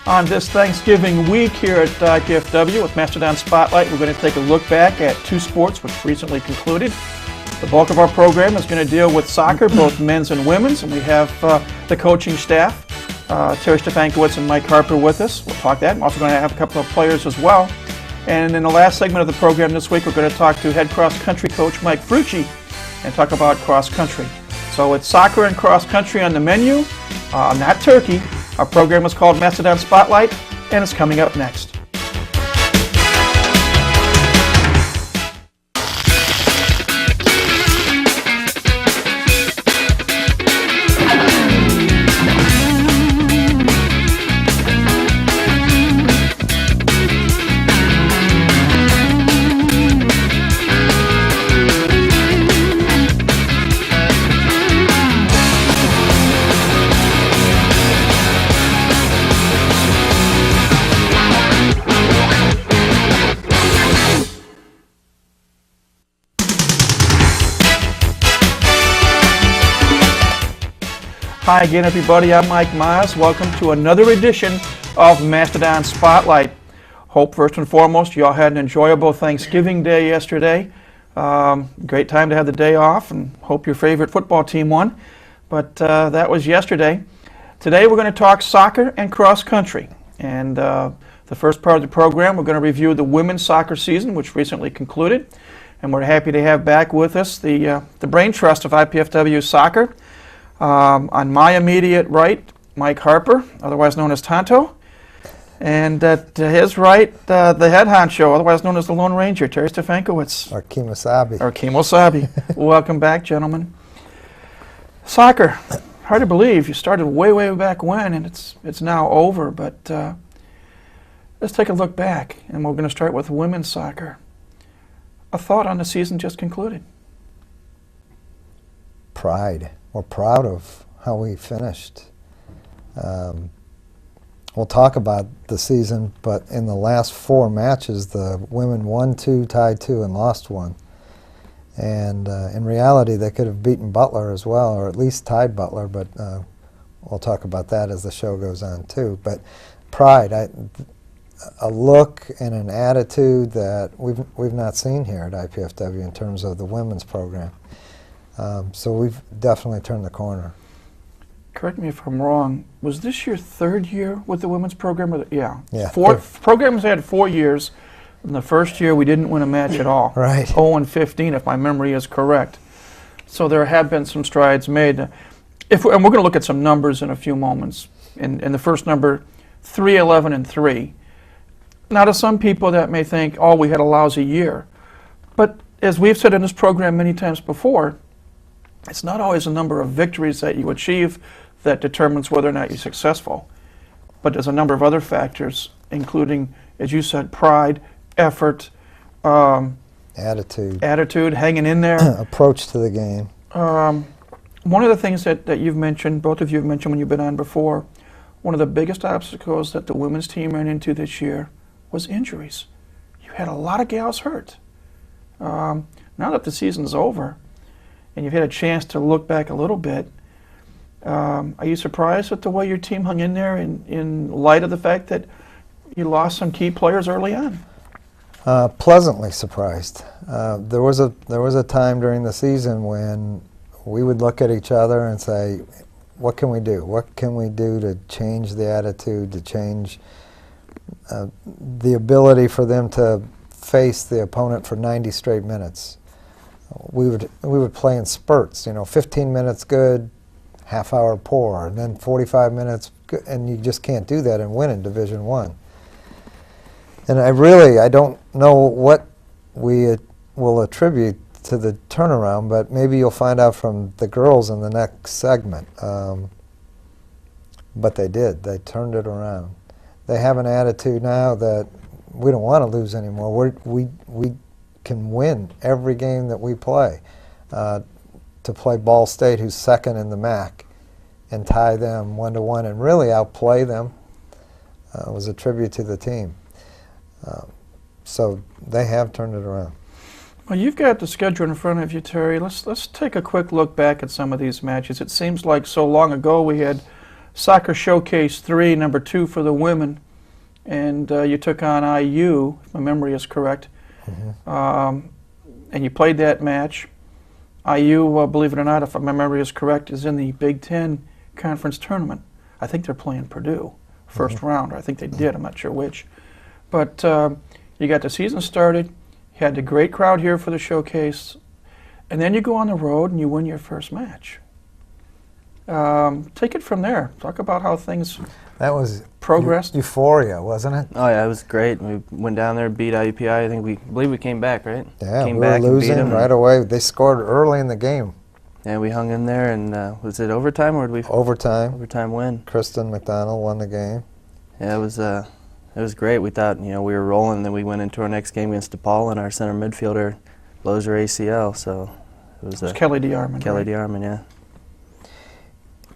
On this Thanksgiving week here at IPFW with Mastodon Spotlight, we're going to take a look back at two sports which recently concluded. The bulk of our program is going to deal with soccer, both men's and women's, and we have the coaching staff, Terry Stefankowitz and Mike Harper, with us. We'll talk that. I'm also going to have a couple of players as well. And in the last segment of the program this week, we're going to talk to head cross-country coach Mike Frucci and talk about cross-country. So it's soccer and cross-country on the menu, not turkey. Our program is called Mastodon Spotlight, and it's coming up next. Hi again, everybody. I'm Mike Miles. Welcome to another edition of Mastodon Spotlight. Hope first and foremost you all had an enjoyable Thanksgiving Day yesterday. Great time to have the day off, and hope your favorite football team won. But that was yesterday. Today we're going to talk soccer and cross country. And the first part of the program, we're going to review the women's soccer season, which recently concluded. And we're happy to have back with us the brain trust of IPFW soccer. On my immediate right, Mike Harper, otherwise known as Tonto. And at his right, the head honcho, otherwise known as the Lone Ranger, Terry Stefankowitz. Or Kemosabe. Or Kemosabe. Welcome back, gentlemen. Soccer, hard to believe. You started way, way back when, and it's now over. But let's take a look back, and we're going to start with women's soccer. A thought on the season just concluded. Pride. We're proud of how we finished. We'll talk about the season, but in the last 4 matches, the women won 2, tied 2, and lost 1. And in reality, they could have beaten Butler as well, or at least tied Butler, but we'll talk about that as the show goes on too. But pride, a look and an attitude that we've not seen here at IPFW in terms of the women's program. So we've definitely turned the corner. Correct me if I'm wrong. Was this your 3rd year with the women's program? Yeah. Programs had 4 years. In the first year, we didn't win a match at all. Right. 0-15, if my memory is correct. So there have been some strides made. And we're going to look at some numbers in a few moments. And the first number, 3-11-3. Now, to some people, that may think, oh, we had a lousy year. But as we've said in this program many times before, it's not always the number of victories that you achieve that determines whether or not you're successful. But there's a number of other factors, including, as you said, pride, effort, attitude, hanging in there. Approach to the game. One of the things that you've mentioned, both of you have mentioned when you've been on before, one of the biggest obstacles that the women's team ran into this year was injuries. You had a lot of gals hurt. Now that the season's over, and you've had a chance to look back a little bit, are you surprised with the way your team hung in there in light of the fact that you lost some key players early on? Pleasantly surprised. There was a time during the season when we would look at each other and say, what can we do? What can we do to change the attitude, to change the ability for them to face the opponent for 90 straight minutes? We would play in spurts, 15 minutes good, half hour poor, and then 45 minutes good, and you just can't do that and win in Division I. And I don't know what we will attribute to the turnaround, but maybe you'll find out from the girls in the next segment. But they did. They turned it around. They have an attitude now that we don't want to lose anymore. We can win every game that we play. To play Ball State, who's second in the MAC, and tie them 1-1 and really outplay them was a tribute to the team. So they have turned it around. Well, you've got the schedule in front of you, Terry. Let's take a quick look back at some of these matches. It seems like so long ago we had Soccer Showcase 3, number 2 for the women, and you took on IU, if my memory is correct. And you played that match. IU, believe it or not, if my memory is correct, is in the Big Ten Conference Tournament. I think they're playing Purdue, first round. I think they did, I'm not sure which. But you got the season started, you had the great crowd here for the showcase, and then you go on the road and you win your first match. Take it from there. Talk about how things progressed. Euphoria, wasn't it? Oh yeah, it was great. We went down there, beat IUPI. I believe we came back, right? Yeah, came we back were losing and beat them. right away. They scored early in the game. Yeah, we hung in there, and was it overtime or did we? Overtime win. Kristen McDonald won the game. Yeah, it was great. We thought we were rolling, and then we went into our next game against DePaul, and our center midfielder blows her ACL. So it was Kelly DeArmond. Kelly right? DeArmond, yeah.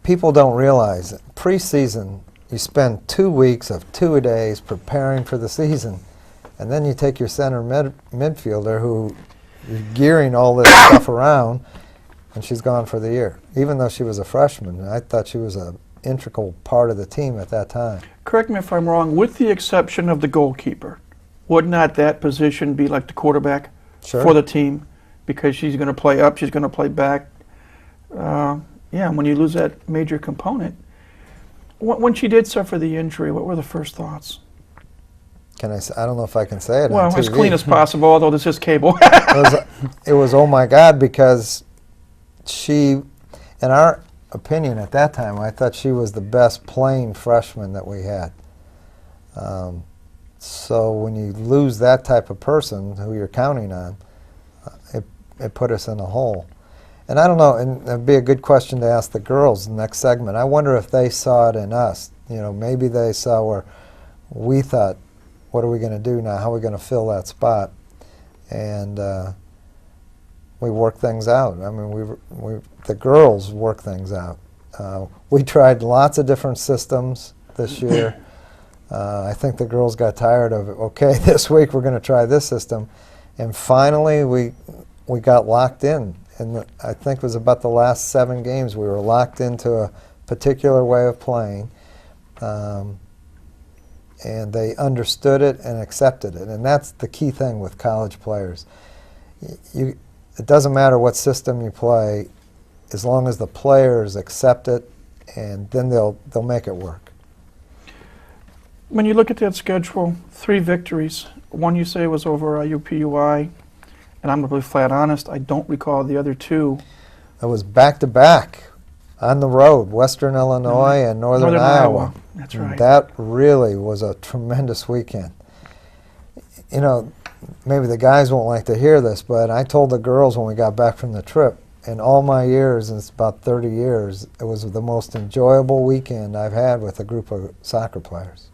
People don't realize that preseason, you spend 2 weeks of 2-a-days preparing for the season, and then you take your center midfielder who you're gearing all this stuff around, and she's gone for the year. Even though she was a freshman, I thought she was an integral part of the team at that time. Correct me if I'm wrong, with the exception of the goalkeeper, would not that position be like the quarterback for the team? Because she's going to play up, she's going to play back. Yeah, when you lose that major component. When she did suffer the injury, what were the first thoughts? Can I say, I don't know if I can say it Well, on TV. as clean as possible, although this is cable. It was, oh my God, because she, in our opinion at that time, I thought she was the best playing freshman that we had. So when you lose that type of person who you're counting on, it put us in a hole. And I don't know, and it'd be a good question to ask the girls in the next segment. I wonder if they saw it in us. Maybe they saw where we thought, what are we going to do now? How are we going to fill that spot? And we worked things out. I mean, the girls worked things out. We tried lots of different systems this year. I think the girls got tired of it. Okay, this week we're going to try this system. And finally we got locked in. And I think it was about the last 7 games we were locked into a particular way of playing. And they understood it and accepted it. And that's the key thing with college players. It doesn't matter what system you play, as long as the players accept it, and then they'll make it work. When you look at that schedule, 3 victories. One you say was over IUPUI, and I'm going to be flat honest, I don't recall the other 2. It was back-to-back on the road, Western Illinois and Northern Iowa. That's right. That really was a tremendous weekend. Maybe the guys won't like to hear this, but I told the girls when we got back from the trip, in all my years, and it's about 30 years, it was the most enjoyable weekend I've had with a group of soccer players.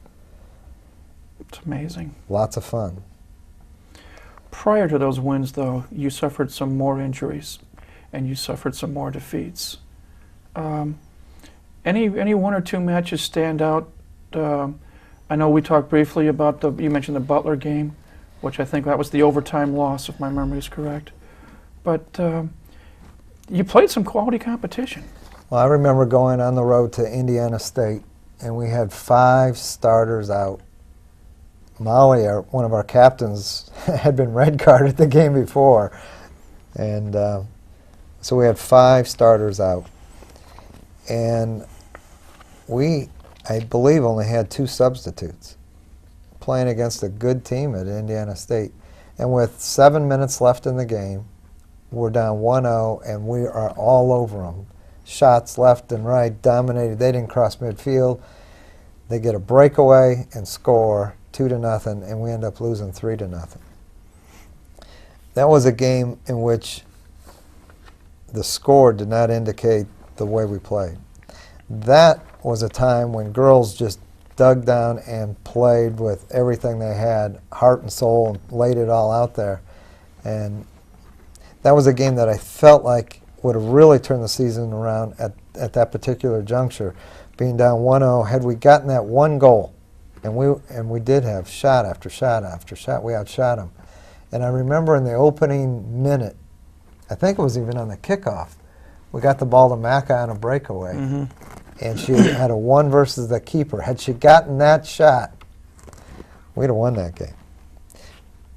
It's amazing. Lots of fun. Prior to those wins, though, you suffered some more injuries, and you suffered some more defeats. Any 1 or 2 matches stand out? I know we talked briefly about you mentioned the Butler game, which I think that was the overtime loss, if my memory is correct. But you played some quality competition. Well, I remember going on the road to Indiana State, and we had 5 starters out. Molly, one of our captains, had been red carded the game before, and so we had 5 starters out. And we, I believe, only had 2 substitutes, playing against a good team at Indiana State. And with 7 minutes left in the game, we're down 1-0, and we are all over them. Shots left and right, dominated. They didn't cross midfield. They get a breakaway and score 2-0, and we end up losing 3-0. That was a game in which the score did not indicate the way we played. That was a time when girls just dug down and played with everything they had, heart and soul, and laid it all out there. And that was a game that I felt like would have really turned the season around at that particular juncture. Being down 1-0, had we gotten that 1 goal, and we did have shot after shot after shot, we outshot them. And I remember in the opening minute, I think it was even on the kickoff, we got the ball to Macca on a breakaway. and she had a 1 versus the keeper. Had she gotten that shot, we'd have won that game.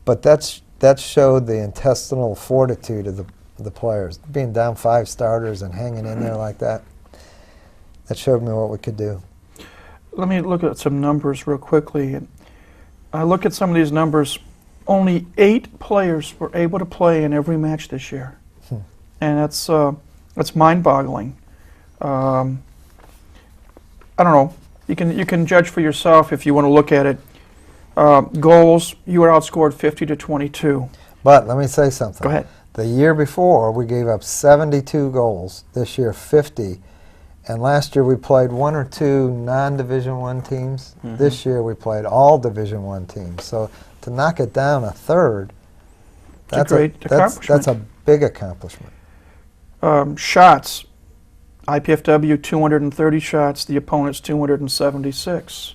But that showed the intestinal fortitude of the players. Being down 5 starters and hanging in there like that, that showed me what we could do. Let me look at some numbers real quickly. I look at some of these numbers. Only 8 players were able to play in every match this year, and that's mind-boggling. I don't know. You can judge for yourself if you want to look at it. Goals, you were outscored 50-22. But let me say something. Go ahead. The year before, we gave up 72 goals. This year, 50. And last year, we played 1 or 2 non-Division I teams. Mm-hmm. This year, we played all Division I teams. So to knock it down a third, That's a great accomplishment. That's a big accomplishment. Shots, IPFW 230 shots, the opponent's 276.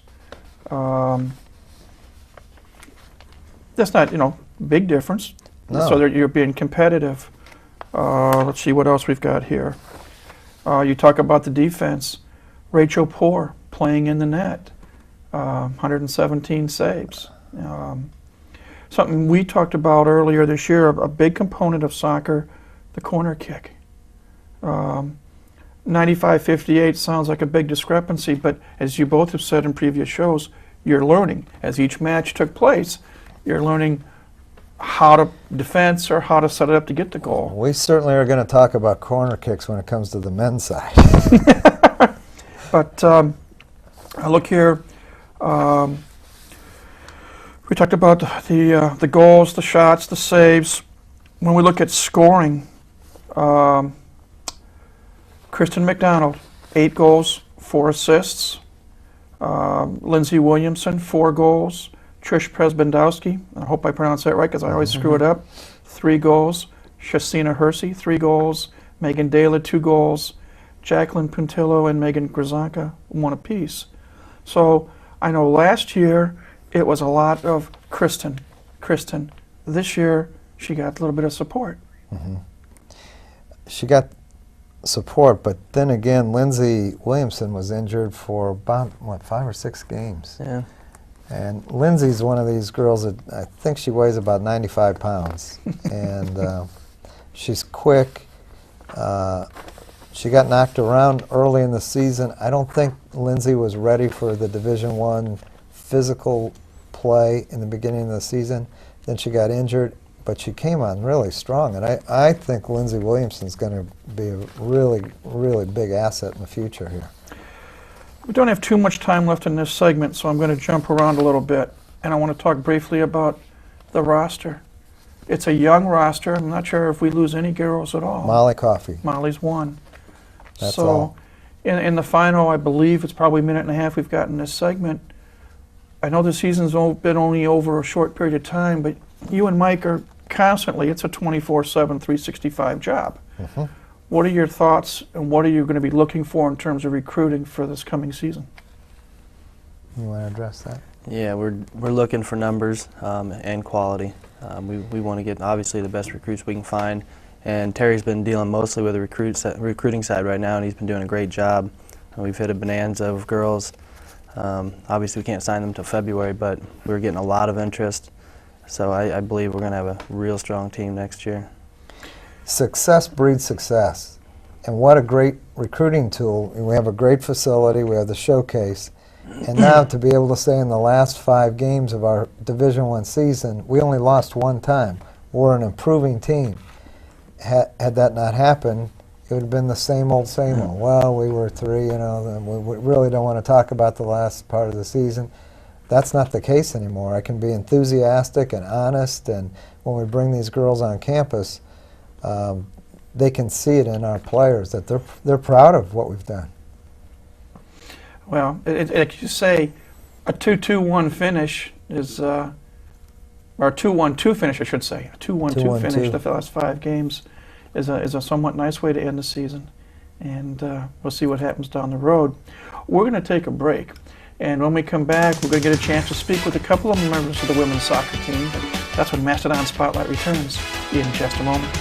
That's not, big difference. No. So you're being competitive. Let's see what else we've got here. You talk about the defense. Rachel Poor playing in the net, 117 saves. Something we talked about earlier this year, a big component of soccer, the corner kick. 95-58 sounds like a big discrepancy, but as you both have said in previous shows, you're learning. As each match took place, you're learning how to defense or how to set it up to get the goal. We certainly are going to talk about corner kicks when it comes to the men's side. But I look here. We talked about the goals, the shots, the saves. When we look at scoring, Kristen McDonald, 8 goals, 4 assists. Lindsay Williamson, 4 goals. Trish Presbendowski, I hope I pronounce that right because I always screw it up, 3 goals. Shasina Hersey, 3 goals. Megan Dela, 2 goals. Jacqueline Puntillo and Megan Grzanka, 1 apiece. So I know last year it was a lot of Kristen. This year she got a little bit of support. Mm-hmm. She got support, but then again, Lindsay Williamson was injured for about, 5 or 6 games. Yeah. And Lindsay's one of these girls that I think she weighs about 95 pounds. And she's quick. She got knocked around early in the season. I don't think Lindsay was ready for the Division I physical play in the beginning of the season. Then she got injured, but she came on really strong. And I think Lindsay Williamson's going to be a really, really big asset in the future here. We don't have too much time left in this segment, so I'm going to jump around a little bit. And I want to talk briefly about the roster. It's a young roster. I'm not sure if we lose any girls at all. Molly Coffey. Molly's 1. That's so all. In the final, I believe it's probably a minute and a half we've got in this segment. I know the season's been only over a short period of time, but you and Mike are constantly, it's a 24/7, 365 job. Mm-hmm. What are your thoughts, and what are you going to be looking for in terms of recruiting for this coming season? You want to address that? Yeah, we're looking for numbers and quality. We want to get obviously the best recruits we can find, and Terry's been dealing mostly with the recruiting side right now, and he's been doing a great job. We've hit a bonanza of girls. Obviously, we can't sign them till February, but we're getting a lot of interest. So I believe we're going to have a real strong team next year. Success breeds success, and what a great recruiting tool. We have a great facility, we have the showcase, and now to be able to say in the last 5 games of our Division I season, we only lost 1 time. We're an improving team. Had that not happened, it would have been the same old, same old. Well, we were 3, and we really don't want to talk about the last part of the season. That's not the case anymore. I can be enthusiastic and honest, and when we bring these girls on campus, they can see it in our players that they're proud of what we've done. Well, like you say, a 2-2-1 finish is, or a 2-1-2 finish, I should say. A 2-1-2 finish the last 5 games is a somewhat nice way to end the season. And we'll see what happens down the road. We're going to take a break. And when we come back, we're going to get a chance to speak with a couple of members of the women's soccer team. That's when Mastodon Spotlight returns in just a moment.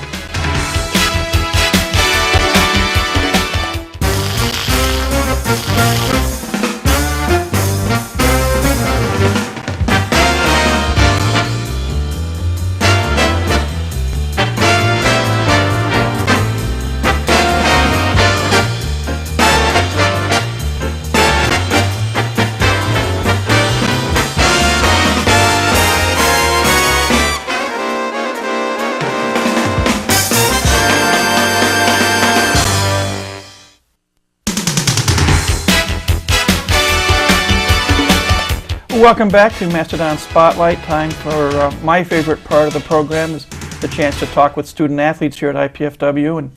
Welcome back to Mastodon Spotlight. Time for my favorite part of the program is the chance to talk with student athletes here at IPFW. And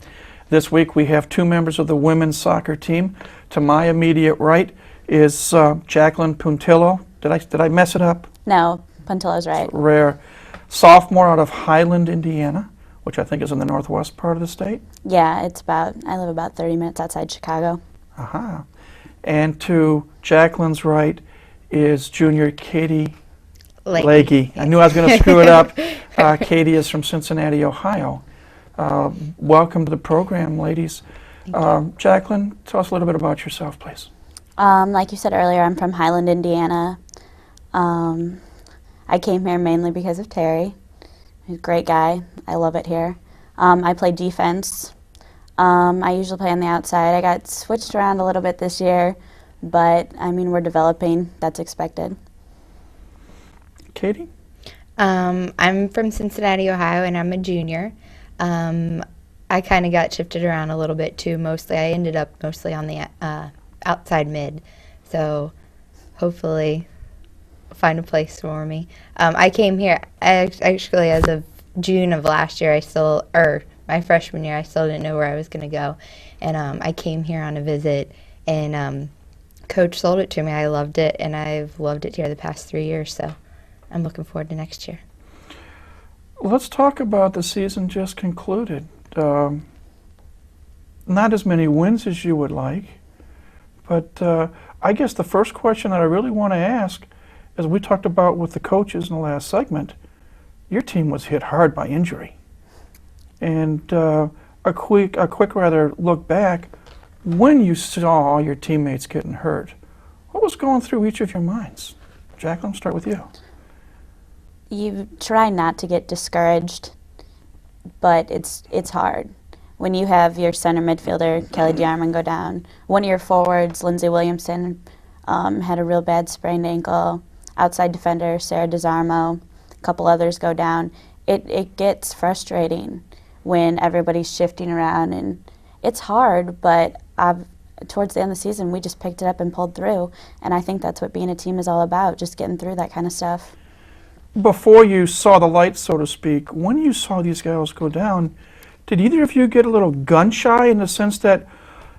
this week we have two members of the women's soccer team. To my immediate right is Jacqueline Puntillo. Did I mess it up? No, Puntillo's right. Rare. Sophomore out of Highland, Indiana, which I think is in the northwest part of the state. Yeah, I live about 30 minutes outside Chicago. Aha. And to Jacqueline's right is junior Katie Leahy. I knew I was going to screw it up. Katie is from Cincinnati, Ohio. Welcome to the program, ladies. Jacqueline, tell us a little bit about yourself, please. Like you said earlier, I'm from Highland, Indiana. I came here mainly because of Terry. He's a great guy. I love it here. I play defense. I usually play on the outside. I got switched around a little bit this year, but I mean, we're developing. That's expected. Katie? I'm from Cincinnati, Ohio, and I'm a junior. I kind of got shifted around a little bit too. Mostly, I ended up mostly on the outside mid, so hopefully find a place for me. I came here actually as of June of last year. My freshman year, I still didn't know where I was going to go, and I came here on a visit, and Coach sold it to me. I loved it, and I've loved it here the past 3 years, so I'm looking forward to next year. Let's talk about the season just concluded. Not as many wins as you would like, but I guess the first question that I really want to ask, as we talked about with the coaches in the last segment, your team was hit hard by injury. And a quick rather look back, when you saw all your teammates getting hurt, what was going through each of your minds? Jacqueline, start with you. You try not to get discouraged, but it's hard. When you have your center midfielder, Kelly DeArmond, go down, one of your forwards, Lindsay Williamson, had a real bad sprained ankle, outside defender, Sarah DeZarmo, a couple others go down. It gets frustrating when everybody's shifting around, and it's hard, but towards the end of the season, we just picked it up and pulled through, and I think that's what being a team is all about, just getting through that kind of stuff. Before you saw the light, so to speak, when you saw these guys go down, did either of you get a little gun-shy in the sense that,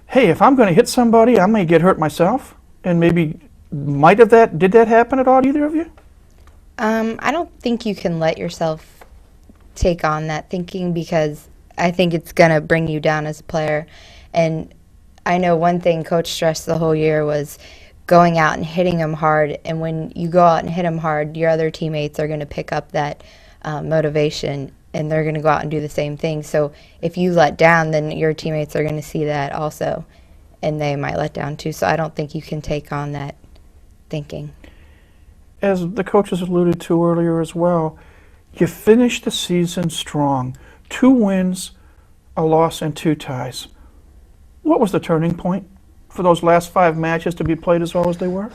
hey, if I'm going to hit somebody, I may get hurt myself? And maybe did that happen at all to either of you? I don't think you can let yourself take on that thinking, because I think it's going to bring you down as a player. And I know one thing Coach stressed the whole year was going out and hitting them hard. And when you go out and hit them hard, your other teammates are going to pick up that motivation, and they're going to go out and do the same thing. So if you let down, then your teammates are going to see that also, and they might let down too. So I don't think you can take on that thinking. As the coaches alluded to earlier as well, you finished the season strong. 2 wins, a loss, and 2 ties. What was the turning point for those last 5 matches to be played as well as they were,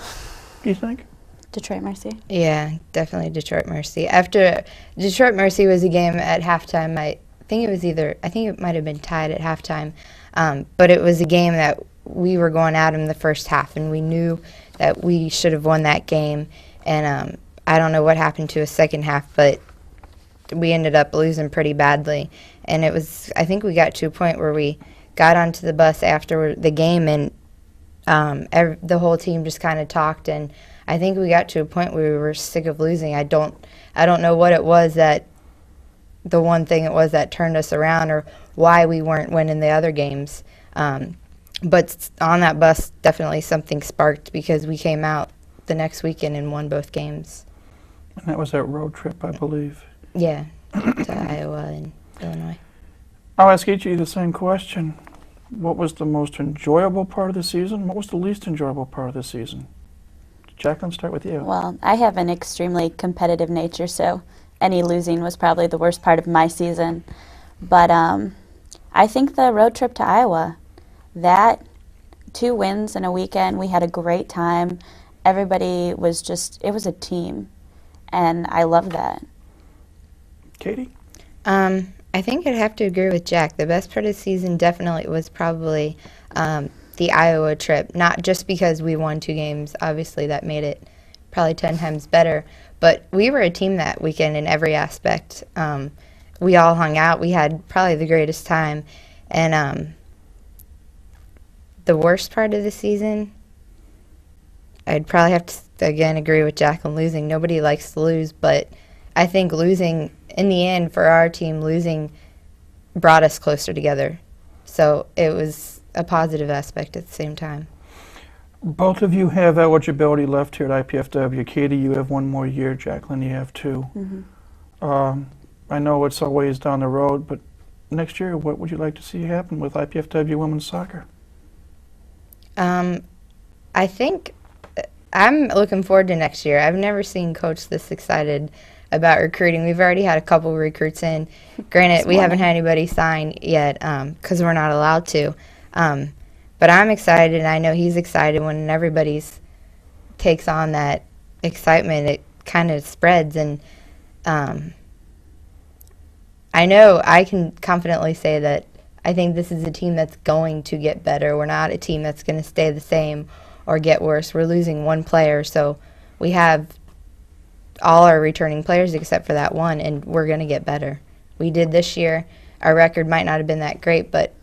do you think? Detroit Mercy? Yeah, definitely Detroit Mercy. After Detroit Mercy was a game at halftime, I think it might have been tied at halftime, but it was a game that we were going at them the first half, and we knew that we should have won that game. And I don't know what happened to a second half, but we ended up losing pretty badly. And I think we got to a point where we got onto the bus after the game, and the whole team just kind of talked, and I think we got to a point where we were sick of losing. I don't know what it was the one thing it was that turned us around, or why we weren't winning the other games. But on that bus, definitely something sparked, because we came out the next weekend and won both games. And that was that road trip, I believe. Yeah, to Iowa and Illinois. I'll ask each of you the same question. what was the most enjoyable part of the season? What was the least enjoyable part of the season? Jacqueline, start with you. Well, I have an extremely competitive nature, so any losing was probably the worst part of my season. But I think the road trip to Iowa, that 2 wins in a weekend, we had a great time. Everybody was just, it was a team, and I love that. Katie? I think I'd have to agree with Jack. The best part of the season definitely was probably the Iowa trip, not just because we won 2 games. Obviously, that made it probably 10 times better. But we were a team that weekend in every aspect. We all hung out. We had probably the greatest time. And the worst part of the season, I'd probably have to, again, agree with Jack on losing. Nobody likes to lose, but I think losing, in the end, for our team, losing brought us closer together. So it was a positive aspect at the same time. Both of you have eligibility left here at IPFW. Katie, you have 1 more year. Jacqueline, you have 2. Mm-hmm. I know it's a ways down the road, but next year, what would you like to see happen with IPFW women's soccer? I think I'm looking forward to next year. I've never seen Coach this excited about recruiting. We've already had a couple recruits in. Granted, we haven't had anybody sign yet because we're not allowed to. But I'm excited, and I know he's excited. When everybody's takes on that excitement, it kind of spreads. And I know I can confidently say that I think this is a team that's going to get better. We're not a team that's going to stay the same or get worse. We're losing 1 player, so we have all our returning players except for that 1, and we're going to get better. We did this year. Our record might not have been that great, but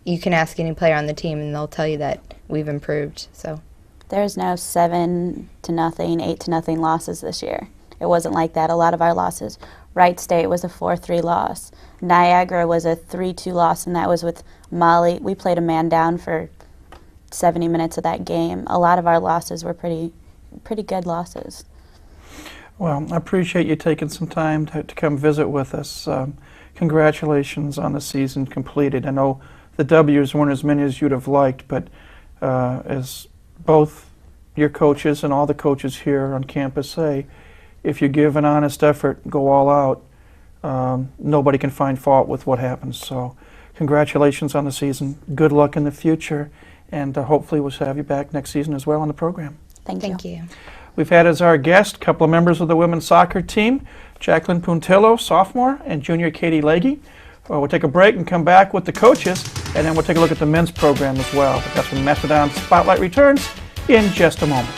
you can ask any player on the team, and they'll tell you that we've improved. So There's now 7-0, 8-0 losses this year. It wasn't like that. A lot of our losses. Wright State was a 4-3 loss. Niagara was a 3-2 loss, and that was with Molly. We played a man down for 70 minutes of that game. A lot of our losses were pretty good losses. Well, I appreciate you taking some time to come visit with us. Congratulations on the season completed. I know the W's weren't as many as you'd have liked, but as both your coaches and all the coaches here on campus say, if you give an honest effort, go all out, nobody can find fault with what happens. So congratulations on the season. Good luck in the future, and hopefully we'll have you back next season as well on the program. Thank you. We've had as our guest a couple of members of the women's soccer team, Jacqueline Puntillo, sophomore, and junior Katie Leahy. We'll take a break and come back with the coaches, and then we'll take a look at the men's program as well. But that's when Mastodon Spotlight returns in just a moment.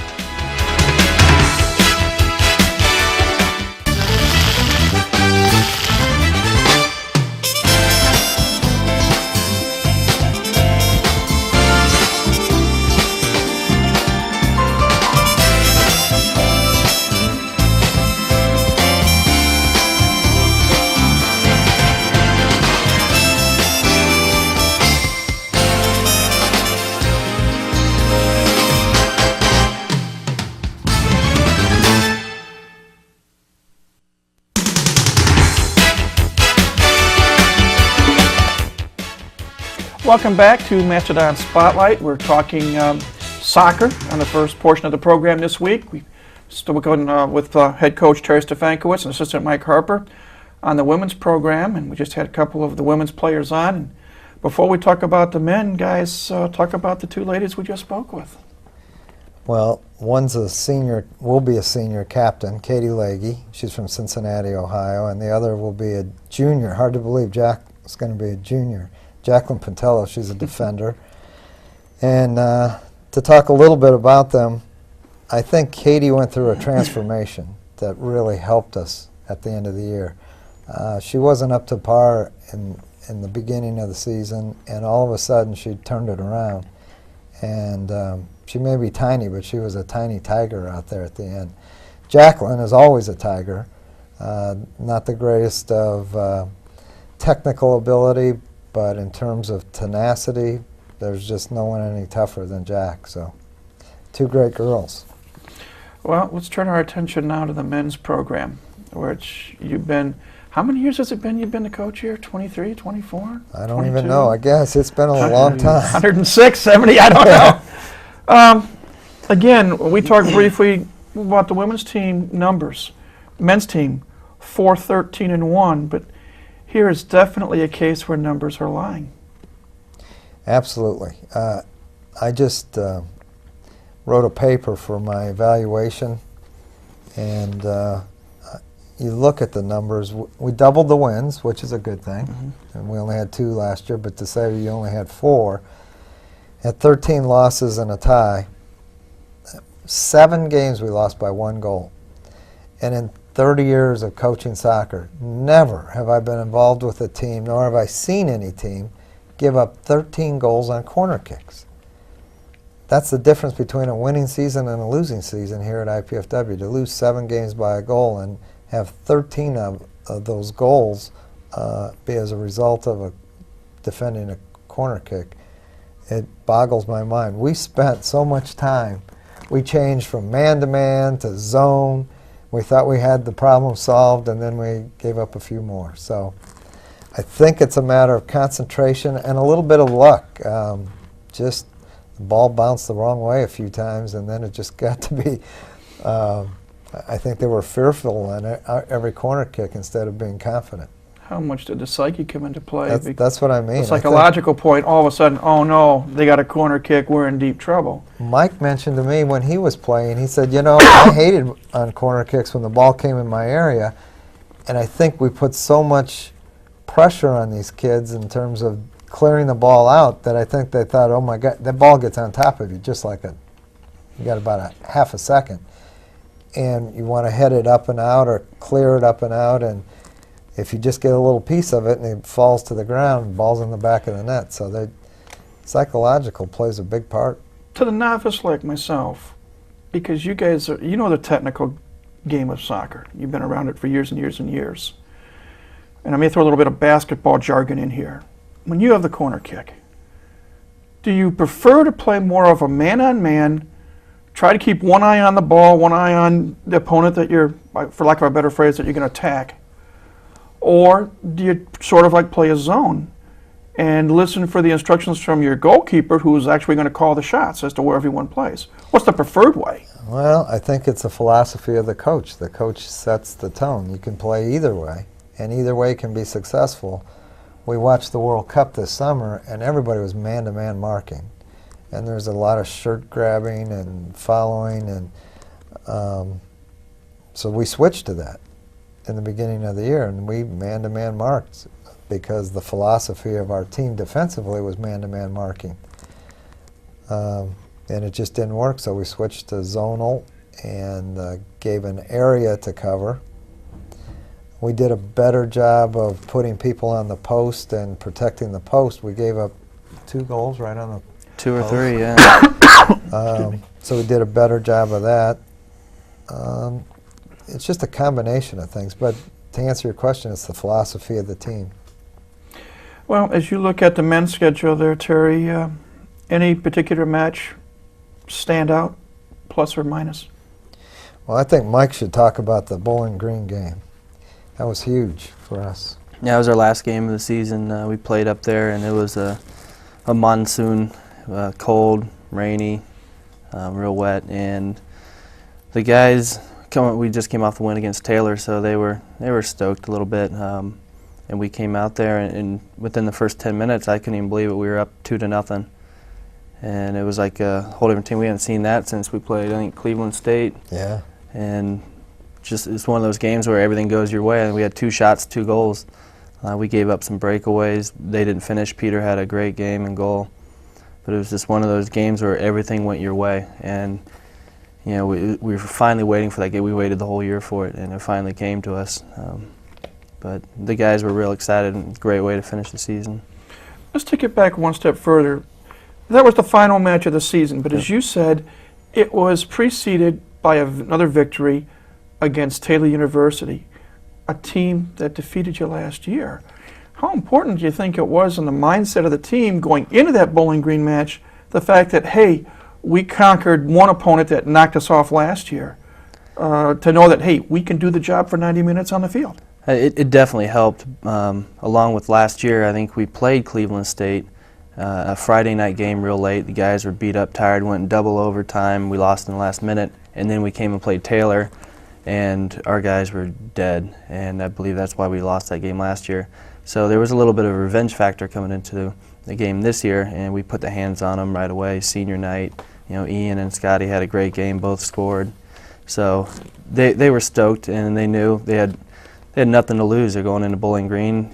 Welcome back to Mastodon Spotlight. We're talking soccer on the first portion of the program this week. We're still going with head coach Terry Stefankowitz and assistant Mike Harper on the women's program, and we just had a couple of the women's players on. And before we talk about the men, guys, talk about the 2 ladies we just spoke with. Well, one's a senior, will be a senior captain, Katie Leahy. She's from Cincinnati, Ohio, and the other will be a junior. Hard to believe Jack is going to be a junior. Jacqueline Puntillo, she's a defender. And to talk a little bit about them, I think Katie went through a transformation that really helped us at the end of the year. She wasn't up to par in the beginning of the season, and all of a sudden she turned it around. And she may be tiny, but she was a tiny tiger out there at the end. Jacqueline is always a tiger, not the greatest of technical ability, but in terms of tenacity, there's just no one any tougher than Jack. So 2 great girls. Well, let's turn our attention now to the men's program, which you've been How many years has it been you've been the coach here? 23, 24? I don't 22? even know. I guess it's been a long time. 106, 70, I don't know. Again, we talked briefly about the women's team numbers. Men's team, 4-13-1, but here is definitely a case where numbers are lying. Absolutely. I just wrote a paper for my evaluation, and you look at the numbers. We doubled the wins, which is a good thing, and we only had 2 last year, but to say you only had 4, had 13 losses and a tie, 7 games we lost by 1 goal. And in 30 years of coaching soccer, never have I been involved with a team, nor have I seen any team give up 13 goals on corner kicks. That's the difference between a winning season and a losing season here at IPFW. To lose 7 games by a goal and have 13 of those goals be as a result of defending a corner kick, it boggles my mind. We spent so much time. We changed from man-to-man to zone. We thought we had the problem solved, and then we gave up a few more. So I think it's a matter of concentration and a little bit of luck. Just the ball bounced the wrong way a few times, and then it just got to be, I think they were fearful on every corner kick instead of being confident. How much did the psyche come into play? That's what I mean. The psychological point, all of a sudden, oh no, they got a corner kick, we're in deep trouble. Mike mentioned to me when he was playing, he said, you know, I hated on corner kicks when the ball came in my area, and I think we put so much pressure on these kids in terms of clearing the ball out that I think they thought, oh my God, that ball gets on top of you just like you got about a half a second. And you want to head it up and out or clear it up and out, and if you just get a little piece of it and it falls to the ground, the ball's in the back of the net. So psychological plays a big part. To the novice like myself, because you guys are, you know the technical game of soccer. You've been around it for years and years and years. And I may throw a little bit of basketball jargon in here. When you have the corner kick, do you prefer to play more of a man-on-man, try to keep one eye on the ball, one eye on the opponent that you're, for lack of a better phrase, that you're going to attack? Or do you sort of like play a zone and listen for the instructions from your goalkeeper who's actually going to call the shots as to where everyone plays? What's the preferred way? Well, I think it's a philosophy of the coach. The coach sets the tone. You can play either way, and either way can be successful. We watched the World Cup this summer, and everybody was man-to-man marking. And there's a lot of shirt grabbing and following, and so we switched to that in the beginning of the year, and we man-to-man marked because the philosophy of our team defensively was man-to-man marking. And it just didn't work, so we switched to zonal and gave an area to cover. We did a better job of putting people on the post and protecting the post. We gave up 2 goals right on the 2 or 3, yeah. So we did a better job of that. It's just a combination of things, but to answer your question, it's the philosophy of the team. Well, as you look at the men's schedule there, Terry, any particular match stand out, plus or minus? Well, I think Mike should talk about the Bowling Green game. That was huge for us. Yeah, it was our last game of the season. We played up there, and it was a monsoon, cold, rainy, real wet, and the guys, we just came off the win against Taylor, so they were stoked a little bit. And we came out there, and within the first 10 minutes, I couldn't even believe it. We were up 2-0, and it was like a whole different team. We hadn't seen that since we played, I think, Cleveland State. Yeah. And just it's one of those games where everything goes your way. And we had 2 shots, 2 goals. We gave up some breakaways. They didn't finish. Peter had a great game and goal, but it was just one of those games where everything went your way. And you know, we were finally waiting for that game. We waited the whole year for it, and it finally came to us. But the guys were real excited, and it's a great way to finish the season. Let's take it back one step further. That was the final match of the season, but as you said, it was preceded by another victory against Taylor University, a team that defeated you last year. How important do you think it was in the mindset of the team going into that Bowling Green match, the fact that, hey, we conquered one opponent that knocked us off last year, to know that, hey, we can do the job for 90 minutes on the field? It definitely helped. Along with last year, I think we played Cleveland State a Friday night game real late. The guys were beat up, tired, went in double overtime. We lost in the last minute, and then we came and played Taylor, and our guys were dead, and I believe that's why we lost that game last year. So there was a little bit of a revenge factor coming into the game this year, and we put the hands on them right away. Senior night, Ian and Scotty had a great game, both scored. So they were stoked, and they knew they had nothing to lose. They're going into Bowling Green.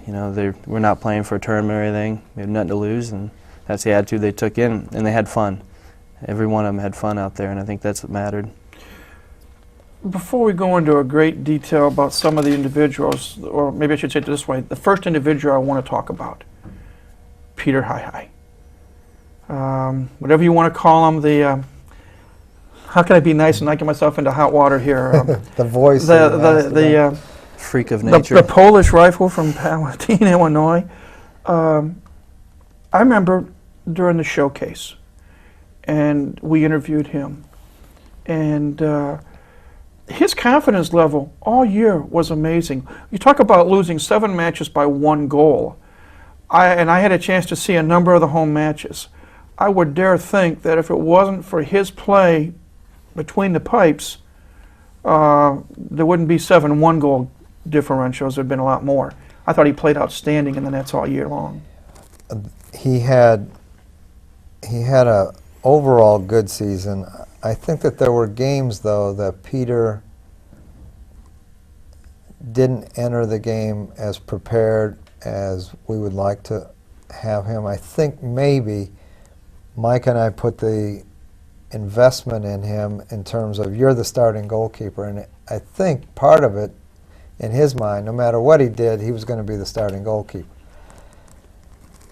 We're not playing for a tournament or anything. We had nothing to lose, and that's the attitude they took in, and they had fun. Every one of them had fun out there, and I think that's what mattered. Before we go into a great detail about some of the individuals, or maybe I should say it this way, the first individual I want to talk about, Peter Hi-Hi. Whatever you want to call him, how can I be nice and not get myself into hot water here? The voice. The freak of nature. The Polish rifle from Palatine, Illinois. I remember during the showcase, and we interviewed him, and his confidence level all year was amazing. You talk about losing 7 matches by 1 goal. I had a chance to see a number of the home matches. I would dare think that if it wasn't for his play between the pipes, there wouldn't be 7 1-goal differentials. There'd been a lot more. I thought he played outstanding in the nets all year long. He had a overall good season. I think that there were games, though, that Peter didn't enter the game as prepared as we would like to have him. I think maybe Mike and I put the investment in him in terms of you're the starting goalkeeper, and I think part of it, in his mind, no matter what he did, he was going to be the starting goalkeeper.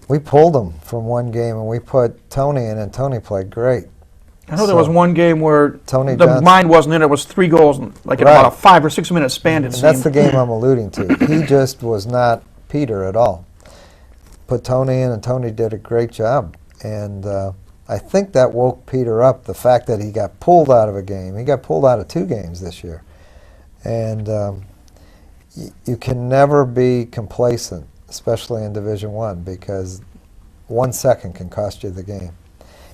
We pulled him from one game, and we put Tony in, and Tony played great. I know there was one game where Tony the Johnson, mind wasn't in it. It was 3 goals, in about a 5 or 6 minute span, it and seemed. that's the game I'm alluding to. He just was not Peter at all. Put Tony in, and Tony did a great job. And I think that woke Peter up, the fact that he got pulled out of a game. He got pulled out of 2 games this year. And you can never be complacent, especially in Division I, because 1 second can cost you the game.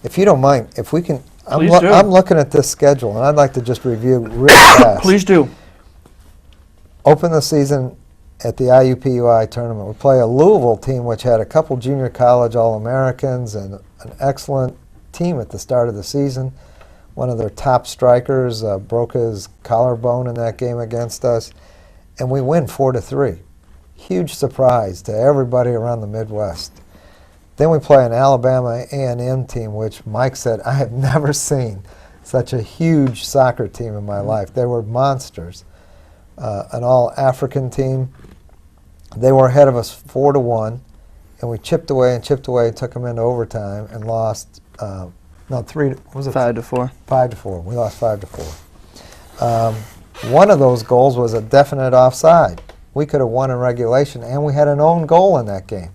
If you don't mind, if we can, I'm looking at this schedule, and I'd like to just review real fast. Please do. Open the season at the IUPUI tournament. We play a Louisville team which had a couple junior college All-Americans and an excellent team at the start of the season. One of their top strikers broke his collarbone in that game against us, and we win 4-3. Huge surprise to everybody around the Midwest. Then we play an Alabama A&M team, which Mike said, I have never seen such a huge soccer team in my life. They were monsters. An all-African team. They were ahead of us 4-1, and we chipped away and took them into overtime and lost. 5-4. 5-4. We lost 5-4. One of those goals was a definite offside. We could have won in regulation, and we had an own goal in that game.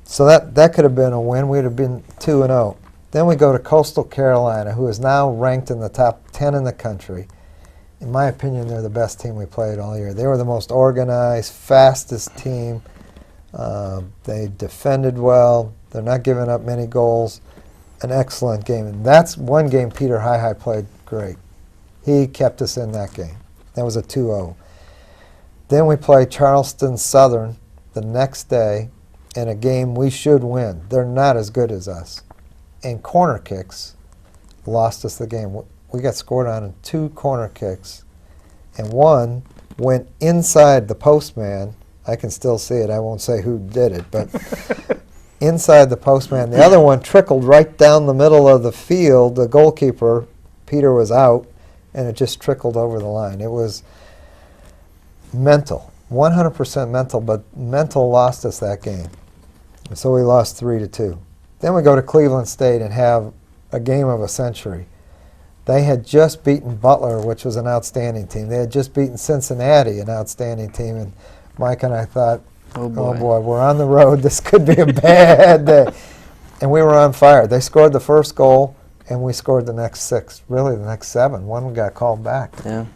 So that could have been a win. We'd have been 2-0. Then we go to Coastal Carolina, who is now ranked in the top 10 in the country. In my opinion, they're the best team we played all year. They were the most organized, fastest team. They defended well. They're not giving up many goals. An excellent game. And that's one game Peter Hi-Hi played great. He kept us in that game. That was a 2-0. Then we play Charleston Southern the next day in a game we should win. They're not as good as us. And corner kicks lost us the game. We got scored on in 2 corner kicks, and one went inside the postman. I can still see it. I won't say who did it, but inside the postman. The other one trickled right down the middle of the field. The goalkeeper, Peter, was out, and it just trickled over the line. It was mental, 100% mental, but mental lost us that game. And so we lost 3-2. Then we go to Cleveland State and have a game of a century. They had just beaten Butler, which was an outstanding team. They had just beaten Cincinnati, an outstanding team. And Mike and I thought, oh boy, we're on the road. This could be a bad day. And we were on fire. They scored the first goal, and we scored the next 6, really the next 7. One got called back. Yeah.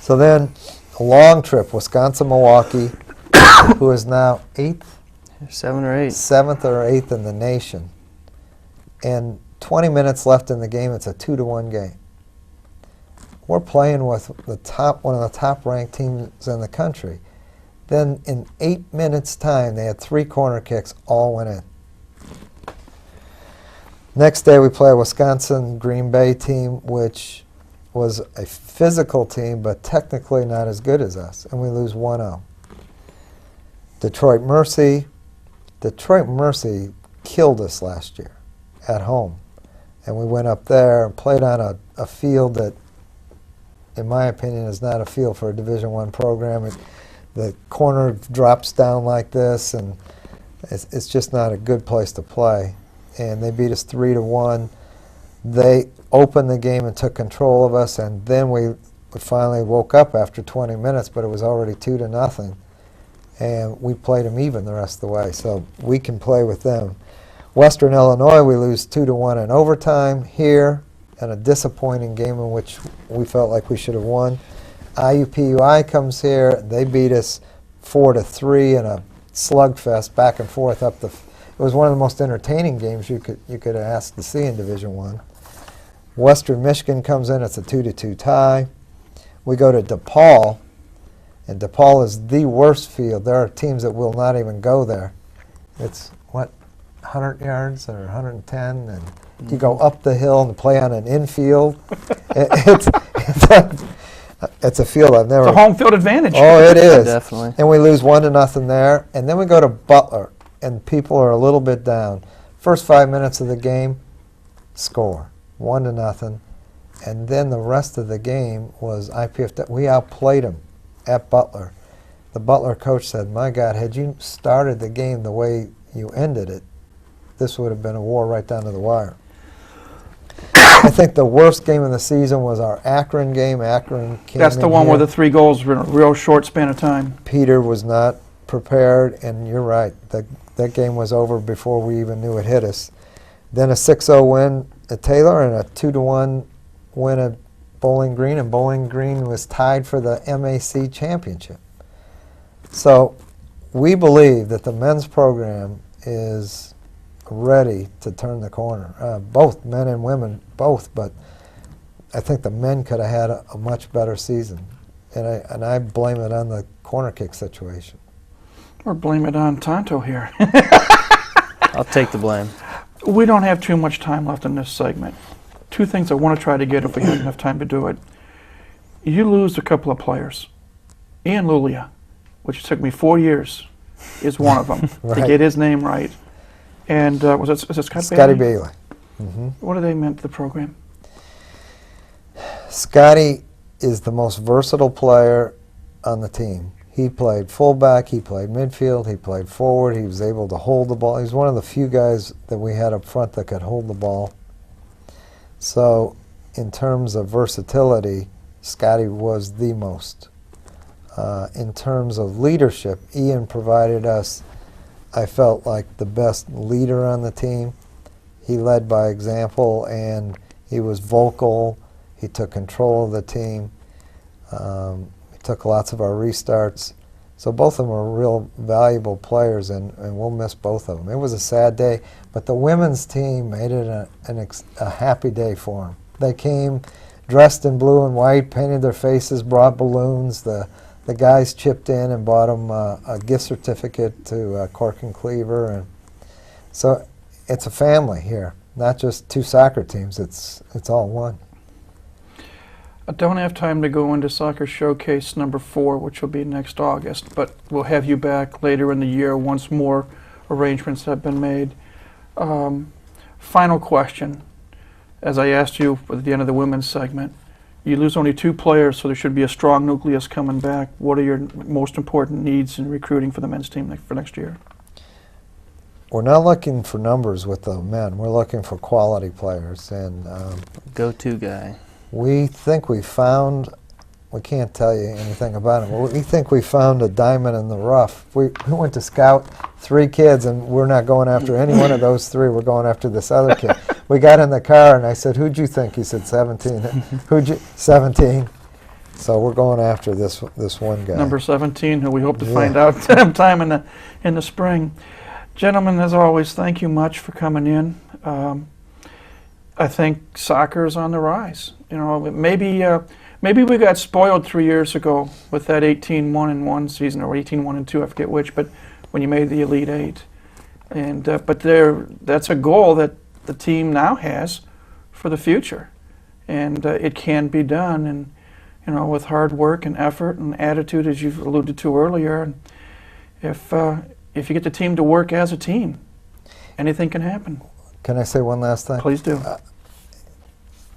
So then a long trip, Wisconsin-Milwaukee, who is now 8th? 7 or 8. 7th or 8th in the nation. And 20 minutes left in the game. It's a 2-1 game. We're playing with one of the top-ranked teams in the country. Then in 8 minutes' time, they had 3 corner kicks, all went in. Next day, we play a Wisconsin-Green Bay team, which was a physical team, but technically not as good as us, and we lose 1-0. Detroit Mercy killed us last year at home. And we went up there and played on a field that, in my opinion, is not a field for a Division I program. The corner drops down like this, and it's just not a good place to play. And they beat us 3-1. They opened the game and took control of us, and then we finally woke up after 20 minutes, but it was already 2-0. And we played them even the rest of the way, so we can play with them. Western Illinois, we lose 2-1 in overtime here, and a disappointing game in which we felt like we should have won. IUPUI comes here, they beat us 4-3 in a slugfest back and forth up the. It was one of the most entertaining games you could ask to see in Division I. Western Michigan comes in, it's a 2-2 tie. We go to DePaul. And DePaul is the worst field. There are teams that will not even go there. It's, 100 yards or 110, and you go up the hill and play on an infield. It's a field I've never... It's a home field advantage. Oh, it is. Definitely. And we lose 1-0 there. And then we go to Butler, and people are a little bit down. First 5 minutes of the game, score, 1-0. And then the rest of the game was IPF. We outplayed them at Butler. The Butler coach said, my God, had you started the game the way you ended it, this would have been a war right down to the wire. I think the worst game of the season was our Akron game. Akron came That's the in one here. where the 3 goals were in a real short span of time. Peter was not prepared, and you're right. That game was over before we even knew it hit us. Then a 6-0 win at Taylor and a 2-1 win at Bowling Green, and Bowling Green was tied for the MAC championship. So we believe that the men's program is ready to turn the corner. Both men and women, both, but I think the men could have had a much better season. And I blame it on the corner kick situation. Or blame it on Tonto here. I'll take the blame. We don't have too much time left in this segment. 2 things I want to try to get if we have enough time to do it. You lose a couple of players. Ian Lulia, which took me 4 years, is one of them, Right. to get his name right. And is it Scotty Bailey. Mm-hmm. What do they mean to the program? Scotty is the most versatile player on the team. He played fullback, he played midfield, he played forward, he was able to hold the ball. He's one of the few guys that we had up front that could hold the ball. So in terms of versatility, Scotty was the most. In terms of leadership, Ian provided us, I felt like, the best leader on the team. He led by example, and he was vocal. He took control of the team. He took lots of our restarts. So both of them are real valuable players, and we'll miss both of them. It was a sad day, but the women's team made it a happy day for them. They came dressed in blue and white, painted their faces, brought balloons. The guys chipped in and bought them a gift certificate to Cork and Cleaver. And so it's a family here, not just 2 soccer teams. It's all one. I don't have time to go into Soccer Showcase number 4, which will be next August, but we'll have you back later in the year once more arrangements have been made. Final question. As I asked you at the end of the women's segment, you lose only 2 players, so there should be a strong nucleus coming back. What are your most important needs in recruiting for the men's team for next year? We're not looking for numbers with the men. We're looking for quality players. And Go-to guy. we think we found, we can't tell you anything about it, but we think we found a diamond in the rough. We went to scout 3 kids, and we're not going after any one of those 3. We're going after this other kid. We got in the car, and I said, who'd you think? He said, 17. Who'd you? 17. So we're going after this one guy. Number 17, who we hope to Yeah. find out sometime in the spring. Gentlemen, as always, thank you much for coming in. I think soccer is on the rise. Maybe we got spoiled 3 years ago with that 18-1-1 season, or 18-1-2, I forget which, but when you made the Elite Eight. And but that's a goal that the team now has for the future, and it can be done. And with hard work and effort and attitude, as you've alluded to earlier, and if you get the team to work as a team, anything can happen. Can I say one last thing? Please do.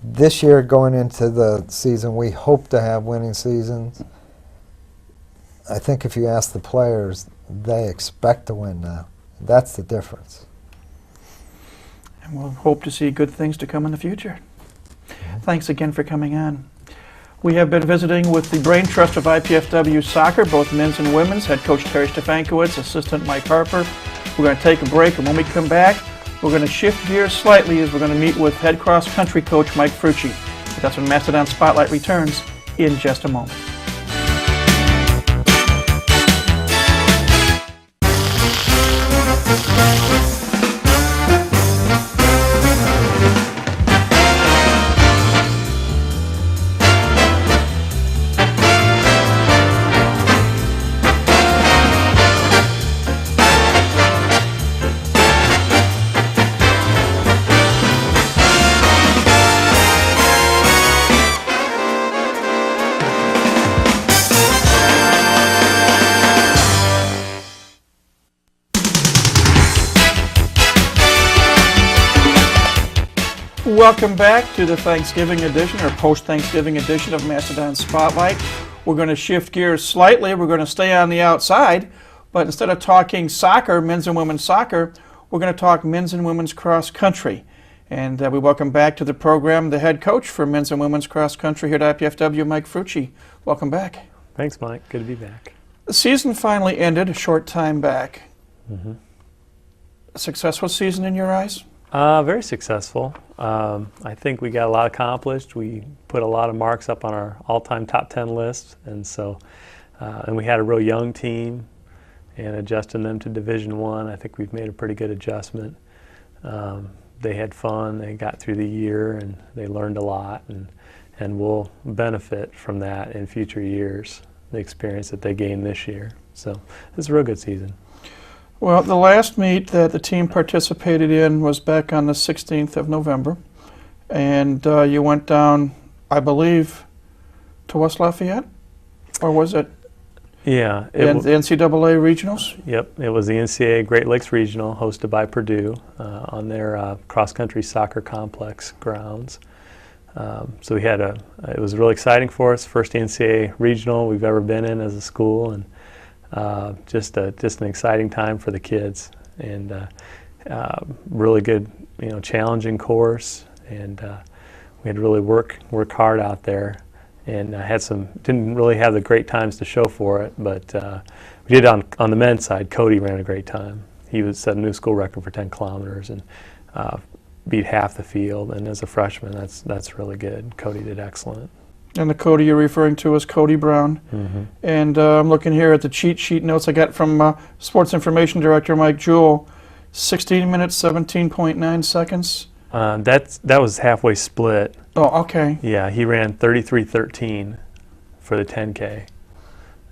This year, going into the season, we hope to have winning seasons. I think if you ask the players, they expect to win now. That's the difference. And we'll hope to see good things to come in the future. Thanks again for coming on. We have been visiting with the Brain Trust of IPFW Soccer, both men's and women's, head coach Terry Stefankowitz, assistant Mike Harper. We're going to take a break, and when we come back, we're going to shift gears slightly as we're going to meet with head cross-country coach Mike Frucci. That's when Mastodon Spotlight returns in just a moment. Welcome back to the Thanksgiving edition, or post-Thanksgiving edition of Mastodon Spotlight. We're going to shift gears slightly. We're going to stay on the outside, but instead of talking soccer, men's and women's soccer, we're going to talk men's and women's cross country. And we welcome back to the program the head coach for men's and women's cross country here at IPFW, Mike Frucci. Welcome back. Thanks, Mike. Good to be back. The season finally ended a short time back. Mm-hmm. A successful season in your eyes? Very successful. I think we got a lot accomplished. We put a lot of marks up on our all-time top 10 list, and so and we had a real young team, and adjusting them to Division I think we've made a pretty good adjustment. They had fun. They got through the year, and they learned a lot, and we'll benefit from that in future years, the experience that they gained this year. So it's a real good season. Well, the last meet that the team participated in was back on the 16th of November, and you went down, I believe, to West Lafayette, or was it? Yeah. The NCAA Regionals? Yep, it was the NCAA Great Lakes Regional hosted by Purdue on their cross-country soccer complex grounds. So we had it was really exciting for us, first NCAA Regional we've ever been in as a school, and just an exciting time for the kids, and really good, challenging course, and we had to really work hard out there, and didn't really have the great times to show for it, but we did on the men's side. Cody ran a great time. He set a new school record for 10 kilometers and beat half the field, and as a freshman, that's really good. Cody did excellent. And the Cody you're referring to is Cody Brown. Mm-hmm. And I'm looking here at the cheat sheet notes I got from Sports Information Director Mike Jewell. 16 minutes, 17.9 seconds. That was halfway split. Oh, okay. Yeah, he ran 33:13 for the 10K.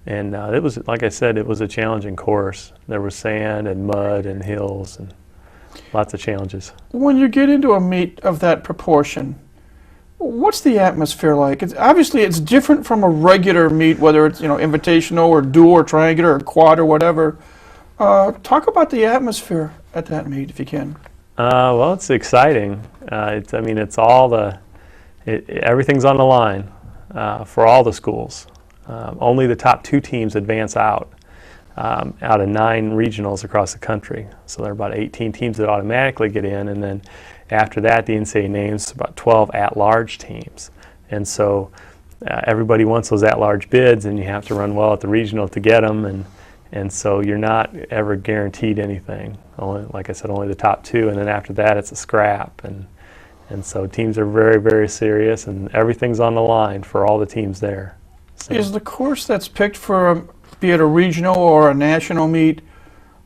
And it was, like I said, it was a challenging course. There was sand and mud and hills and lots of challenges. When you get into a meet of that proportion, what's the atmosphere like? Obviously, it's different from a regular meet, whether it's invitational or dual or triangular or quad or whatever. Talk about the atmosphere at that meet, if you can. Well, it's exciting. It's all everything's on the line for all the schools. Only the top 2 teams advance out of 9 regionals across the country. So there are about 18 teams that automatically get in, and then after that, the NCAA names about 12 at-large teams. And so everybody wants those at-large bids, and you have to run well at the regional to get them. And so you're not ever guaranteed anything. Only, like I said, only the top 2, and then after that, it's a scrap. And so teams are very, very serious, and everything's on the line for all the teams there. So, Is the course that's picked for, be it a regional or a national meet,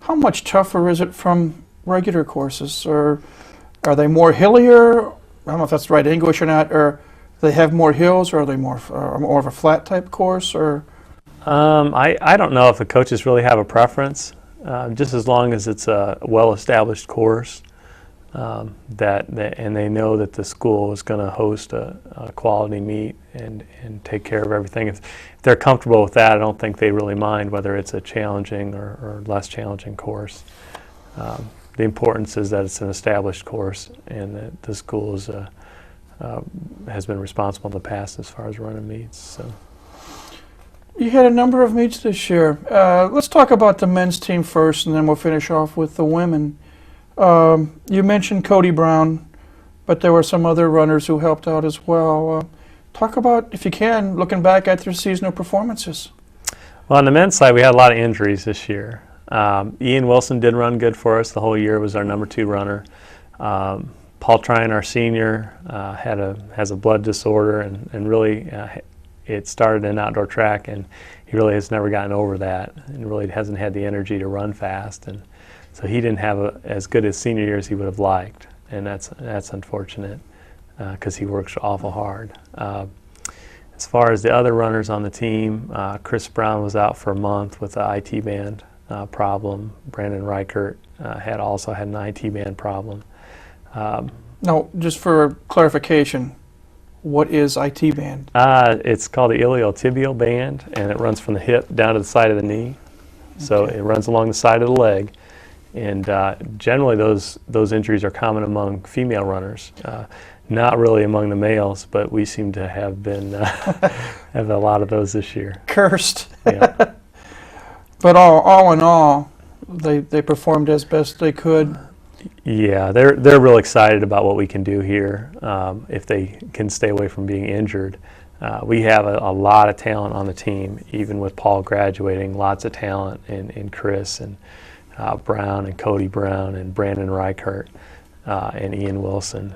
how much tougher is it from regular courses? Or are they more hillier? I don't know if that's the right English or not. Or they have more hills, or are they more of a flat type course? Or I don't know if the coaches really have a preference. Just as long as it's a well-established course, and they know that the school is going to host a quality meet and take care of everything. If they're comfortable with that, I don't think they really mind whether it's a challenging or less challenging course. The importance is that it's an established course and that the school has been responsible in the past as far as running meets. So. you had a number of meets this year. Let's talk about the men's team first, and then we'll finish off with the women. You mentioned Cody Brown, but there were some other runners who helped out as well. Talk about, if you can, looking back at their seasonal performances. Well, on the men's side, we had a lot of injuries this year. Ian Wilson did run good for us the whole year, was our number 2 runner. Paul Tryon, our senior, has a blood disorder, and really it started in outdoor track, and he really has never gotten over that, and really hasn't had the energy to run fast, and so he didn't have as good a senior year as he would have liked, and that's unfortunate because he works awful hard. As far as the other runners on the team, Chris Brown was out for a month with an IT band problem. Brandon Reichert also had an IT band problem. No, just for clarification, what is IT band? It's called the iliotibial band, and it runs from the hip down to the side of the knee. So Okay. it runs along the side of the leg, and generally those injuries are common among female runners. Not really among the males, but we seem to have been have a lot of those this year. Cursed. Yeah. But all in all, they performed as best they could. Yeah, they're real excited about what we can do here if they can stay away from being injured. We have a lot of talent on the team, even with Paul graduating. Lots of talent in Chris and Brown and Cody Brown and Brandon Reichert and Ian Wilson.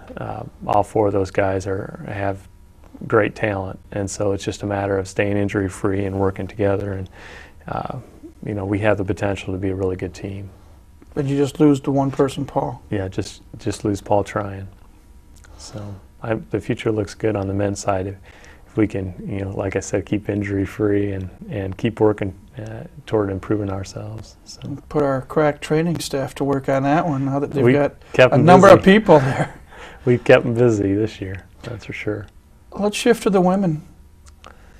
All 4 of those guys have great talent, and so it's just a matter of staying injury-free and working together. And we have the potential to be a really good team. But you just lose to one person, Paul. Yeah, just lose Paul Tryon. So the future looks good on the men's side if we can, like I said, keep injury-free and keep working toward improving ourselves. So. Put our crack training staff to work on that one now that they've got kept a them number busy. of people there. We kept them busy this year, that's for sure. Let's shift to the women.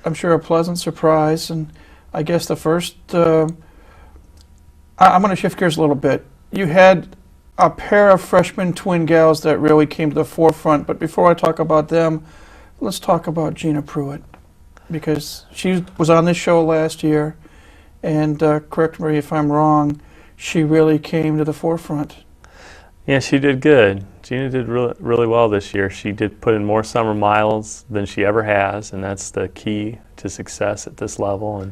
I'm sure a pleasant surprise, and I guess the first, I'm going to shift gears a little bit. You had a pair of freshman twin gals that really came to the forefront, but before I talk about them, let's talk about Gina Pruitt, because she was on this show last year, and correct me if I'm wrong, she really came to the forefront. Yeah, she did good. Gina did really well this year. She did put in more summer miles than she ever has, and that's the key to success at this level.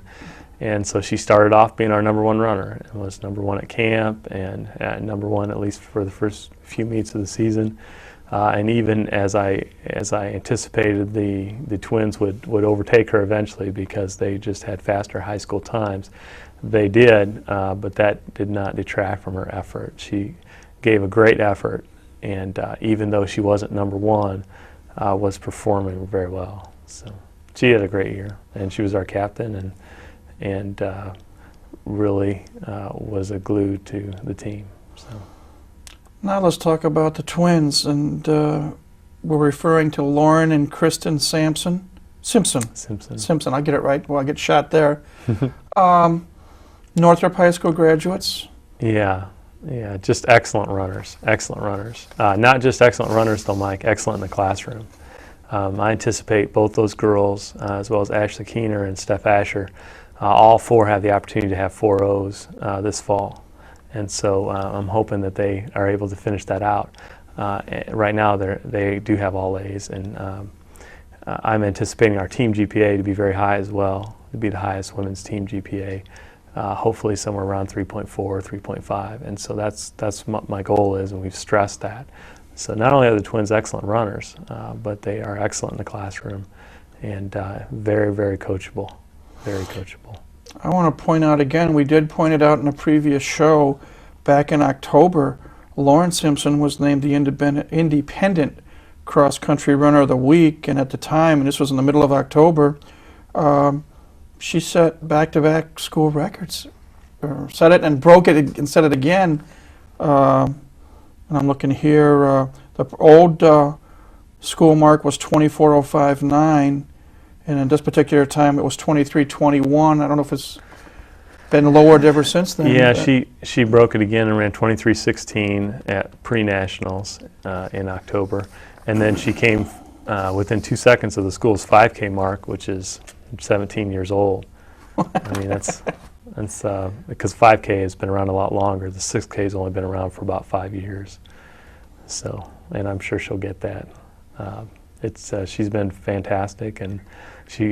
And so she started off being our number 1 runner, and was number 1 at camp, and number 1 at least for the first few meets of the season. And even as I anticipated, the twins would overtake her eventually because they just had faster high school times. They did, but that did not detract from her effort. She gave a great effort, and even though she wasn't number 1, was performing very well. So she had a great year, and she was our captain, and really was a glue to the team. So. Now let's talk about the twins, and we're referring to Lauren and Kristen Simpson. I get it right. Well, I get shot there. Northrop High School graduates. Yeah, just excellent runners. Not just excellent runners though, Mike, excellent in the classroom. I anticipate both those girls, as well as Ashley Keener and Steph Asher, all 4 have the opportunity to have 4.0s this fall. And so I'm hoping that they are able to finish that out. Right now they do have all A's, and I'm anticipating our team GPA to be very high as well, to be the highest women's team GPA, hopefully somewhere around 3.4 or 3.5. And so that's what my goal is, and we've stressed that. So not only are the twins excellent runners, but they are excellent in the classroom. and very, very coachable, very coachable. I want to point out again, we did point it out in a previous show back in October, Lauren Simpson was named the Independent Cross-Country Runner of the Week, and at the time, and this was in the middle of October, she set back-to-back school records, or set it and broke it and set it again. And I'm looking here, the old school mark was 24:05.9, and at this particular time it was 23:21. I don't know if it's been lowered ever since then. Yeah, she broke it again and ran 23:16 at pre-nationals in October, and then she came within 2 seconds of the school's 5K mark, which is 17 years old. I mean, that's because 5K has been around a lot longer. The 6K has only been around for about 5 years. So, and I'm sure she'll get that. She's been fantastic, and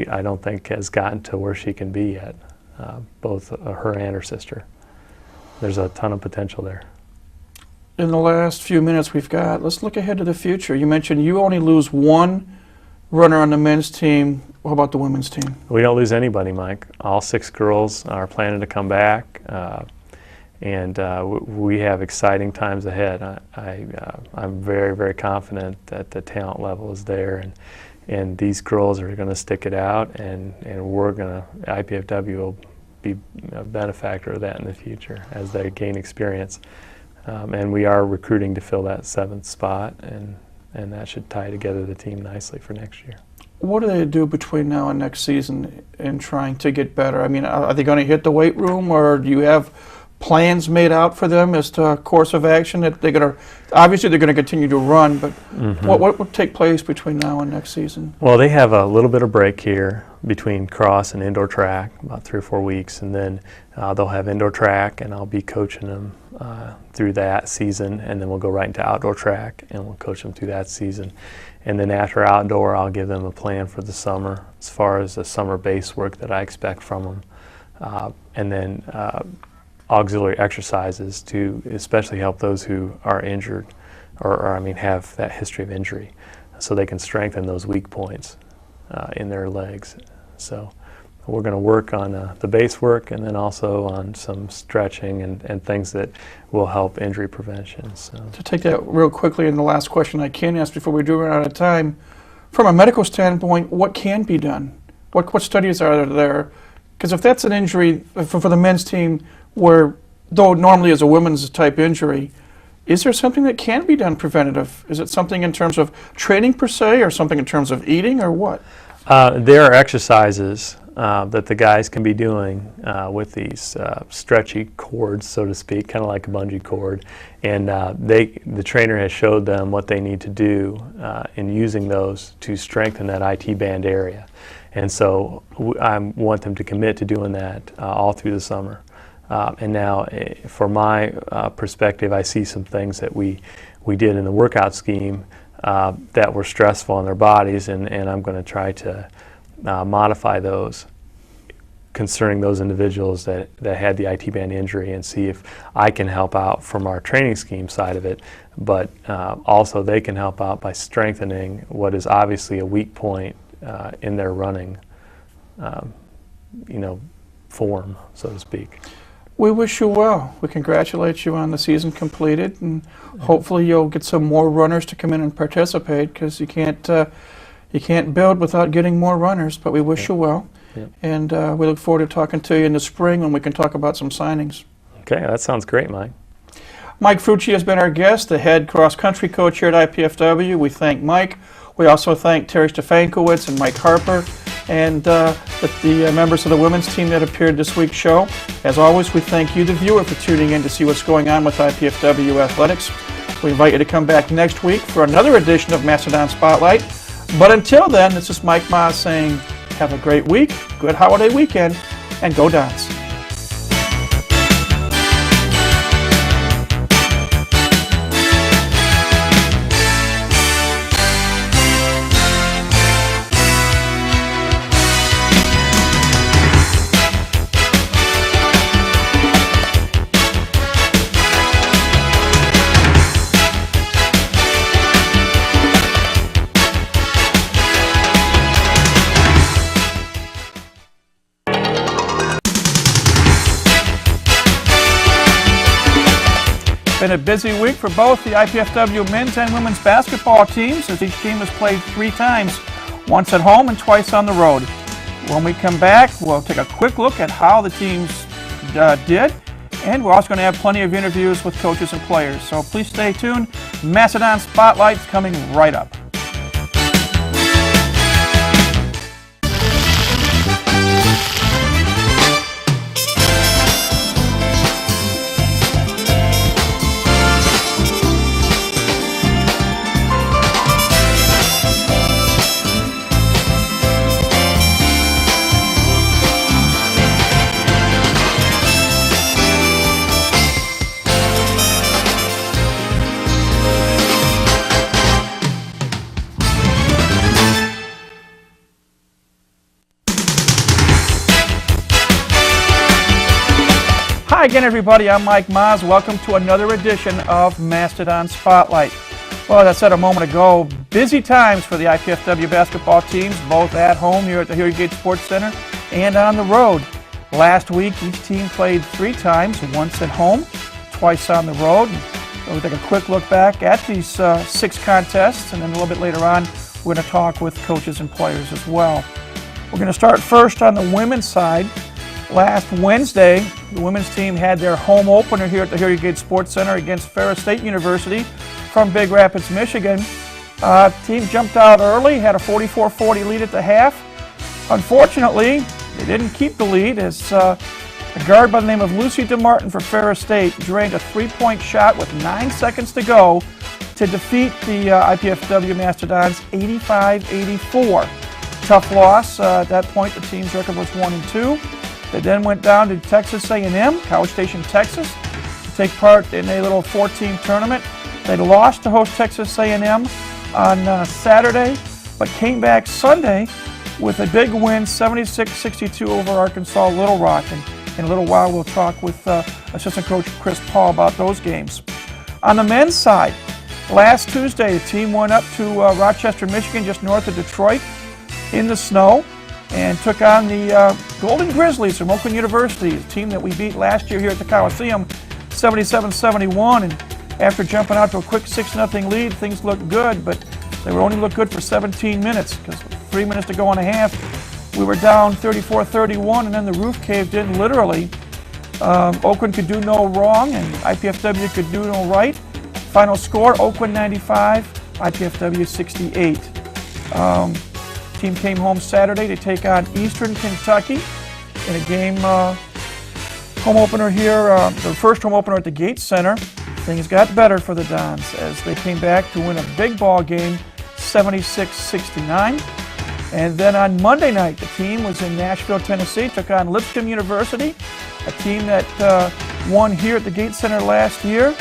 I don't think has gotten to where she can be yet. Both her and her sister. There's a ton of potential there. In the last few minutes we've got, let's look ahead to the future. You mentioned you only lose one runner on the men's team. What about the women's team? We don't lose anybody, Mike. All 6 girls are planning to come back, and we have exciting times ahead. I'm very, very confident that the talent level is there, and these girls are going to stick it out, and IPFW will be a benefactor of that in the future as they gain experience. And we are recruiting to fill that 7th spot, and that should tie together the team nicely for next year. What do they do between now and next season in trying to get better? I mean, are they going to hit the weight room, or do you have plans made out for them as to a course of action that they're going to, obviously they're going to continue to run, but what would take place between now and next season? Well, they have a little bit of break here between cross and indoor track, about 3 or 4 weeks, and then they'll have indoor track, and I'll be coaching them through that season, and then we'll go right into outdoor track, and we'll coach them through that season. And then after outdoor, I'll give them a plan for the summer as far as the summer base work that I expect from them, and then auxiliary exercises to especially help those who are injured or have that history of injury, so they can strengthen those weak points in their legs. So we're going to work on the base work, and then also on some stretching and things that will help injury prevention. So to take that real quickly, and the last question I can ask before we do run out of time, from a medical standpoint, what can be done? What studies are there? Because if that's an injury for the men's team, where though it normally is a women's type injury, is there something that can be done preventative? Is it something in terms of training per se, or something in terms of eating, or what? There are exercises that the guys can be doing with these stretchy cords, so to speak, kind of like a bungee cord, and the trainer has showed them what they need to do in using those to strengthen that IT band area. And so I want them to commit to doing that all through the summer. And now, for my perspective, I see some things that we did in the workout scheme that were stressful on their bodies, and I'm going to try to modify those concerning those individuals that had the IT band injury, and see if I can help out from our training scheme side of it, but also they can help out by strengthening what is obviously a weak point in their running form, so to speak. We wish you well. We congratulate you on the season completed, and hopefully you'll get some more runners to come in and participate, because you can't build without getting more runners. But we wish you well, and we look forward to talking to you in the spring when we can talk about some signings. Okay, that sounds great, Mike. Mike Frucci has been our guest, the head cross-country coach here at IPFW. We thank Mike. We also thank Terry Stefankowitz and Mike Harper, and the members of the women's team that appeared this week's show. As always, we thank you, the viewer, for tuning in to see what's going on with IPFW Athletics. We invite you to come back next week for another edition of Mastodon Spotlight. But until then, this is Mike Maas saying, have a great week, good holiday weekend, and go Dons. Been a busy week for both the IPFW men's and women's basketball teams, as each team has played 3 times, once at home and twice on the road. When we come back, we'll take a quick look at how the teams did, and we're also going to have plenty of interviews with coaches and players. So please stay tuned. Mastodon Spotlight's coming right up. Hi again, everybody. I'm Mike Maas. Welcome to another edition of Mastodon Spotlight. Well, as I said a moment ago, busy times for the IPFW basketball teams, both at home here at the Gate Sports Center and on the road. Last week, each team played 3 times, once at home, twice on the road. So we'll take a quick look back at these 6 contests, and then a little bit later on, we're going to talk with coaches and players as well. We're going to start first on the women's side. Last Wednesday, the women's team had their home opener here at the Gate Sports Center against Ferris State University from Big Rapids, Michigan. Team jumped out early, had a 44-40 lead at the half. Unfortunately, they didn't keep the lead as a guard by the name of Lucy DeMartin for Ferris State drained a 3-point shot with 9 seconds to go to defeat the IPFW Mastodons 85-84. Tough loss. At that point, the team's record was 1-2. They then went down to Texas A&M, College Station, Texas, to take part in a little 4-team tournament. They lost to host Texas A&M on Saturday, but came back Sunday with a big win, 76-62 over Arkansas Little Rock. And in a little while, we'll talk with assistant coach Chris Paul about those games. On the men's side, last Tuesday, the team went up to Rochester, Michigan, just north of Detroit, in the snow, and took on the Golden Grizzlies from Oakland University, a team that we beat last year here at the Coliseum, 77-71. And after jumping out to a quick 6-0 lead, things looked good, but they were only looked good for 17 minutes, because with 3 minutes to go in a half, we were down 34-31, and then the roof caved in literally. Oakland could do no wrong, and IPFW could do no right. Final score, Oakland 95, IPFW 68. Team came home Saturday to take on Eastern Kentucky in a game, home opener here, their first home opener at the Gates Center. Things got better for the Dons as they came back to win a big ball game, 76-69. And then on Monday night, the team was in Nashville, Tennessee, took on Lipscomb University, a team that won here at the Gates Center last year.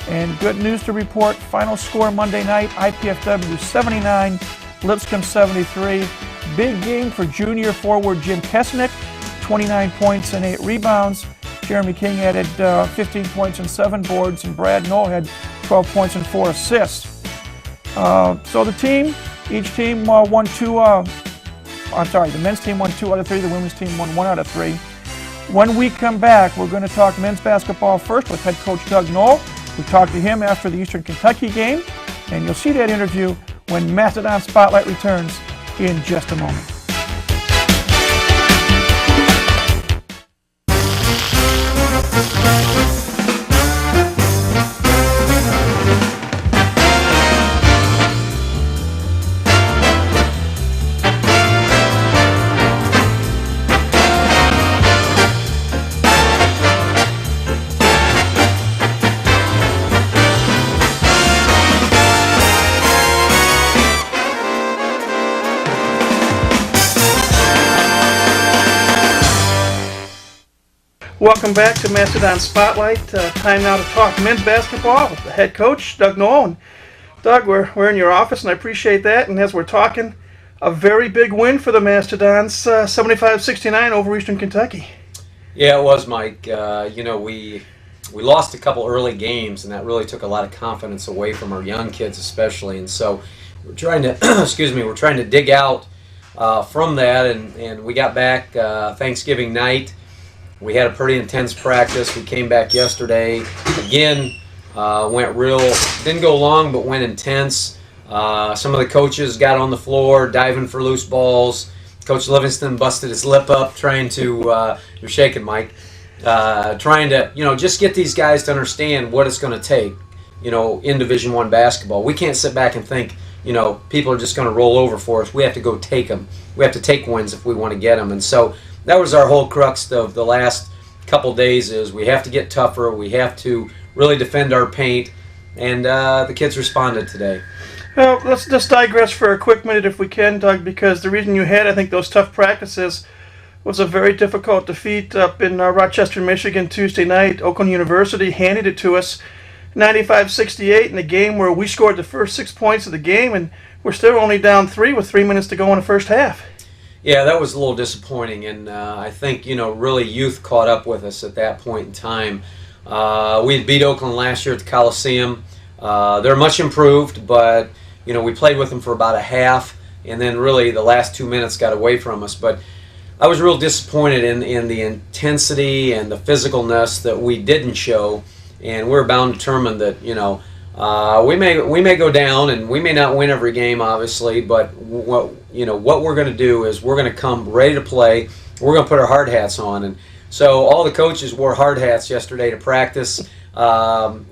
And good news to report, final score Monday night, IPFW 79, Lipscomb 73. Big game for junior forward Jim Kesnick, 29 points and 8 rebounds. Jeremy King added 15 points and 7 boards, and Brad Knoll had 12 points and 4 assists. So the team, each team won 2, the men's team won 2 out of 3, the women's team won 1 out of 3. When we come back, we're going to talk men's basketball first with head coach Doug Knoll. We talked to him after the Eastern Kentucky game, and you'll see that interview when Mastodon Spotlight returns in just a moment. Welcome back to Mastodon Spotlight. Time now to talk men's basketball with the head coach, Doug Knoll. And Doug, we're in your office, and I appreciate that. And as we're talking, a very big win for the Mastodons, 75-69 over Eastern Kentucky. Yeah, it was, Mike. We lost a couple early games, and that really took a lot of confidence away from our young kids, especially. And so we're trying to, we're trying to dig out from that, and we got back Thanksgiving night. We had a pretty intense practice. We came back yesterday. Again, Didn't go long, but went intense. Some of the coaches got on the floor, diving for loose balls. Coach Livingston busted his lip up trying to, you're shaking, Mike, trying to, just get these guys to understand what it's going to take, in Division I basketball. We can't sit back and think, people are just going to roll over for us. We have to go take them. We have to take wins if we want to get them. And so that was our whole crux of the last couple days is we have to get tougher. We have to really defend our paint. And the kids responded today. Well, let's just digress for a quick minute if we can, Doug, because the reason you had, I think, those tough practices was a very difficult defeat up in Rochester, Michigan Tuesday night. Oakland University handed it to us 95-68 in a game where we scored the first 6 points of the game, and we're still only down 3 with 3 minutes to go in the first half. Yeah, that was a little disappointing, and I think, really youth caught up with us at that point in time. We had beat Oakland last year at the Coliseum. They're much improved, but we played with them for about a half, and then really the last 2 minutes got away from us. But I was real disappointed in the intensity and the physicalness that we didn't show, and we're bound and determined that we may go down and we may not win every game, obviously. But what we're going to do is we're going to come ready to play. We're going to put our hard hats on, and so all the coaches wore hard hats yesterday to practice. And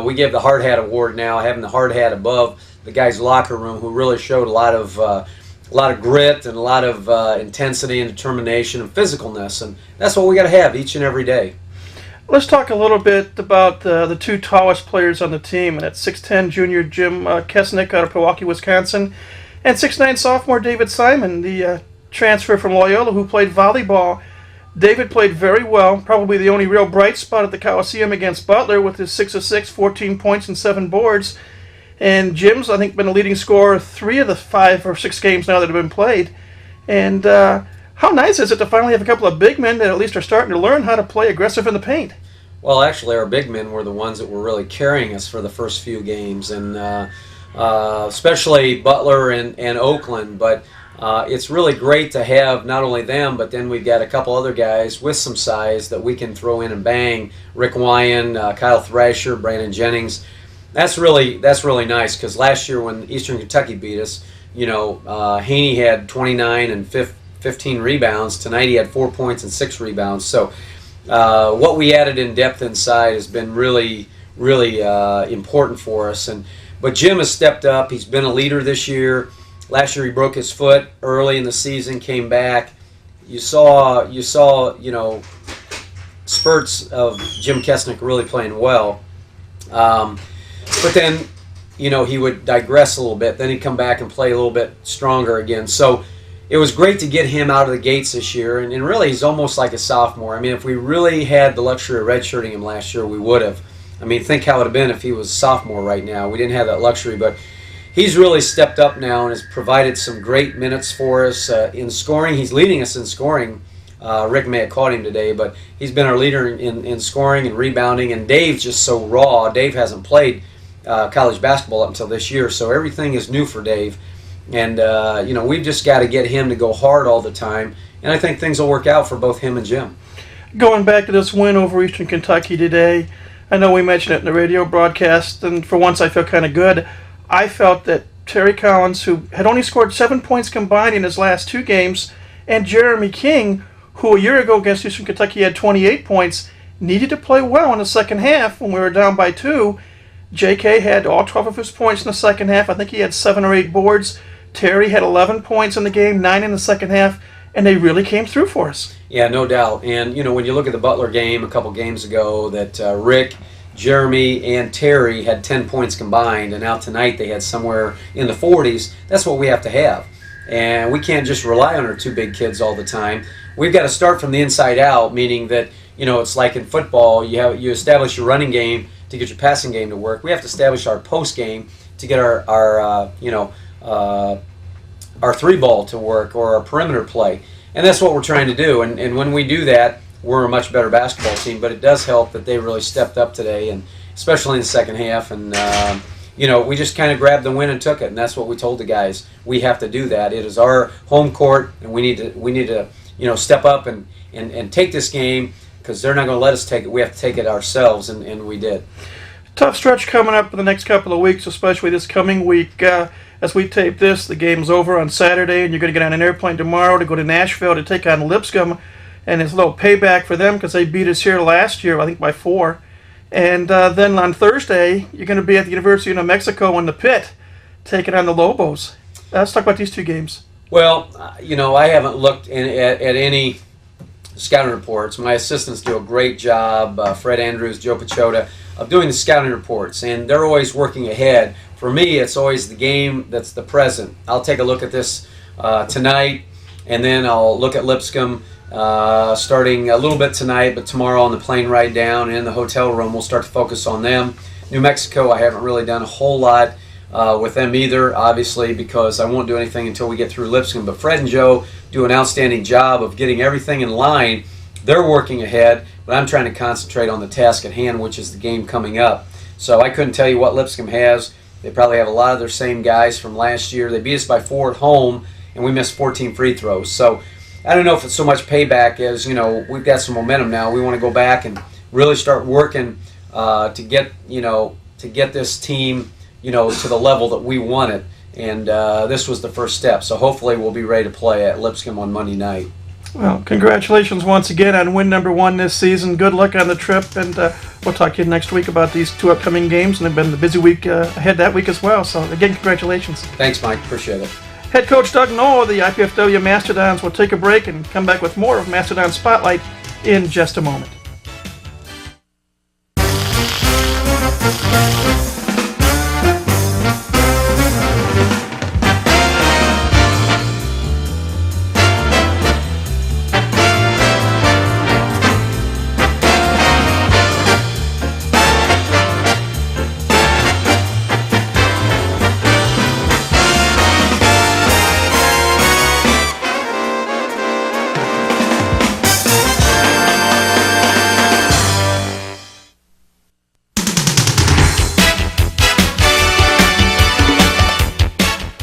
we give the hard hat award now, having the hard hat above the guys' locker room, who really showed a lot of grit and a lot of intensity and determination and physicalness, and that's what we got to have each and every day. Let's talk a little bit about the two tallest players on the team, and that's 6'10" junior Jim Kesnick out of Milwaukee, Wisconsin, and 6'9" sophomore David Simon, the transfer from Loyola who played volleyball. David played very well, probably the only real bright spot at the Coliseum against Butler with his 6 of 6, 14 points and 7 boards. And Jim's, I think, been a leading scorer 3 of the 5 or 6 games now that have been played. And how nice is it to finally have a couple of big men that at least are starting to learn how to play aggressive in the paint? Well, actually, our big men were the ones that were really carrying us for the first few games, and especially Butler and Oakland. But it's really great to have not only them, but then we've got a couple other guys with some size that we can throw in and bang. Rick Wyan, Kyle Thrasher, Brandon Jennings. That's really nice, because last year when Eastern Kentucky beat us, Haney had 29 and 15 rebounds. Tonight he had 4 points and 6 rebounds. So what we added in depth inside has been really important for us. But Jim has stepped up. He's been a leader this year. Last year he broke his foot early in the season, came back. You saw spurts of Jim Kesnick really playing well. But then, he would digress a little bit. Then he'd come back and play a little bit stronger again. So it was great to get him out of the gates this year. And really, he's almost like a sophomore. I mean, if we really had the luxury of redshirting him last year, we would have. I mean, think how it would have been if he was a sophomore right now. We didn't have that luxury, but he's really stepped up now and has provided some great minutes for us in scoring. He's leading us in scoring. Rick may have caught him today, but he's been our leader in scoring and rebounding. And Dave's just so raw. Dave hasn't played college basketball up until this year, so everything is new for Dave. And, we've just got to get him to go hard all the time. And I think things will work out for both him and Jim. Going back to this win over Eastern Kentucky today, I know we mentioned it in the radio broadcast, and for once I feel kind of good. I felt that Terry Collins, who had only scored 7 points combined in his last 2 games, and Jeremy King, who a year ago against Eastern Kentucky had 28 points, needed to play well in the second half when we were down by 2. J.K. had all 12 of his points in the second half. I think he had 7 or 8 boards. Terry had 11 points in the game, 9 in the second half, and they really came through for us. Yeah, no doubt. And, when you look at the Butler game a couple games ago, that Rick, Jeremy, and Terry had 10 points combined, and now tonight they had somewhere in the 40s. That's what we have to have. And we can't just rely on our 2 big kids all the time. We've got to start from the inside out, meaning that, it's like in football, you establish your running game to get your passing game to work. We have to establish our post game to get our 3-ball to work, or our perimeter play. And that's what we're trying to do. And when we do that, we're a much better basketball team. But it does help that they really stepped up today, and especially in the second half. And we just kind of grabbed the win and took it. And that's what we told the guys. We have to do that. It is our home court, and we need to step up and take this game, because they're not going to let us take it. We have to take it ourselves, and we did. Tough stretch coming up in the next couple of weeks, especially this coming week. As we tape this, the game's over on Saturday, and you're going to get on an airplane tomorrow to go to Nashville to take on Lipscomb. And it's a little payback for them because they beat us here last year, I think by 4. And then on Thursday, you're going to be at the University of New Mexico in the pit, taking on the Lobos. Let's talk about these 2 games. Well, I haven't looked at any scouting reports. My assistants do a great job, Fred Andrews, Joe Pachota, of doing the scouting reports, and they're always working ahead. For me, it's always the game that's the present. I'll take a look at this tonight, and then I'll look at Lipscomb starting a little bit tonight, but tomorrow on the plane ride down and in the hotel room, we'll start to focus on them. New Mexico, I haven't really done a whole lot with them either, obviously, because I won't do anything until we get through Lipscomb. But Fred and Joe do an outstanding job of getting everything in line. They're working ahead, but I'm trying to concentrate on the task at hand, which is the game coming up. So I couldn't tell you what Lipscomb has. They probably have a lot of their same guys from last year. They beat us by 4 at home, and we missed 14 free throws. So I don't know if it's so much payback as, we've got some momentum now. We want to go back and really start working to get this team, to the level that we want it. And this was the first step. So hopefully we'll be ready to play at Lipscomb on Monday night. Well, congratulations once again on win number 1 this season. Good luck on the trip, and we'll talk to you next week about these 2 upcoming games, and they've been the busy week ahead that week as well. So, again, congratulations. Thanks, Mike. Appreciate it. Head coach Doug Knoll of the IPFW Mastodons will take a break and come back with more of Mastodon Spotlight in just a moment.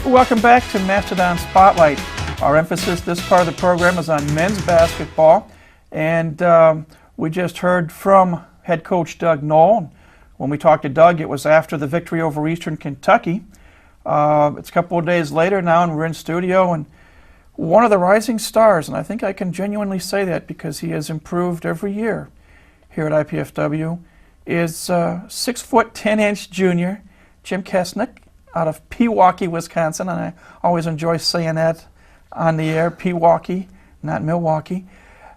Welcome back to Mastodon Spotlight. Our emphasis this part of the program is on men's basketball, and we just heard from head coach Doug Knoll. When we talked to Doug, it was after the victory over Eastern Kentucky. It's a couple of days later now, and we're in studio, and one of the rising stars, and I think I can genuinely say that because he has improved every year here at IPFW, is 6 foot 10 inch junior Jim Kesnick out of Pewaukee, Wisconsin, and I always enjoy saying that on the air, Pewaukee, not Milwaukee.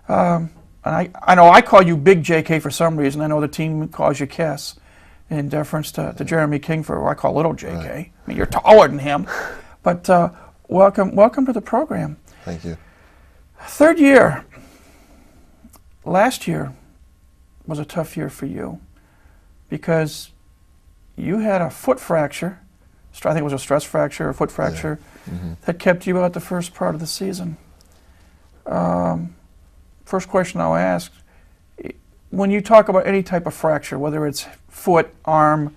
And I know I call you Big JK for some reason. I know the team calls you Kess in deference to Jeremy King for who I call Little JK. Right. I mean, you're taller than him. But welcome to the program. Thank you. 3rd year. Last year was a tough year for you because you had a foot fracture. I think it was a stress fracture or foot fracture that kept you out the first part of the season. First question I'll ask, when you talk about any type of fracture, whether it's foot, arm,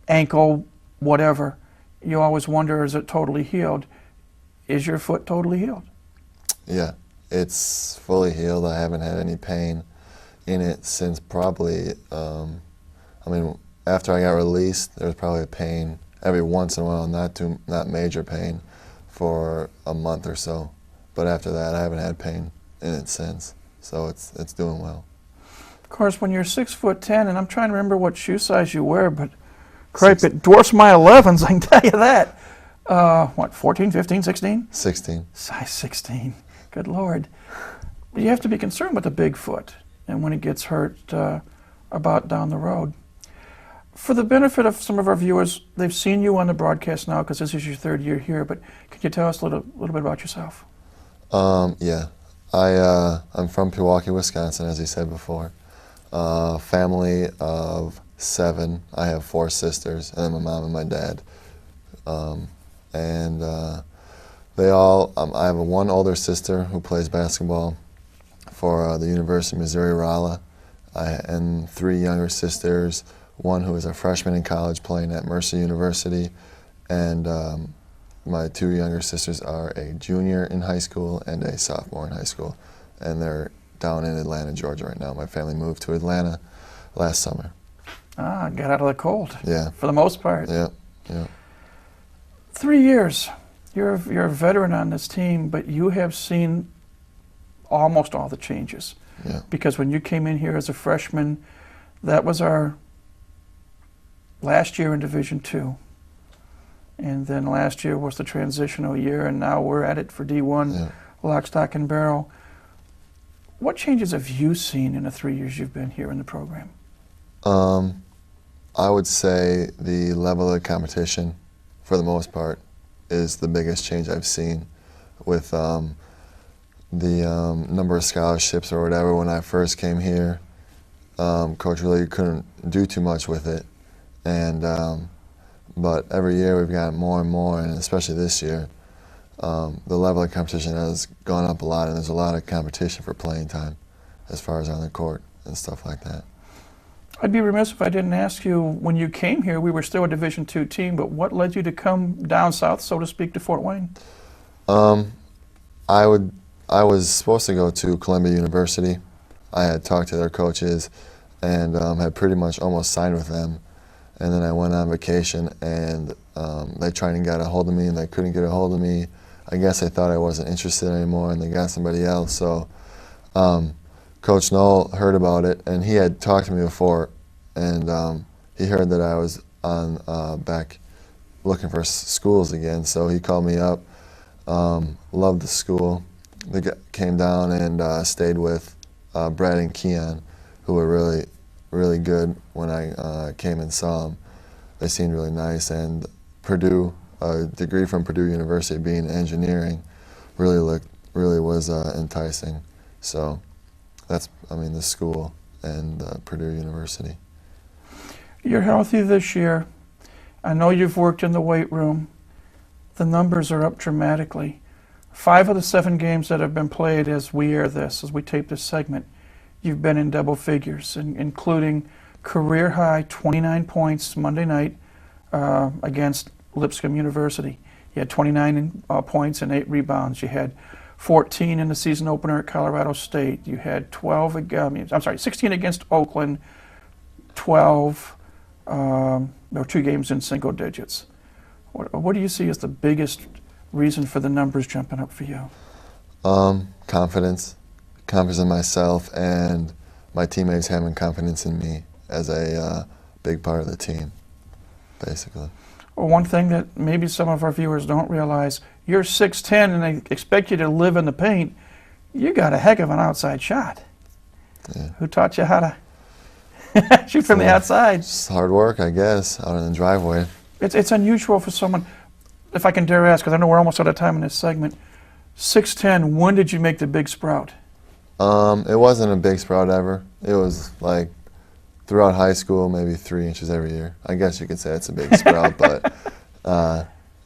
ankle, whatever, you always wonder, is it totally healed? Is your foot totally healed? Yeah, it's fully healed. I haven't had any pain in it since probably, after I got released, there was probably a pain every once in a while, not major pain, for a month or so. But after that, I haven't had pain in it since. So it's doing well. Of course, when you're 6 foot 10, and I'm trying to remember what shoe size you wear, but cripe, it dwarfs my 11s, I can tell you that. 14, 15, 16? 16. Size 16. Good Lord. You have to be concerned with the big foot and when it gets hurt about down the road. For the benefit of some of our viewers, they've seen you on the broadcast now because this is your 3rd year here, but can you tell us a little bit about yourself? Yeah. I'm from Pewaukee, Wisconsin, as you said before. Family of 7. I have 4 sisters, and then my mom and my dad. They all, I have one older sister who plays basketball for the University of Missouri-Rolla, and 3 younger sisters, one who is a freshman in college playing at Mercer University, and my 2 younger sisters are a junior in high school and a sophomore in high school, and they're down in Atlanta, Georgia right now. My family moved to Atlanta last summer. Got out of the cold. Yeah. For the most part. Yeah. Yeah. 3 years. You're a veteran on this team, but you have seen almost all the changes. Yeah. Because when you came in here as a freshman, that was our last year in Division II. And then last year was the transitional year, and now we're at it for D1, Yeah. lock, stock, and barrel. What changes have you seen in the 3 years you've been here in the program? I would say the level of competition, for the most part, is the biggest change I've seen with the number of scholarships or whatever. When I first came here, Coach really couldn't do too much with it. And but every year we've gotten more and more, and especially this year, the level of competition has gone up a lot, and there's a lot of competition for playing time as far as on the court and stuff like that. I'd be remiss if I didn't ask you, when you came here, we were still a Division II team, but what led you to come down south, so to speak, to Fort Wayne? I was supposed to go to Columbia University. I had talked to their coaches and had pretty much almost signed with them. And then I went on vacation, and they tried and got a hold of me, and they couldn't get a hold of me. I guess they thought I wasn't interested anymore, and they got somebody else. So Coach Knoll heard about it, and he had talked to me before, and he heard that I was on back looking for schools again. So he called me up, loved the school. They came down and stayed with Brad and Keon, who were really, really good when I came and saw them. They seemed really nice, and Purdue, a degree from Purdue University being engineering, really was enticing. So that's, the school and Purdue University. You're healthy this year. I know you've worked in the weight room. The numbers are up dramatically. 5 of the 7 games that have been played as we air this, as we tape this segment, you've been in double figures, including career high 29 points Monday night against Lipscomb University. You had 29 points and 8 rebounds. You had 14 in the season opener at Colorado State. You had 16 against Oakland, 12. There were 2 games in single digits. What do you see as the biggest reason for the numbers jumping up for you? Confidence in myself, and my teammates having confidence in me as a big part of the team, basically. Well, one thing that maybe some of our viewers don't realize, you're 6'10", and they expect you to live in the paint. You got a heck of an outside shot. Yeah. Who taught you how to shoot from the outside? It's hard work, I guess, out in the driveway. It's unusual for someone, if I can dare ask, because I know we're almost out of time in this segment. 6'10", when did you make the big sprout? It wasn't a big sprout ever. It was like throughout high school, maybe 3 inches every year. I guess you could say it's a big sprout, but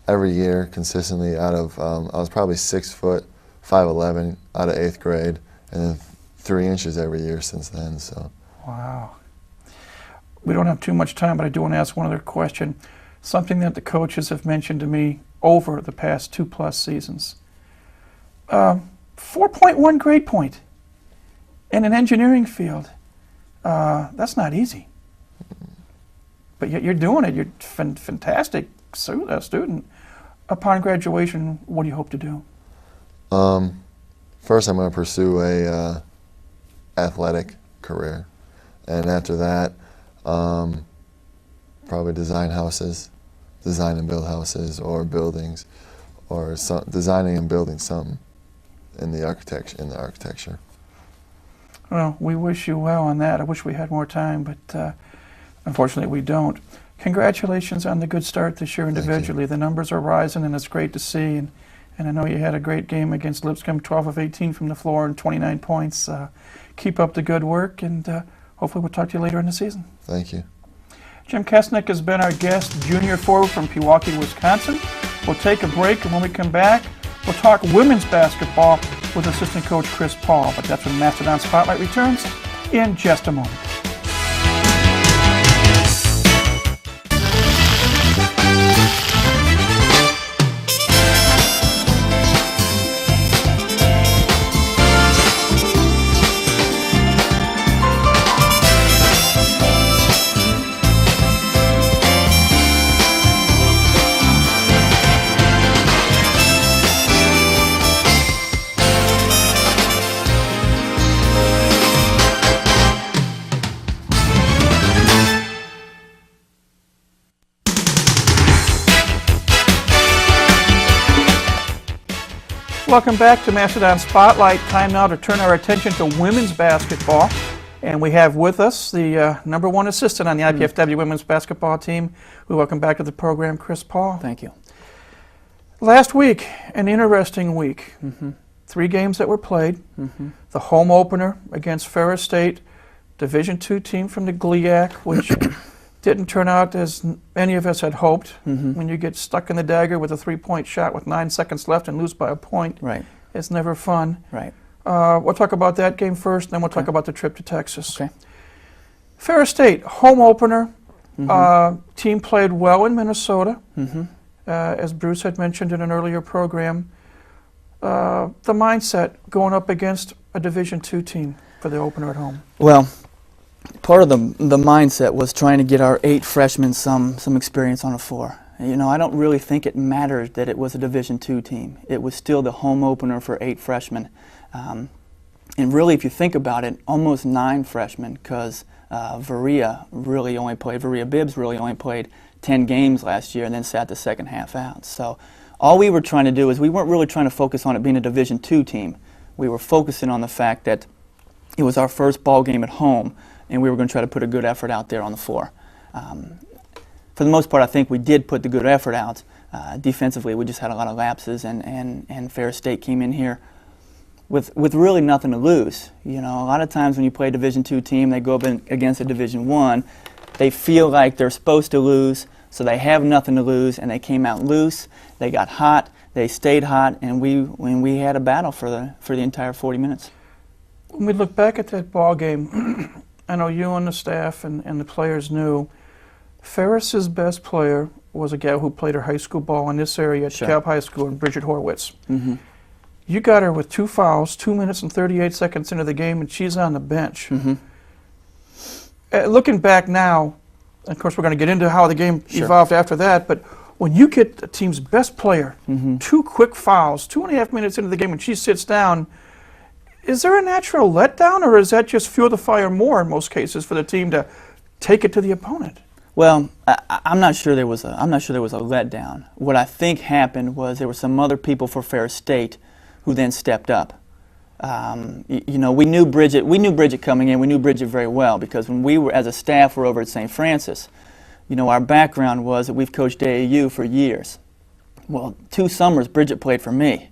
every year consistently I was probably 6 foot, 5'11", out of 8th grade, and then 3 inches every year since then. So. Wow. We don't have too much time, but I do want to ask one other question. Something that the coaches have mentioned to me over the past 2+ seasons. 4.1 grade point in an engineering field. That's not easy. But yet you're doing it. You're fantastic student. Upon graduation, what do you hope to do? First, I'm going to pursue a athletic career, and after that, probably design and build houses or buildings, or designing and building something in the architecture. Well, we wish you well on that. I wish we had more time, but unfortunately we don't. Congratulations on the good start this year individually. The numbers are rising, and it's great to see. And I know you had a great game against Lipscomb, 12 of 18 from the floor and 29 points. Keep up the good work, and hopefully we'll talk to you later in the season. Thank you. Jim Kesnick has been our guest, junior forward from Pewaukee, Wisconsin. We'll take a break, and when we come back, we'll talk women's basketball with assistant coach Chris Paul. But that's when Mastodon Spotlight returns in just a moment. welcome back to Mastodon Spotlight. Time now to turn our attention to women's basketball. And we have with us the number one assistant on the IPFW women's basketball team. We welcome back to the program, Chris Paul. Thank you. Last week, an interesting week. 3 games that were played. The home opener against Ferris State, Division II team from the GLIAC, which didn't turn out as any of us had hoped. When you get stuck in the dagger with a 3-point shot with 9 seconds left and lose by a point, Right. it's never fun. Right. We'll talk about that game first, then we'll talk about the trip to Texas. Okay. Ferris State, home opener. Team played well in Minnesota, as Bruce had mentioned in an earlier program. The mindset going up against a Division II team for the opener at home. Well, part of the mindset was trying to get our 8 freshmen some experience on a floor. You know, I don't really think it mattered that it was a Division II team. It was still the home opener for 8 freshmen. And really, if you think about it, almost 9 freshmen, because Varia Bibbs really only played 10 games last year and then sat the second half out. So all we were trying to do is we weren't really trying to focus on it being a Division II team. We were focusing on the fact that it was our first ball game at home, and we were going to try to put a good effort out there on the floor. For the most part, I think we did put the good effort out. Defensively, we just had a lot of lapses, and Ferris State came in here with really nothing to lose. You know, a lot of times when you play a Division II team, they go up against a Division I, they feel like they're supposed to lose, so they have nothing to lose, and they came out loose. They got hot, they stayed hot, and we had a battle for the entire 40 minutes. When we look back at that ball game, I know you and the staff and the players knew Ferris's best player was a gal who played her high school ball in this area at DeKalb High School, and Bridget Horwitz. You got her with 2 fouls, 2 minutes and 38 seconds into the game, and she's on the bench. Looking back now, of course we're going to get into how the game evolved after that, but when you get the team's best player, 2 quick fouls, 2.5 minutes into the game, and she sits down, is there a natural letdown, or is that just fuel the fire more in most cases for the team to take it to the opponent? Well, I'm not sure there was a letdown. What I think happened was there were some other people for Ferris State who then stepped up. You know, we knew Bridget coming in. We knew Bridget very well because when we were, as a staff, were over at St. Francis, you know, our background was that we've coached AAU for years. Well, 2 summers Bridget played for me.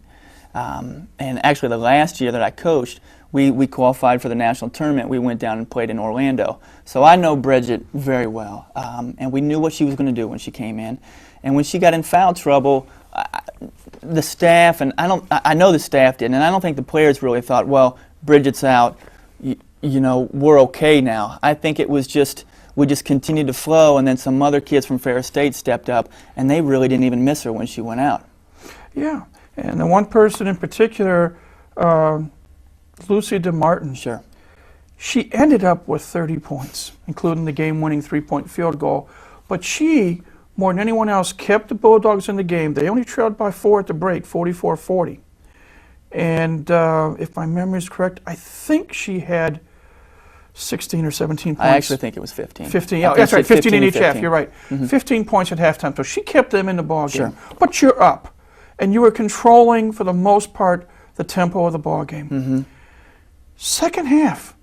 And actually the last year that I coached, we qualified for the national tournament. We went down and played in Orlando. So I know Bridget very well. And we knew what she was going to do when she came in. And when she got in foul trouble, the staff, and I know the staff didn't, and I don't think the players really thought, well, Bridget's out, you know, we're okay now. I think it was just, we just continued to flow, and then some other kids from Ferris State stepped up, and they really didn't even miss her when she went out. Yeah, and the one person in particular, Lucy DeMartin. Sure. She ended up with 30 points, including the game-winning 3-point field goal, but she, more than anyone else, kept the Bulldogs in the game. They only trailed by 4 at the break, 44-40. And if my memory is correct, I think she had 16 or 17 points. I actually think it was 15. 15, oh, that's right, 15 in each half, you're right. 15 points at halftime, so she kept them in the ball game. Sure. But you're up, and you were controlling, for the most part, the tempo of the ball game. Second half,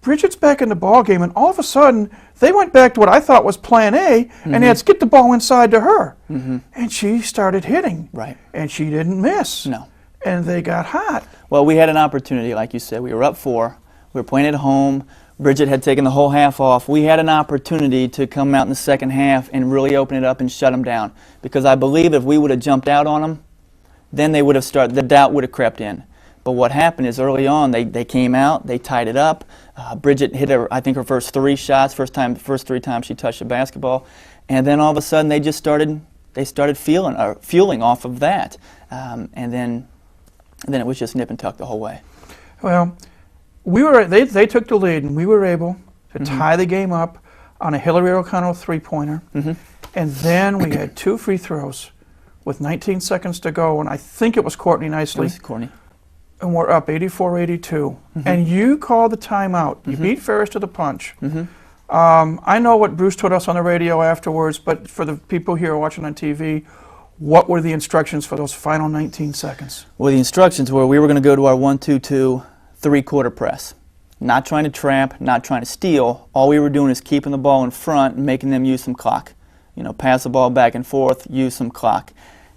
Bridget's back in the ball game, and all of a sudden, they went back to what I thought was plan A, and they had to get the ball inside to her. And she started hitting. Right. And she didn't miss. No. And they got hot. Well, we had an opportunity, like you said. We were up 4. We were playing at home. Bridget had taken the whole half off. We had an opportunity to come out in the second half and really open it up and shut them down. Because I believe if we would have jumped out on them, then they would have started, the doubt would have crept in. But what happened is early on, they came out, they tied it up. Bridget hit I think her first 3 shots, first 3 times she touched the basketball, and then all of a sudden they started fueling off of that, and then it was just nip and tuck the whole way. Well, they took the lead, and we were able to tie the game up on a Hillary O'Connell 3-pointer, and then we had 2 free throws with 19 seconds to go, and I think it was Courtney Nicely. It was Courtney. And we're up 84-82. And you called the timeout. You beat Ferris to the punch. I know what Bruce told us on the radio afterwards, but for the people here watching on TV, What were the instructions for those final 19 seconds? Well, the instructions were we were going to go to our 1-2-2 three-quarter press. Not trying to trap, not trying to steal. All we were doing is keeping the ball in front and making them use some clock. You know, pass the ball back and forth, use some clock.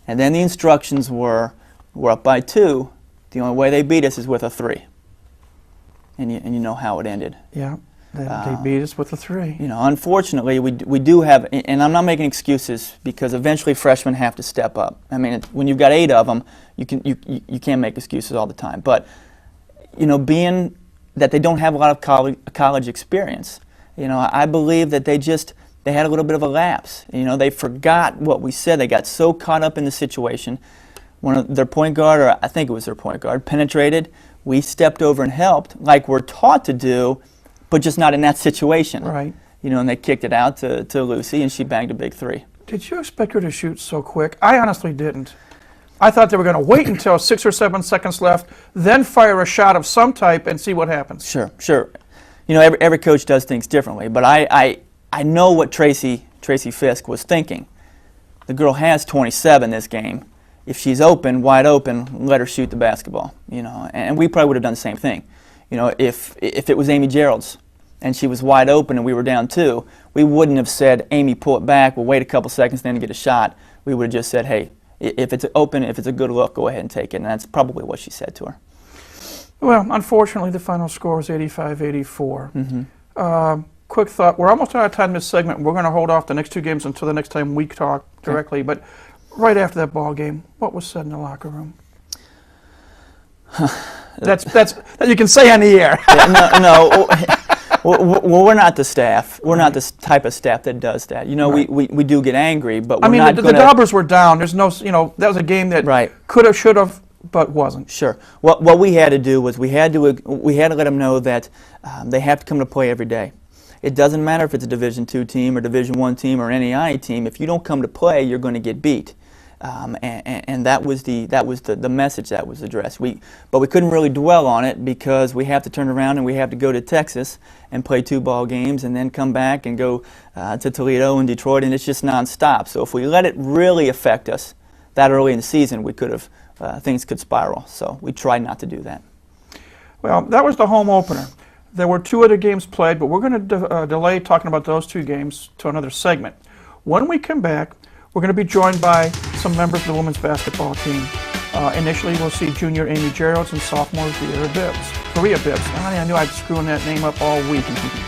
And then the instructions were, we're up by 2. The only way they beat us is with a 3. And you know how it ended. Yeah, they beat us with a 3. You know, unfortunately, we do have, and I'm not making excuses because eventually freshmen have to step up. I mean, when you've got 8 of them, you can't make excuses all the time. But, you know, being that they don't have a lot of college experience, you know, I believe that they had a little bit of a lapse. You know, they forgot what we said. They got so caught up in the situation. One of their point guard, or I think it was their point guard, penetrated. We stepped over and helped, like we're taught to do, but just not in that situation. Right. You know, and they kicked it out to Lucy, and she banged a big 3. Did you expect her to shoot so quick? I honestly didn't. I thought they were going to wait until 6 or 7 seconds left, then fire a shot of some type and see what happens. Sure. You know, every coach does things differently, but I know what Tracy Fisk was thinking. The girl has 27 this game. If she's open, wide open, let her shoot the basketball. You know, and we probably would have done the same thing. You know, if it was Amy Gerald's and she was wide open and we were down 2, we wouldn't have said, Amy, pull it back, we'll wait a couple seconds, then get a shot. We would have just said, hey, if it's open, if it's a good look, go ahead and take it. And that's probably what she said to her. Well, unfortunately, the final score was 85-84. Mm-hmm. Quick thought, we're almost out of time in this segment. We're going to hold off the next 2 games until the next time we talk directly. But right after that ball game, what was said in the locker room? That's you can say on the air. No. Well, we're not the staff. We're not the type of staff that does that. You know, we do get angry, but we're not the Daubers were down. There's no, you know, that was a game that could have, should have, but wasn't. Sure. What we had to do was we had to let them know that they have to come to play every day. It doesn't matter if it's a Division II team or Division I team or NAIA team. If you don't come to play, you're going to get beat. And that was the message that was addressed. But we couldn't really dwell on it because we have to turn around and we have to go to Texas and play 2 ball games and then come back and go to Toledo and Detroit, and it's just nonstop. So if we let it really affect us that early in the season, we could have things could spiral. So we tried not to do that. Well, that was the home opener. There were 2 other games played, but we're going to delay talking about those 2 games to another segment. When we come back, we're going to be joined by some members of the women's basketball team. Initially, we'll see junior Amy Geralds and sophomore Faria Bibbs. I knew I'd screwing that name up all week.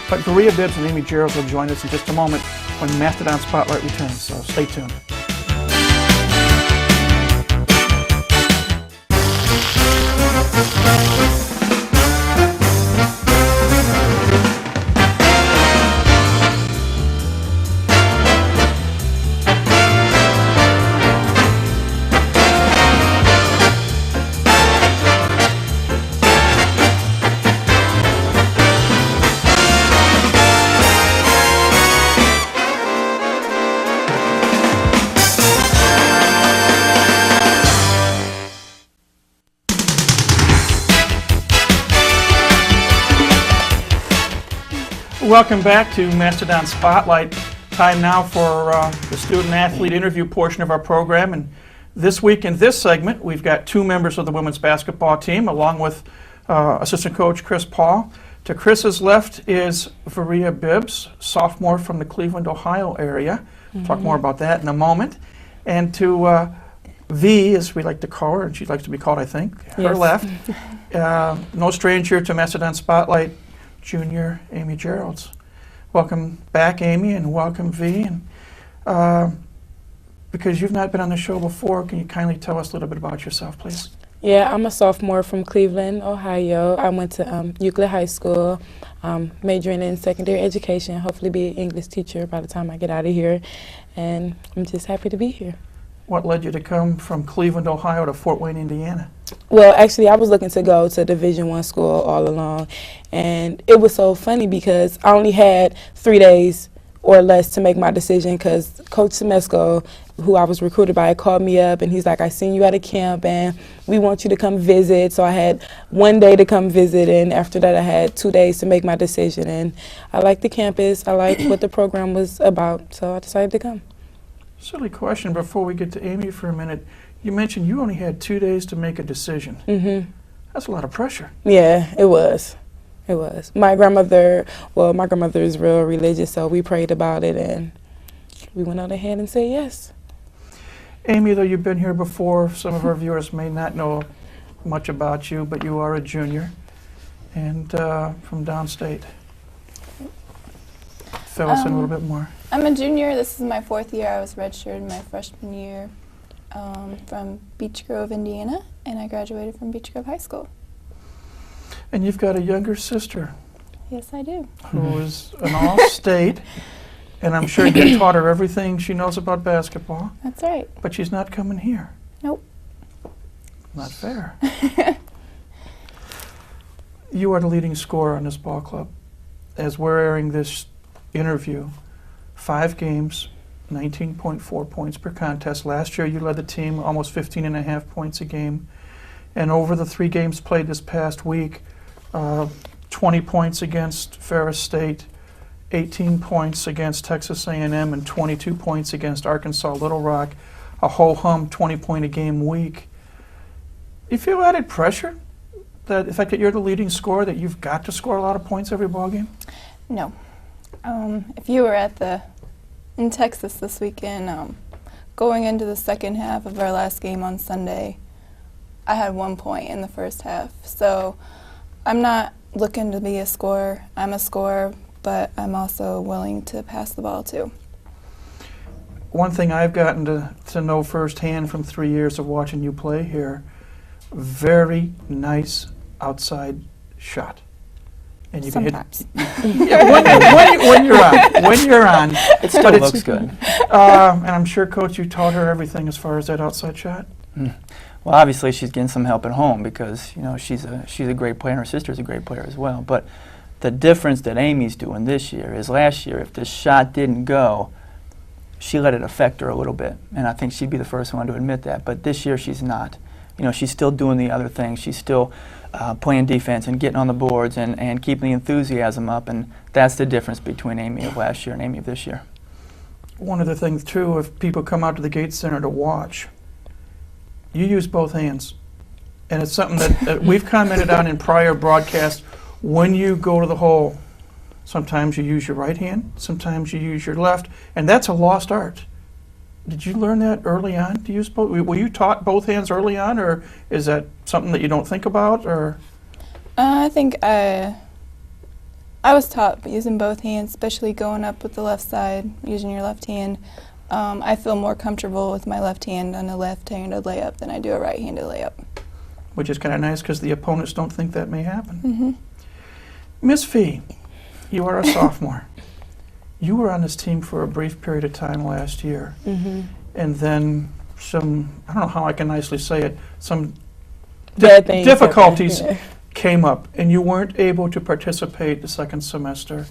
But Faria Bibbs and Amy Geralds will join us in just a moment when Mastodon Spotlight returns, so stay tuned. Welcome back to Mastodon Spotlight. Time now for the student-athlete interview portion of our program. And this week in this segment, we've got 2 members of the women's basketball team, along with assistant coach Chris Paul. To Chris's left is Faria Bibbs, sophomore from the Cleveland, Ohio area. We'll talk more about that in a moment. And to V, as we like to call her, and she likes to be called, I think, her left. No stranger to Mastodon Spotlight, junior Amy Geralds. Welcome back, Amy, and welcome, V. And because you've not been on the show before, can you kindly tell us a little bit about yourself, please? Yeah, I'm a sophomore from Cleveland, Ohio. I went to Euclid High School, majoring in secondary education, hopefully be an English teacher by the time I get out of here. And I'm just happy to be here. What led you to come from Cleveland, Ohio to Fort Wayne, Indiana? Well, actually, I was looking to go to Division I school all along. And it was so funny because I only had 3 days or less to make my decision because Coach Semesco, who I was recruited by, called me up and he's like, I seen you at a camp and we want you to come visit. So I had 1 day to come visit, and after that I had 2 days to make my decision. And I liked the campus, I liked what the program was about, so I decided to come. Silly question before we get to Amy for a minute. You mentioned you only had 2 days to make a decision. That's a lot of pressure. Yeah, it was. It was. My grandmother is real religious, so we prayed about it and we went on ahead and said yes. Amy, though you've been here before, some of our viewers may not know much about you, but you are a junior and from downstate. Fill us in a little bit more. I'm a junior. This is my 4th year. I was redshirted my freshman year from Beech Grove, Indiana, and I graduated from Beech Grove High School. And you've got a younger sister. Yes, I do. Who is an all-state, and I'm sure you taught her everything she knows about basketball. That's right. But she's not coming here. Nope. Not fair. You are the leading scorer on this ball club. As we're airing this interview, 5 games, 19.4 points per contest. Last year you led the team almost 15.5 points a game. And over the 3 games played this past week, 20 points against Ferris State, 18 points against Texas A&M, and 22 points against Arkansas Little Rock. A ho-hum 20-point-a-game week. You feel added pressure that the fact that you're the leading scorer, that you've got to score a lot of points every ball game? No. If you were in Texas this weekend, going into the second half of our last game on Sunday, I had 1 point in the first half. So I'm not looking to be a scorer. I'm a scorer, but I'm also willing to pass the ball too. One thing I've gotten to know firsthand from 3 years of watching you play here, very nice outside shot. And you Sometimes. Can hit when you're on. It still looks good. And I'm sure, Coach, you taught her everything as far as that outside shot. Well, obviously she's getting some help at home because she's a great player and her sister's a great player as well. But the difference that Amy's doing this year is last year, if the shot didn't go, she let it affect her a little bit, and I think she'd be the first one to admit that. But this year she's not. She's still doing the other things. She's still playing defense and getting on the boards and keeping the enthusiasm up, and that's the difference between Amy of last year and Amy of this year. One of the things, too, if people come out to the Gates Center to watch, you use both hands. And it's something that we've commented on in prior broadcasts. When you go to the hole, sometimes you use your right hand, sometimes you use your left, and that's a lost art. Did you learn that early on to use both? Were you taught both hands early on, or is that something that you don't think about? Or I think I was taught using both hands, especially going up with the left side, using your left hand. I feel more comfortable with my left hand on a left-handed layup than I do a right-handed layup. Which is kind of nice because the opponents don't think that may happen. Miss Fee, you are a sophomore. You were on this team for a brief period of time last year. And then some, I don't know how I can nicely say it, some difficulties came up and you weren't able to participate the second semester.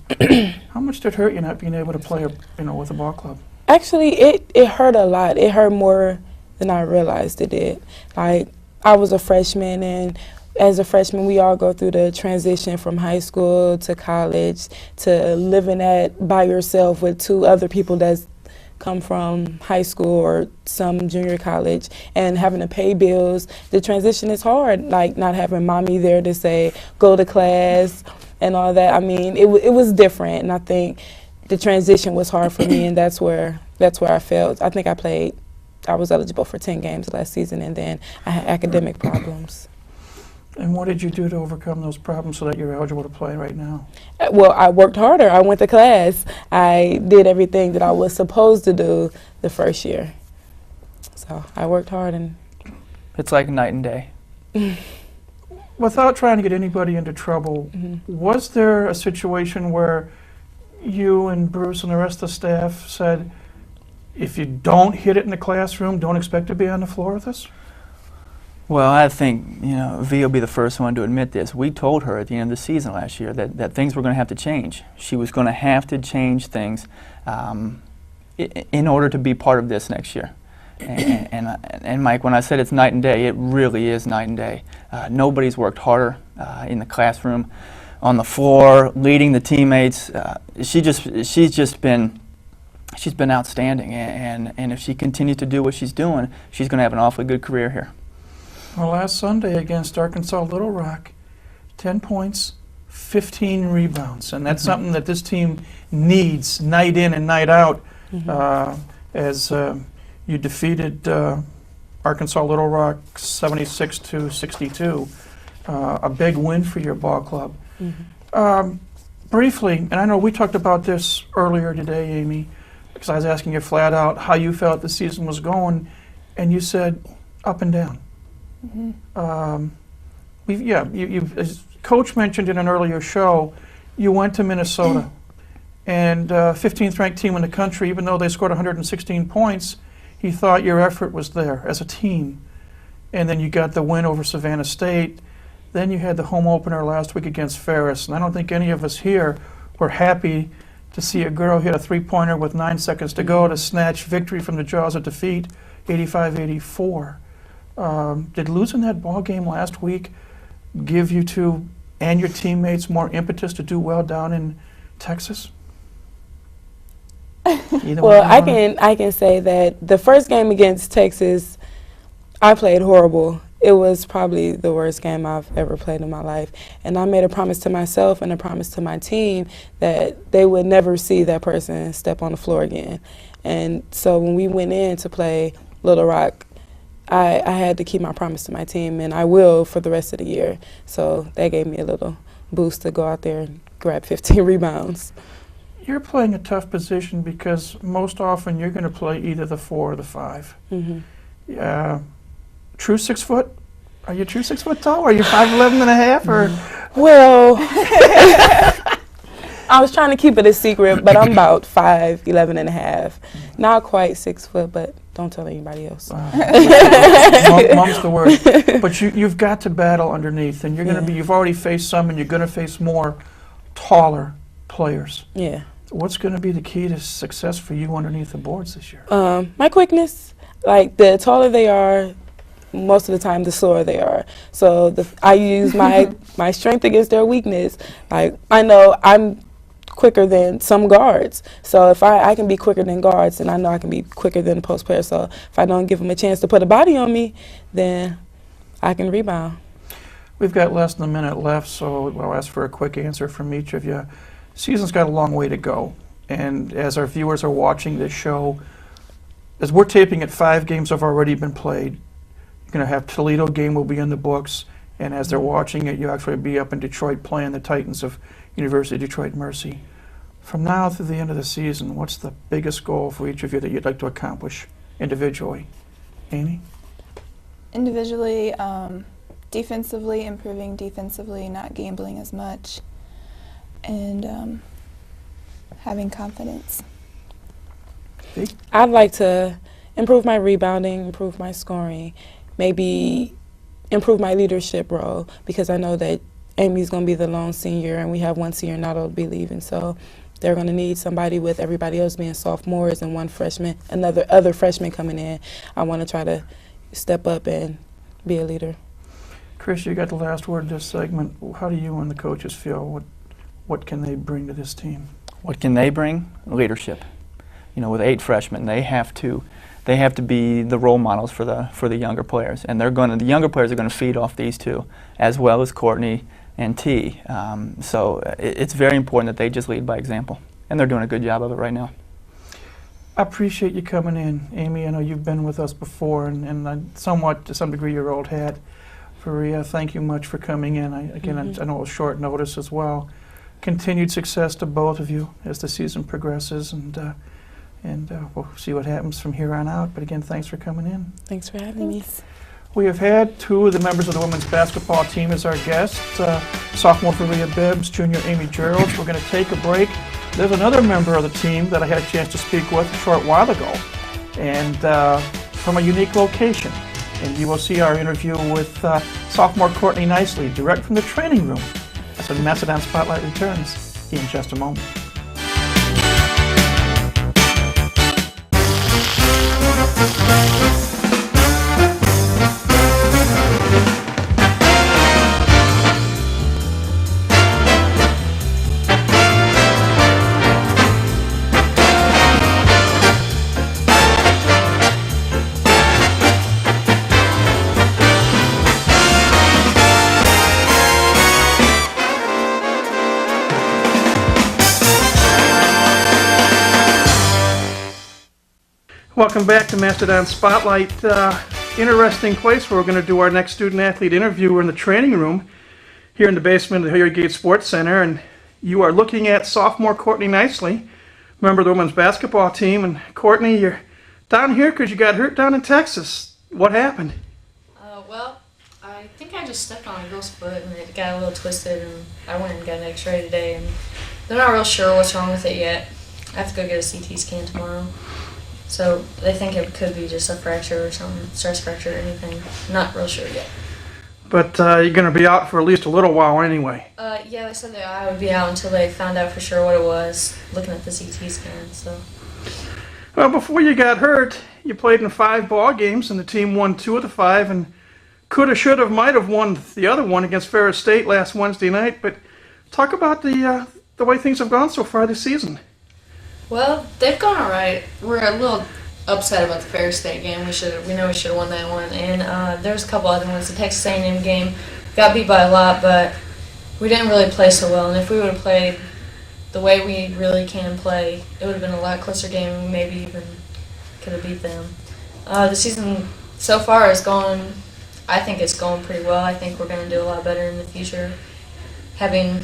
How much did it hurt you not being able to play with a ball club? Actually, it hurt a lot. It hurt more than I realized it did. Like, I was a freshman, and as a freshman, we all go through the transition from high school to college to living by yourself with 2 other people that's come from high school or some junior college and having to pay bills. The transition is hard, like not having mommy there to say, go to class and all that. I mean, it was different, and I think the transition was hard for me, and that's where I felt. I think I was eligible for 10 games last season, and then I had academic problems. And what did you do to overcome those problems so that you're eligible to play right now? Well, I worked harder. I went to class. I did everything that I was supposed to do the first year. So I worked hard, and It's like night and day. Without trying to get anybody into trouble, was there a situation where you and Bruce and the rest of the staff said, if you don't hit it in the classroom, don't expect to be on the floor with us? Well, I think, V will be the first one to admit this. We told her at the end of the season last year that things were going to have to change. She was going to have to change things in order to be part of this next year. And Mike, when I said it's night and day, it really is night and day. Nobody's worked harder in the classroom, on the floor, leading the teammates. She's just been she's been outstanding, and if she continues to do what she's doing, she's going to have an awfully good career here. Well, last Sunday against Arkansas Little Rock, 10 points, 15 rebounds, and that's something that this team needs night in and night out. As you defeated Arkansas Little Rock 76-62, a big win for your ball club. Briefly, and I know we talked about this earlier today, Amy, because I was asking you flat out how you felt the season was going, and you said up and down. As Coach mentioned in an earlier show, you went to Minnesota, and 15th ranked team in the country, even though they scored 116 points, he thought your effort was there as a team. And then you got the win over Savannah State. Then you had the home opener last week against Ferris, and I don't think any of us here were happy to see a girl hit a three-pointer with 9 seconds to go to snatch victory from the jaws of defeat, 85-84. Did losing that ball game last week give you two and your teammates more impetus to do well down in Texas? Well, I can say that the first game against Texas, I played horrible. It was probably the worst game I've ever played in my life. And I made a promise to myself and a promise to my team that they would never see that person step on the floor again. And so when we went in to play Little Rock, I had to keep my promise to my team, and I will for the rest of the year. So that gave me a little boost to go out there and grab 15 rebounds. You're playing a tough position because most often you're going to play either the 4 or the 5. True 6 foot? Are you true 6 foot tall? Are you 5'11" and a half? Or well, I was trying to keep it a secret, but I'm about 5'11" and a half. Not quite 6 foot, but don't tell anybody else. Mom's the word. But you've got to battle underneath, and you're going to be. You've already faced some, and you're going to face more taller players. Yeah. What's going to be the key to success for you underneath the boards this year? My quickness. Like, the taller they are, most of the time the slower they are. So I use my strength against their weakness. Like, I know I'm quicker than some guards. So if I can be quicker than guards, then I know I can be quicker than the post player. So if I don't give them a chance to put a body on me, then I can rebound. We've got less than a minute left, so I'll ask for a quick answer from each of you. Season's got a long way to go, and as our viewers are watching this show, as we're taping it, 5 games have already been played. You're going to have Toledo game will be in the books, and as they're watching it, you'll actually be up in Detroit playing the Titans of University of Detroit Mercy. From now through the end of the season, what's the biggest goal for each of you that you'd like to accomplish individually? Amy? Individually, defensively, improving defensively, not gambling as much, and having confidence. I'd like to improve my rebounding, improve my scoring, maybe improve my leadership role, because I know that Amy's going to be the lone senior, and we have one senior now that'll be leaving. So they're going to need somebody with everybody else being sophomores and one freshman, other freshman coming in. I want to try to step up and be a leader. Chris, you got the last word in this segment. How do you and the coaches feel? What can they bring to this team? What can they bring? Leadership. You know, with 8 freshmen, they have to be the role models for the younger players, and the younger players are going to feed off these two, as well as Courtney and T. So it's very important that they just lead by example, and they're doing a good job of it right now. I appreciate you coming in, Amy. I know you've been with us before, and somewhat to some degree your old hat. Faria, thank you much for coming in. I know it was short notice as well. Continued success to both of you as the season progresses, and we'll see what happens from here on out. But again, thanks for coming in. Thanks for having me. We have had 2 of the members of the women's basketball team as our guests, sophomore Faria Bibbs, junior Amy Gerald. We're going to take a break. There's another member of the team that I had a chance to speak with a short while ago, and from a unique location. And you will see our interview with sophomore Courtney Nicely, direct from the training room. That's when Mastodon Spotlight returns in just a moment. Welcome back to Mastodon Spotlight. Interesting place where we're going to do our next student-athlete interview. We're in the training room here in the basement of the Hilliard Gate Sports Center, and you are looking at sophomore Courtney Nicely, member of the women's basketball team. And Courtney, you're down here because you got hurt down in Texas. What happened? Well, I think I just stepped on a girl's foot and it got a little twisted, and I went and got an x-ray today, and they're not real sure what's wrong with it yet. I have to go get a CT scan tomorrow. So they think it could be just a fracture or something, stress fracture or anything. Not real sure yet. But you're going to be out for at least a little while anyway. Yeah, they said that I would be out until they found out for sure what it was, looking at the CT scan, so. Well, before you got hurt, you played in 5 ball games, and the team won 2 of the 5, and coulda, shoulda, might have won the other one against Ferris State last Wednesday night. But talk about the way things have gone so far this season. Well, they've gone all right. We're a little upset about the Ferris State game. We know we should have won that one. And there's a couple other ones. The Texas A&M game got beat by a lot, but we didn't really play so well. And if we would have played the way we really can play, it would have been a lot closer game, and we maybe even could have beat them. The season so far is going. I think it's going pretty well. I think we're going to do a lot better in the future, having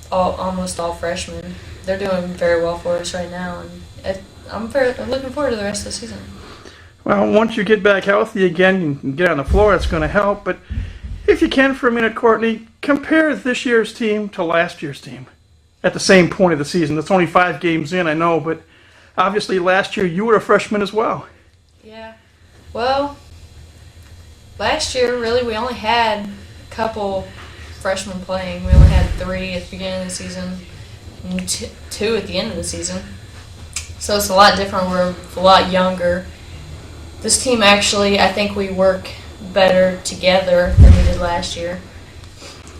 almost all freshmen. They're doing very well for us right now, and I'm looking forward to the rest of the season. Well, once you get back healthy again, you can get on the floor. It's going to help. But if you can for a minute, Courtney, compare this year's team to last year's team at the same point of the season. It's only 5 games in, I know, but obviously last year you were a freshman as well. Yeah. Well, last year, really, we only had a couple freshmen playing. We only had 3 at the beginning of the season and 2 at the end of the season. So it's a lot different. We're a lot younger. This team actually, I think we work better together than we did last year.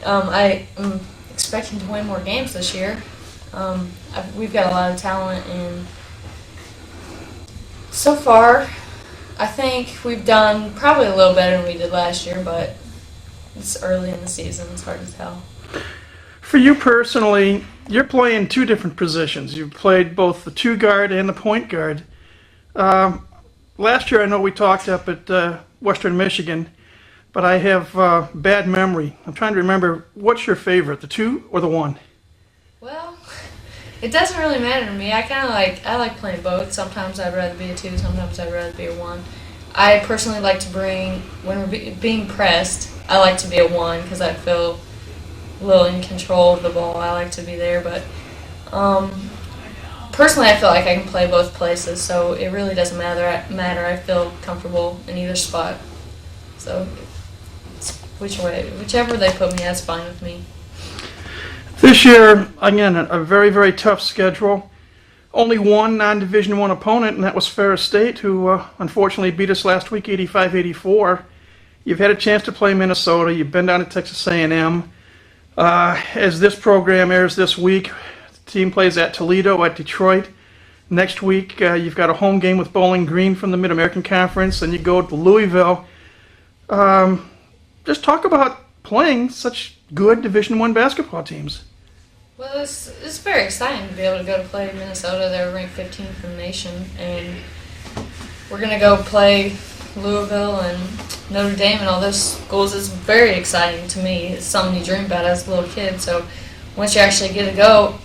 I am expecting to win more games this year. We've got a lot of talent, and so far, I think we've done probably a little better than we did last year, but it's early in the season. It's hard to tell. For you personally, you're playing 2 different positions. You've played both the 2 guard and the point guard. Last year, I know we talked up at Western Michigan, but I have bad memory. I'm trying to remember, what's your favorite, the 2 or the 1? Well, it doesn't really matter to me. I like playing both. Sometimes I'd rather be a 2, sometimes I'd rather be a 1. I personally like to when we're being pressed, I like to be a 1 because I feel a little in control of the ball. I like to be there, but personally I feel like I can play both places, so it really doesn't matter. I feel comfortable in either spot. So whichever they put me, that's fine with me. This year, again, a very, very tough schedule. Only one non-Division I opponent, and that was Ferris State, who unfortunately beat us last week 85-84. You've had a chance to play Minnesota. You've been down to Texas A&M. As this program airs this week, the team plays at Toledo, at Detroit. Next week, you've got a home game with Bowling Green from the Mid-American Conference, and you go to Louisville. Just talk about playing such good Division I basketball teams. Well, it's very exciting to be able to go to play Minnesota. They're ranked 15th in the nation, and we're going to go play Louisville and Notre Dame and all those schools. It's very exciting to me. It's something you dream about as a little kid. So once you actually get to go,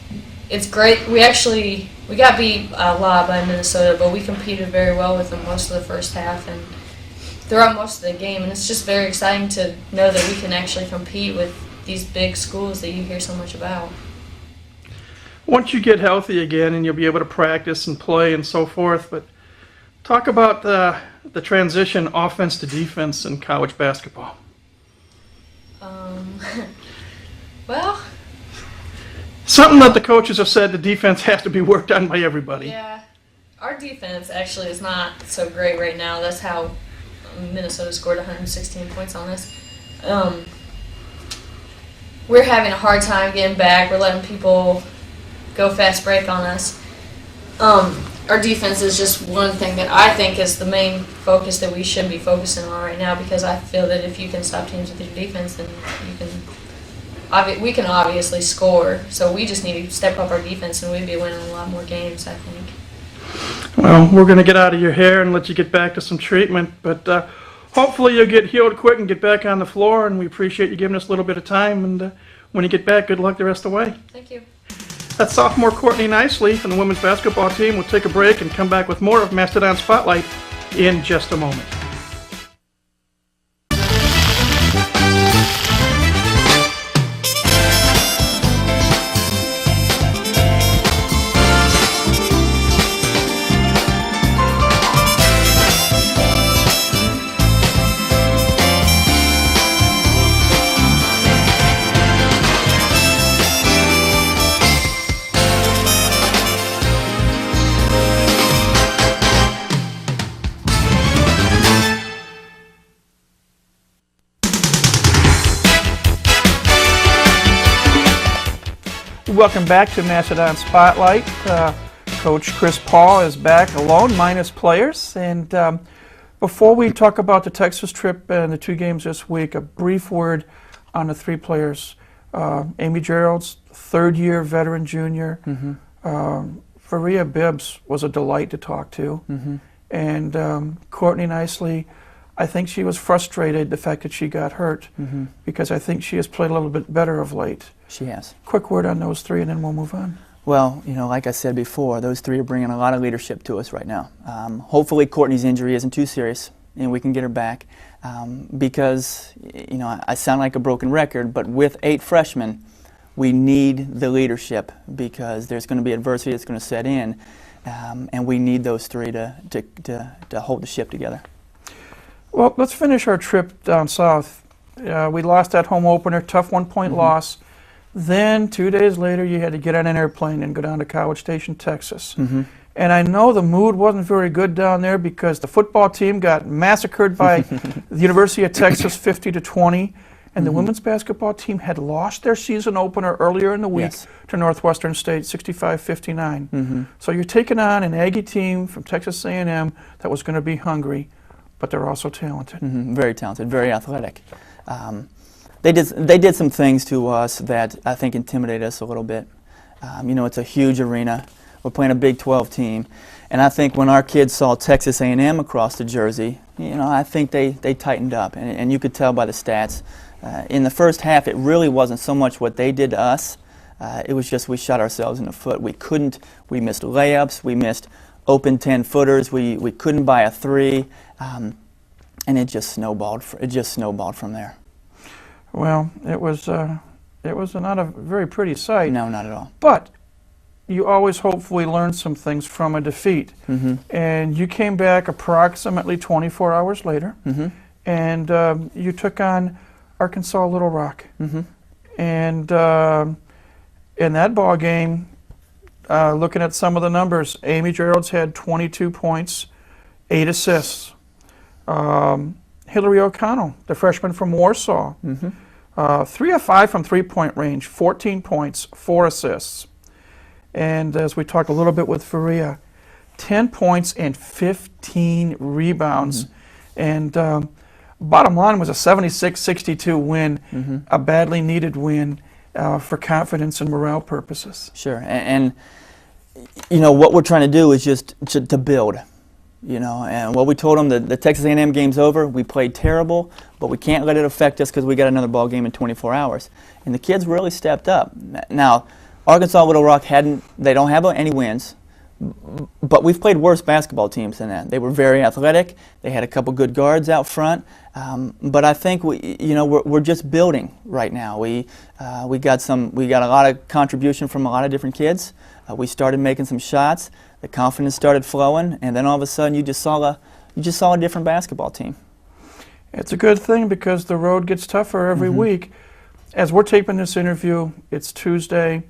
it's great. We got beat a lot by Minnesota, but we competed very well with them most of the first half and throughout most of the game. And it's just very exciting to know that we can actually compete with these big schools that you hear so much about. Once you get healthy again and you'll be able to practice and play and so forth, but talk about the transition offense to defense in college basketball. Well, something that the coaches have said, the defense has to be worked on by everybody. Yeah, our defense actually is not so great right now. That's how Minnesota scored 116 points on us. We're having a hard time getting back. We're letting people go fast break on us. Our defense is just one thing that I think is the main focus that we should be focusing on right now, because I feel that if you can stop teams with your defense, then we can obviously score. So we just need to step up our defense, and we'd be winning a lot more games, I think. Well, we're going to get out of your hair and let you get back to some treatment, but hopefully you'll get healed quick and get back on the floor, and we appreciate you giving us a little bit of time, and when you get back, good luck the rest of the way. Thank you. That's sophomore Courtney Nicely from the women's basketball team. We'll take a break and come back with more of Mastodon Spotlight in just a moment. Welcome back to Mastodon Spotlight. Coach Chris Paul is back alone, minus players. And before we talk about the Texas trip and the 2 games this week, a brief word on the 3 players. Amy Gerald's third-year veteran junior. Faria Bibbs was a delight to talk to. And Courtney Nicely, I think she was frustrated the fact that she got hurt because I think she has played a little bit better of late. She has. Quick word on those 3 and then we'll move on. Well, you know, like I said before, those 3 are bringing a lot of leadership to us right now. Hopefully Courtney's injury isn't too serious and we can get her back because, you know, I sound like a broken record, but with 8 freshmen, we need the leadership because there's going to be adversity that's going to set in and we need those 3 to hold the ship together. Well, let's finish our trip down south. We lost that home opener, tough 1-point loss. Then 2 days later, you had to get on an airplane and go down to College Station, Texas. And I know the mood wasn't very good down there because the football team got massacred by the University of Texas 50-20. And the women's basketball team had lost their season opener earlier in the week to Northwestern State 65-59. So you're taking on an Aggie team from Texas A&M that was going to be hungry, but they're also talented. Very talented, very athletic. They did some things to us that I think intimidated us a little bit. You know, it's a huge arena. We're playing a Big 12 team. And I think when our kids saw Texas A&M across the jersey, you know, I think they tightened up. And you could tell by the stats. In the first half, it really wasn't so much what they did to us. It was just we shot ourselves in the foot. We missed layups. We missed open 10-footers. We couldn't buy a 3. And it just snowballed from there. Well, it was not a very pretty sight. No, not at all. But you always hopefully learn some things from a defeat. And you came back approximately 24 hours later, and you took on Arkansas Little Rock. And in that ball game, looking at some of the numbers, Amy Gerald's had 22 points, 8 assists. Hillary O'Connell, the freshman from Warsaw, 3 of 5 from three-point range, 14 points, 4 assists. And as we talked a little bit with Faria, 10 points and 15 rebounds. And bottom line was a 76-62 win, a badly needed win for confidence and morale purposes. Sure, and you know, what we're trying to do is just to build. You know, and what we told them, the Texas A&M game's over. We played terrible, but we can't let it affect us because we got another ball game in 24 hours. And the kids really stepped up. Now, Arkansas Little Rock they don't have any wins, but we've played worse basketball teams than that. They were very athletic. They had a couple good guards out front. But I think we're just building right now. We got a lot of contribution from a lot of different kids. We started making some shots. The confidence started flowing, and then all of a sudden you just saw a different basketball team. It's a good thing because the road gets tougher every week. As we're taping this interview, it's Tuesday.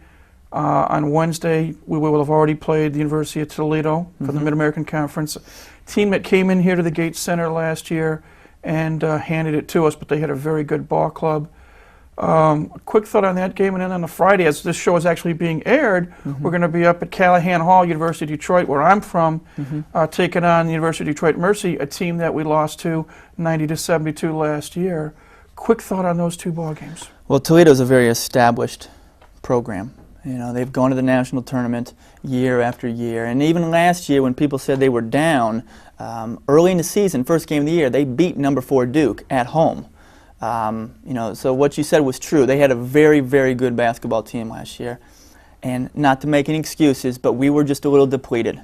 On Wednesday, we will have already played the University of Toledo for the Mid-American Conference, team that came in here to the Gates Center last year and handed it to us, but they had a very good ball club. A quick thought on that game, and then on the Friday, as this show is actually being aired, we're going to be up at Callahan Hall, University of Detroit, where I'm from, taking on the University of Detroit Mercy, a team that we lost to 90-72 last year. Quick thought on those 2 ball games. Well, Toledo's a very established program. You know, they've gone to the national tournament year after year. And even last year when people said they were down, early in the season, first game of the year, they beat number 4 Duke at home. You know, so what you said was true. They had a very, very good basketball team last year. And not to make any excuses, but we were just a little depleted.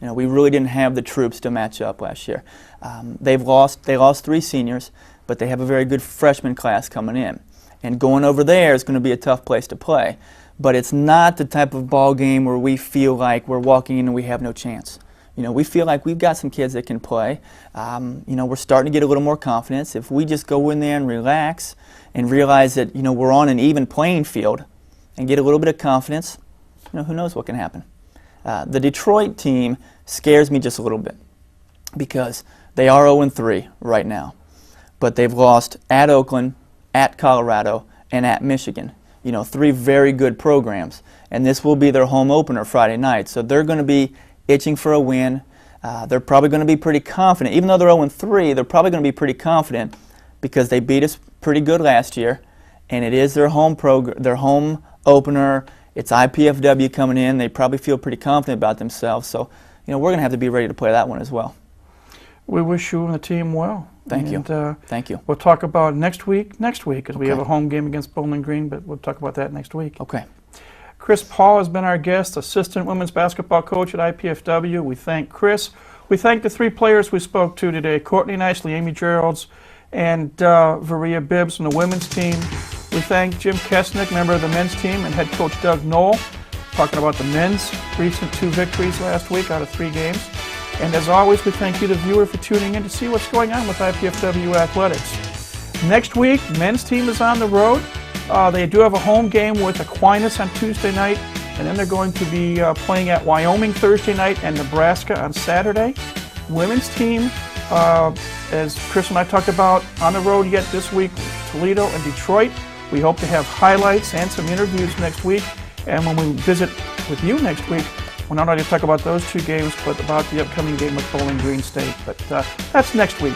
You know, we really didn't have the troops to match up last year. They lost 3 seniors, but they have a very good freshman class coming in. And going over there is going to be a tough place to play. But it's not the type of ball game where we feel like we're walking in and we have no chance. You know, we feel like we've got some kids that can play. You know, we're starting to get a little more confidence. If we just go in there and relax and realize that, you know, we're on an even playing field and get a little bit of confidence, you know, who knows what can happen. The Detroit team scares me just a little bit because they are 0-3 right now. But they've lost at Oakland, at Colorado, and at Michigan. You know, 3 very good programs. And this will be their home opener Friday night. So they're going to be itching for a win. They're probably going to be pretty confident. Even though they're 0-3, they're probably going to be pretty confident because they beat us pretty good last year. And it is their home opener. It's IPFW coming in. They probably feel pretty confident about themselves. So, you know, we're going to have to be ready to play that one as well. We wish you and the team well. Thank you. Thank you. We'll talk about next week, because we have a home game against Bowling Green, but we'll talk about that next week. Okay. Chris Paul has been our guest, assistant women's basketball coach at IPFW. We thank Chris. We thank the 3 players we spoke to today, Courtney Nicely, Amy Geralds, and Varia Bibbs from the women's team. We thank Jim Kesnick, member of the men's team, and head coach Doug Knoll, talking about the men's recent 2 victories last week out of 3 games. And as always, we thank you, the viewer, for tuning in to see what's going on with IPFW athletics. Next week, men's team is on the road. They do have a home game with Aquinas on Tuesday night, and then they're going to be playing at Wyoming Thursday night and Nebraska on Saturday. Women's team, as Chris and I talked about, on the road yet this week, Toledo and Detroit. We hope to have highlights and some interviews next week. And when we visit with you next week, we'll not only talk about those 2 games, but about the upcoming game with Bowling Green State. But that's next week.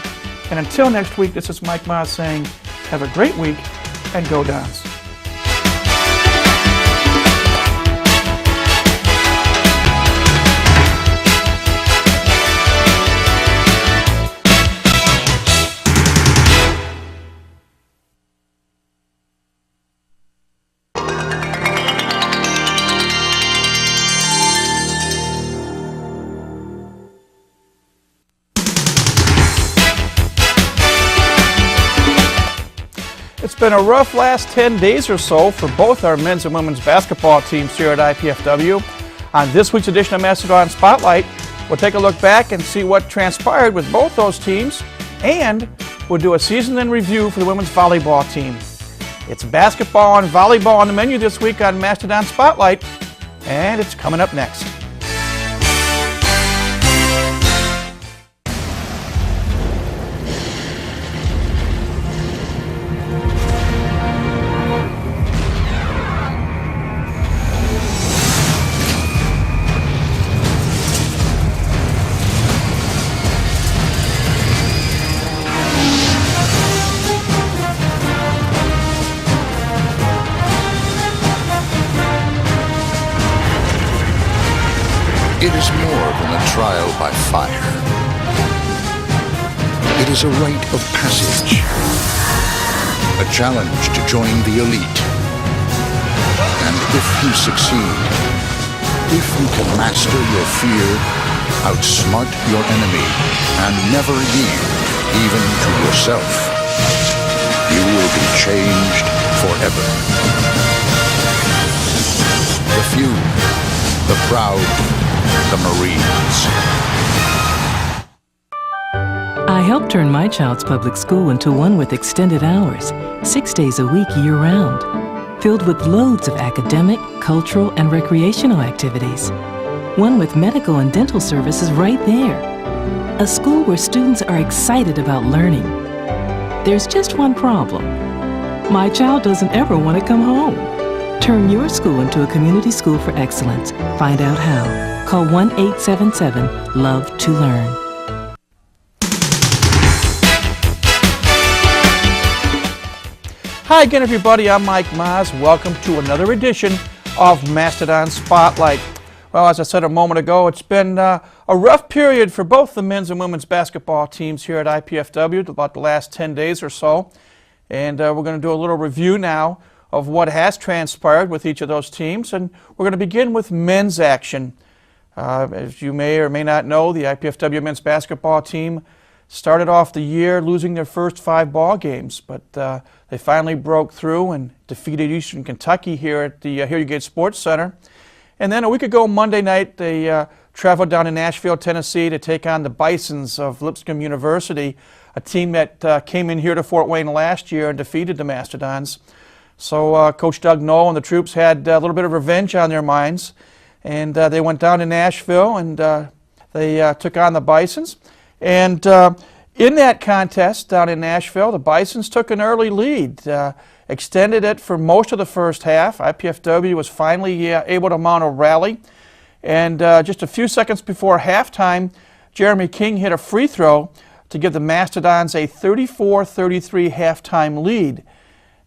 And until next week, this is Mike Maas saying, have a great week and go Dons. It's been a rough last 10 days or so for both our men's and women's basketball teams here at IPFW. On this week's edition of Mastodon Spotlight, we'll take a look back and see what transpired with both those teams, and we'll do a season in review for the women's volleyball team. It's basketball and volleyball on the menu this week on Mastodon Spotlight, and it's coming up next. It is more than a trial by fire. It is a rite of passage, a challenge to join the elite. And if you succeed, if you can master your fear, outsmart your enemy, and never yield even to yourself, you will be changed forever. The few, the proud, the Marines. I helped turn my child's public school into one with extended hours, 6 days a week year-round, filled with loads of academic, cultural, and recreational activities. One with medical and dental services right there. A school where students are excited about learning. There's just one problem. My child doesn't ever want to come home. Turn your school into a community school for excellence. Find out how. Call 1-877-LOVE-TO-LEARN. Hi again, everybody. I'm Mike Maas. Welcome to another edition of Mastodon Spotlight. Well, as I said a moment ago, it's been a rough period for both the men's and women's basketball teams here at IPFW, about the last 10 days or so. And we're going to do a little review now of what has transpired with each of those teams. And we're going to begin with men's action. As you may or may not know, the IPFW men's basketball team started off the year losing their first 5 ball games, but they finally broke through and defeated Eastern Kentucky here at the Gate Sports Center. And then a week ago, Monday night, they traveled down to Nashville, Tennessee to take on the Bisons of Lipscomb University, a team that came in here to Fort Wayne last year and defeated the Mastodons. So Coach Doug Knoll and the troops had a little bit of revenge on their minds, and they went down to Nashville and they took on the Bisons. And in that contest down in Nashville, the Bisons took an early lead, extended it for most of the first half. IPFW was finally able to mount a rally. And just a few seconds before halftime, Jeremy King hit a free throw to give the Mastodons a 34-33 halftime lead.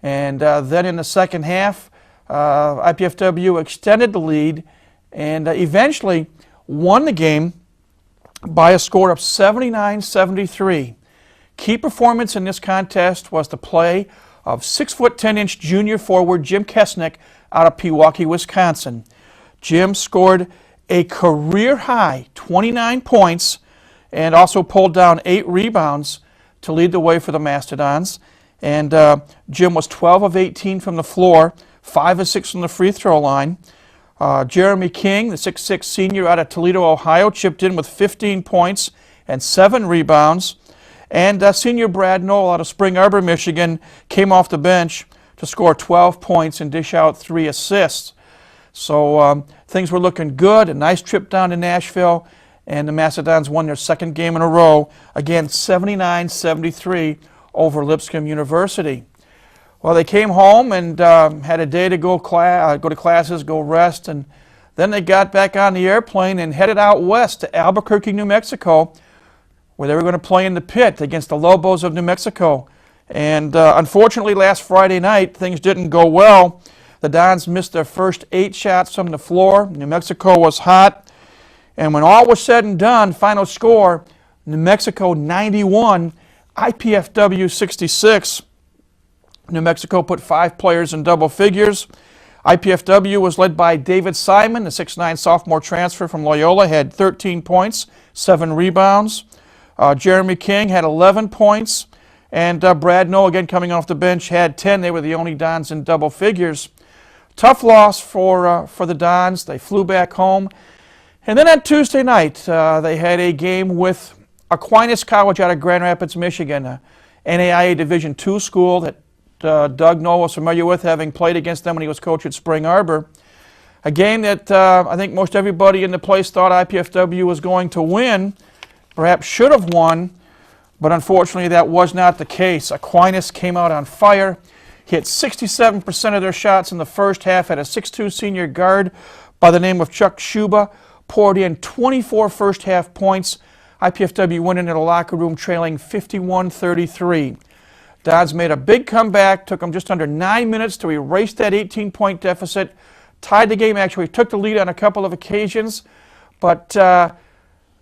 And then in the second half, IPFW extended the lead and eventually won the game by a score of 79-73. Key performance in this contest was the play of 6'10" junior forward Jim Kesnick out of Pewaukee, Wisconsin. Jim scored a career-high 29 points and also pulled down 8 rebounds to lead the way for the Mastodons. And Jim was 12 of 18 from the floor, 5 of 6 from the free throw line. Jeremy King, the 6'6" senior out of Toledo, Ohio, chipped in with 15 points and 7 rebounds. And senior Brad Knoll out of Spring Arbor, Michigan, came off the bench to score 12 points and dish out 3 assists. So things were looking good. A nice trip down to Nashville, and the Mastodons won their second game in a row, again 79-73 over Lipscomb University. Well, they came home and had a day to go to classes, go rest, and then they got back on the airplane and headed out west to Albuquerque, New Mexico, where they were going to play in the pit against the Lobos of New Mexico. And unfortunately, last Friday night, things didn't go well. The Dons missed their first 8 shots from the floor. New Mexico was hot. And when all was said and done, final score, New Mexico 91, IPFW 66. New Mexico put 5 players in double figures. IPFW was led by David Simon, the 6'9" sophomore transfer from Loyola, had 13 points, 7 rebounds. Jeremy King had 11 points, and Brad Knoll, again coming off the bench, had 10. They were the only Dons in double figures. Tough loss for the Dons. They flew back home. And then on Tuesday night, they had a game with Aquinas College out of Grand Rapids, Michigan, a NAIA Division II school that Doug Knoll was familiar with, having played against them when he was coach at Spring Arbor. A game that I think most everybody in the place thought IPFW was going to win, perhaps should have won, but unfortunately that was not the case. Aquinas came out on fire, hit 67% of their shots in the first half, had a 6'2" senior guard by the name of Chuck Schuba, poured in 24 first half points. IPFW went into the locker room trailing 51-33. Dons made a big comeback, took them just under 9 minutes to erase that 18-point deficit, tied the game, actually took the lead on a couple of occasions, but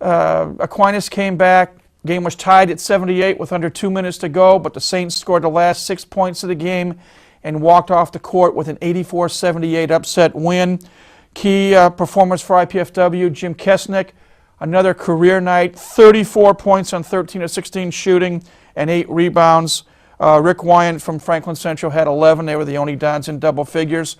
Aquinas came back. Game was tied at 78 with under 2 minutes to go, but the Saints scored the last 6 points of the game and walked off the court with an 84-78 upset win. Key performance for IPFW, Jim Kesnick, another career night, 34 points on 13 of 16 shooting and 8 rebounds. Rick Wyant from Franklin Central had 11. They were the only Dons in double figures.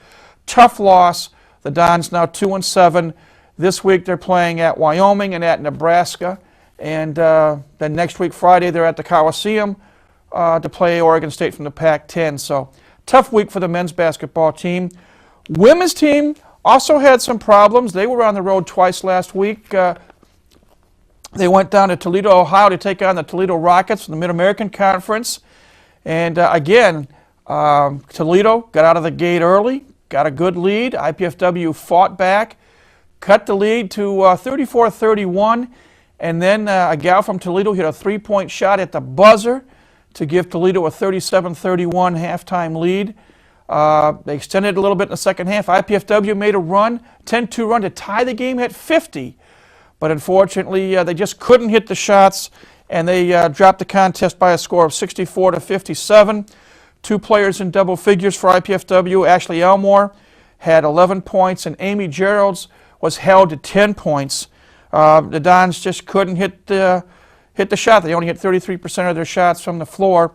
Tough loss. The Dons now 2-7. This week they're playing at Wyoming and at Nebraska. And then next week, Friday, they're at the Coliseum to play Oregon State from the Pac-10. So tough week for the men's basketball team. Women's team also had some problems. They were on the road twice last week. They went down to Toledo, Ohio to take on the Toledo Rockets from the Mid-American Conference. And again, Toledo got out of the gate early, got a good lead. IPFW fought back, cut the lead to 34-31, and then a gal from Toledo hit a 3-point shot at the buzzer to give Toledo a 37-31 halftime lead. They extended it a little bit in the second half. IPFW made a run, 10-2 run to tie the game at 50. But unfortunately, they just couldn't hit the shots, and they dropped the contest by a score of 64-57. 2 players in double figures for IPFW. Ashley Elmore had 11 points, and Amy Geralds was held to 10 points. The Dons just couldn't hit the shot. They only hit 33% of their shots from the floor,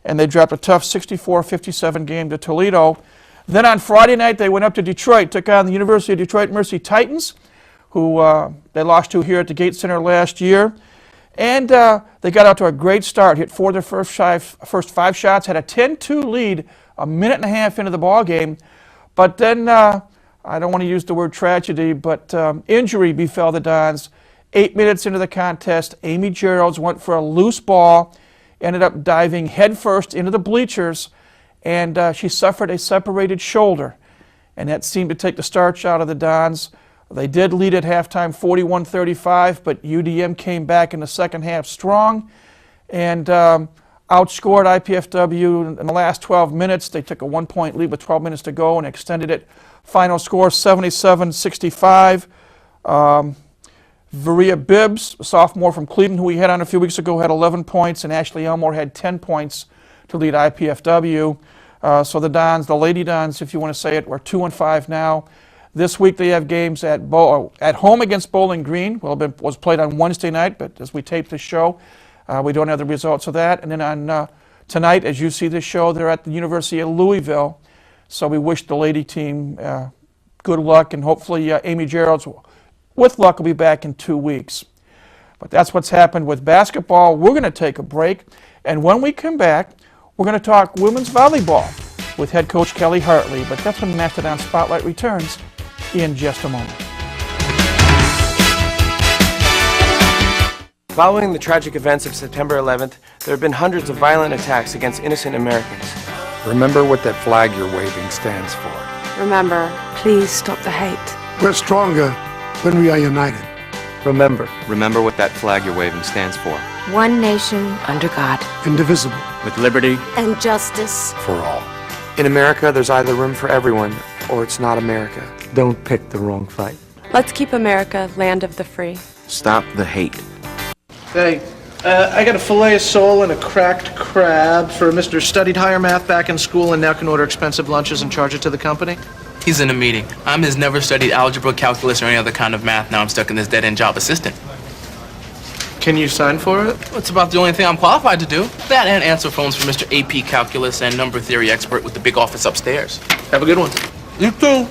and they dropped a tough 64-57 game to Toledo. Then on Friday night, they went up to Detroit, took on the University of Detroit Mercy Titans, who they lost to here at the Gate Center last year. And they got out to a great start, hit 4 of their first 5 shots, had a 10-2 lead a minute and a half into the ball game. But then, I don't want to use the word tragedy, but injury befell the Dons. 8 minutes into the contest, Amy Geralds went for a loose ball, ended up diving headfirst into the bleachers, and she suffered a separated shoulder. And that seemed to take the starch out of the Dons. They did lead at halftime 41-35, but UDM came back in the second half strong and outscored IPFW in the last 12 minutes. They took a 1-point lead with 12 minutes to go and extended it. Final score 77-65. Varia Bibbs, a sophomore from Cleveland who we had on a few weeks ago, had 11 points, and Ashley Elmore had 10 points to lead IPFW. So the Dons, the Lady Dons, if you want to say it, we're 2-5 now. This week they have games at home against Bowling Green. Well, it was played on Wednesday night, but as we tape this show, we don't have the results of that. And then on tonight, as you see this show, they're at the University of Louisville. So we wish the Lady team good luck, and hopefully Amy Geralds, with luck, will be back in 2 weeks. But that's what's happened with basketball. We're going to take a break, and when we come back, we're going to talk women's volleyball with head coach Kelly Hartley. But that's when Mastodon Spotlight returns in just a moment. Following the tragic events of September 11th, there have been hundreds of violent attacks against innocent Americans. Remember what that flag you're waving stands for. Remember, please stop the hate. We're stronger when we are united. Remember what that flag you're waving stands for. One nation, under God, indivisible, with liberty and justice for all. In America, there's either room for everyone, or it's not America. Don't pick the wrong fight. Let's keep America land of the free. Stop the hate. Hey, I got a filet of sole and a cracked crab for Mr. Studied Higher Math back in school and now can order expensive lunches and charge it to the company. He's in a meeting. I'm his never studied algebra, calculus, or any other kind of math. Now I'm stuck in this dead-end job assistant. Can you sign for it? It's about the only thing I'm qualified to do. That and answer phones for Mr. AP Calculus and number theory expert with the big office upstairs. Have a good one. You too.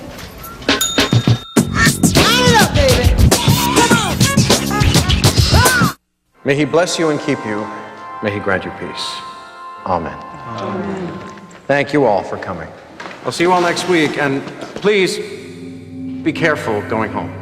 May he bless you and keep you. May he grant you peace. Amen. Thank you all for coming. I'll see you all next week, and please be careful going home.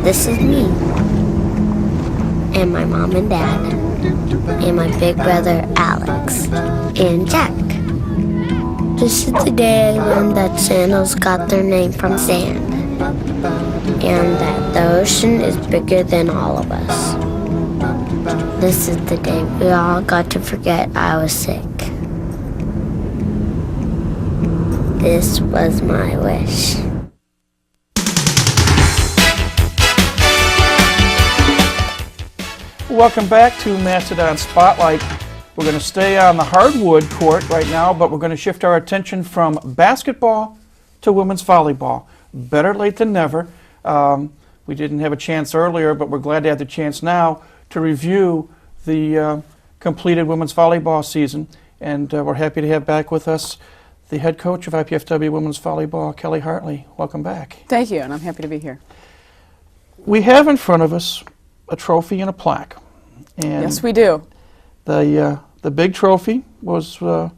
This is me, and my mom and dad, and my big brother Alex, and Jack. This is the day I learned that sandals got their name from sand, and that the ocean is bigger than all of us. This is the day we all got to forget I was sick. This was my wish. Welcome back to Mastodon Spotlight. We're going to stay on the hardwood court right now, but we're going to shift our attention from basketball to women's volleyball. Better late than never. We didn't have a chance earlier, but we're glad to have the chance now to review the completed women's volleyball season. And we're happy to have back with us the head coach of IPFW Women's Volleyball, Kelly Hartley. Welcome back. Thank you, and I'm happy to be here. We have in front of us a trophy and a plaque. And yes, we do. The big trophy was a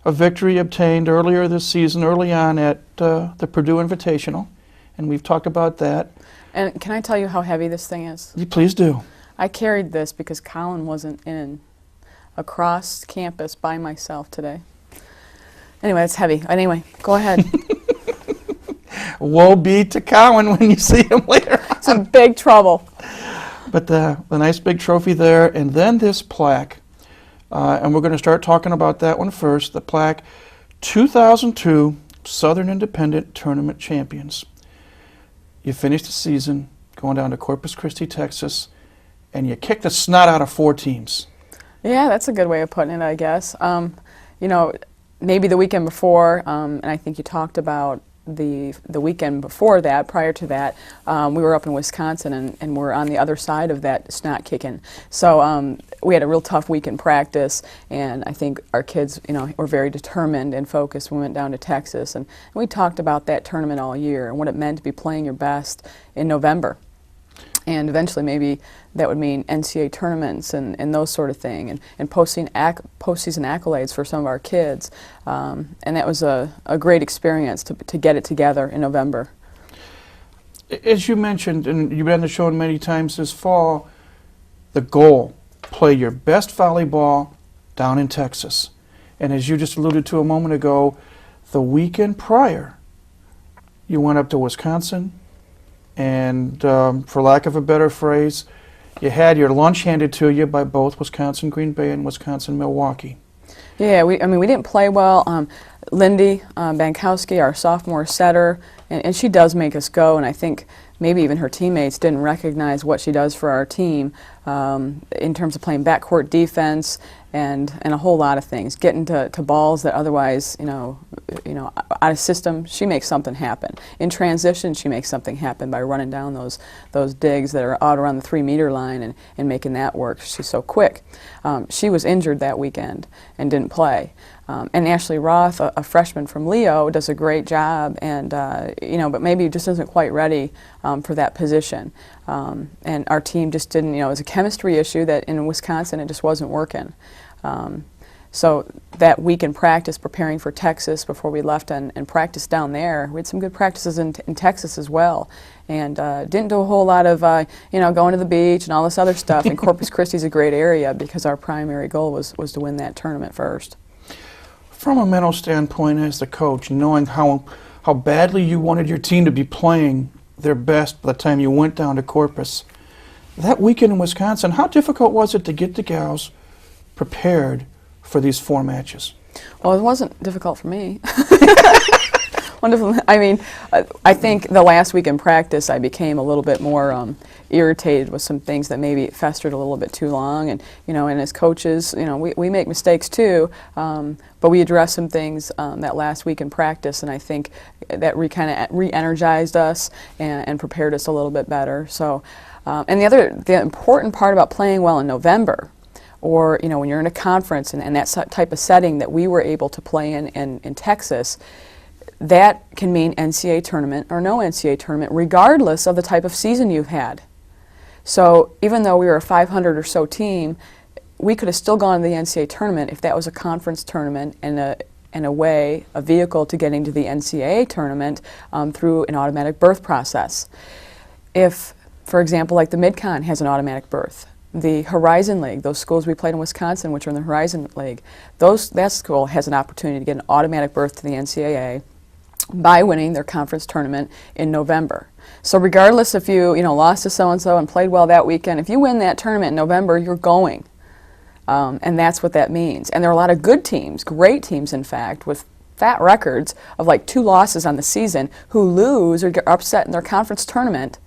victory obtained earlier this season, early on at the Purdue Invitational, and we've talked about that. And can I tell you how heavy this thing is? Please do. I carried this because Colin wasn't in across campus by myself today. Anyway, it's heavy. Anyway, go ahead. Woe be to Cowan when you see him later. It's in big trouble. But the nice big trophy there, and then this plaque. And we're going to start talking about that one first. The plaque, 2002 Southern Independent Tournament Champions. You finished the season going down to Corpus Christi, Texas, and you kicked the snot out of 4 teams. Yeah, that's a good way of putting it, I guess. You know, maybe the weekend before, and I think you talked about the weekend before that, prior to that, we were up in Wisconsin and we're on the other side of that snot kicking. So we had a real tough week in practice, and I think our kids, you know, were very determined and focused. We went down to Texas, and we talked about that tournament all year and what it meant to be playing your best in November. And eventually maybe that would mean NCAA tournaments and those sort of thing, and postseason accolades for some of our kids. And that was a great experience to get it together in November. As you mentioned, and you've been on the show many times this fall, the goal, play your best volleyball down in Texas. And as you just alluded to a moment ago, the weekend prior, you went up to Wisconsin, and for lack of a better phrase, you had your lunch handed to you by both Wisconsin Green Bay and Wisconsin Milwaukee. Yeah, we didn't play well. Lindy Bankowski, our sophomore setter, and she does make us go, and I think maybe even her teammates didn't recognize what she does for our team in terms of playing backcourt defense and a whole lot of things. Getting to balls that otherwise, you know, out of system, she makes something happen. In transition, she makes something happen by running down those digs that are out around the 3-meter line and making that work. She's so quick. She was injured that weekend and didn't play. And Ashley Roth, a freshman from Leo, does a great job, and you know, but maybe just isn't quite ready for that position. And our team just didn't, you know, it was a chemistry issue that in Wisconsin it just wasn't working. So that week in practice, preparing for Texas before we left and practiced down there, we had some good practices in Texas as well. And didn't do a whole lot of, you know, going to the beach and all this other stuff. And Corpus Christi is a great area because our primary goal was to win that tournament first. From a mental standpoint as the coach, knowing how badly you wanted your team to be playing their best by the time you went down to Corpus, that weekend in Wisconsin, how difficult was it to get the gals prepared for these 4 matches? Well, it wasn't difficult for me. Wonderful. I mean, I think the last week in practice I became a little bit more irritated with some things that maybe festered a little bit too long, and you know, and as coaches, you know, we make mistakes too, but we addressed some things that last week in practice, and I think that kind of re-energized us and prepared us a little bit better. So, and the important part about playing well in November, or you know, when you're in a conference and that type of setting that we were able to play in Texas, that can mean NCAA tournament or no NCAA tournament, regardless of the type of season you've had. So even though we were a 500 or so team, we could have still gone to the NCAA tournament if that was a conference tournament and a vehicle to getting to the NCAA tournament through an automatic berth process. If, for example, like the Mid-Con has an automatic berth, the Horizon League, those schools we played in Wisconsin, which are in the Horizon League, that school has an opportunity to get an automatic berth to the NCAA by winning their conference tournament in November. So regardless if you lost to so-and-so and played well that weekend, if you win that tournament in November, you're going. And that's what that means. And there are a lot of good teams, great teams in fact, with fat records of like 2 losses on the season who lose or get upset in their conference tournament,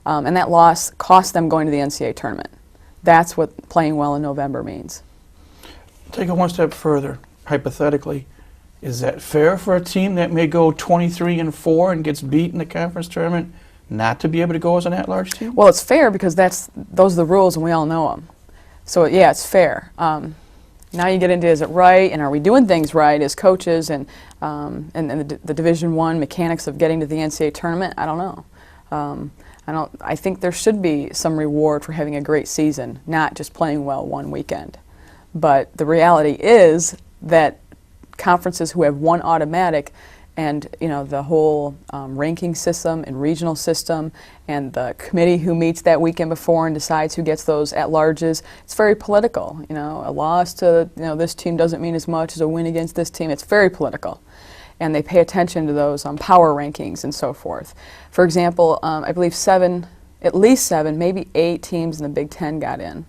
and that loss costs them going to the NCAA tournament. That's what playing well in November means. Take it one step further, hypothetically. Is that fair for a team that may go 23-4 and gets beat in the conference tournament not to be able to go as an at-large team? Well, it's fair because those are the rules and we all know them. So yeah, it's fair. Now you get into, is it right, and are we doing things right as coaches, and the Division I mechanics of getting to the NCAA tournament? I don't know. I think there should be some reward for having a great season, not just playing well one weekend. But the reality is that conferences who have one automatic And the whole ranking system and regional system and the committee who meets that weekend before and decides who gets those at-larges, it's very political. A loss to this team doesn't mean as much as a win against this team. It's very political. And they pay attention to those power rankings and so forth. For example, I believe at least 7, maybe 8 teams in the Big Ten got in.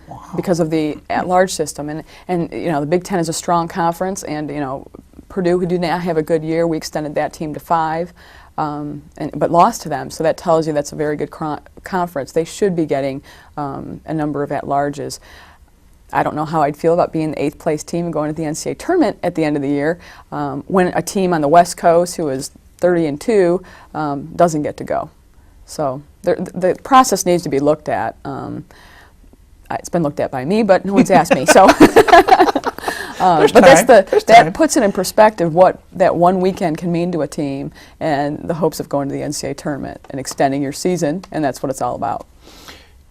Wow. Because of the at-large system. And the Big Ten is a strong conference, and Purdue, who did not have a good year, we extended that team to 5, but lost to them. So that tells you that's a very good conference. They should be getting a number of at-larges. I don't know how I'd feel about being the 8th place team and going to the NCAA tournament at the end of the year when a team on the West Coast who is 30-2 doesn't get to go. So the process needs to be looked at. It's been looked at by me, but no one's asked me. So, but that puts it in perspective what that one weekend can mean to a team, and the hopes of going to the NCAA tournament and extending your season, and that's what it's all about.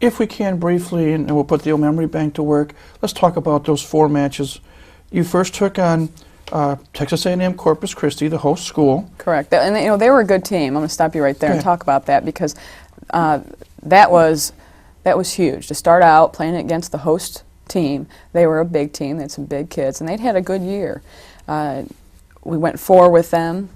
If we can briefly, and we'll put the old memory bank to work, let's talk about those 4 matches. You first took on Texas A&M Corpus Christi, the host school. Correct, and they were a good team. I'm going to stop you right there and talk about that, because that was huge to start out playing against the host team. They were a big team. They had some big kids, and they'd had a good year. We went 4 with them.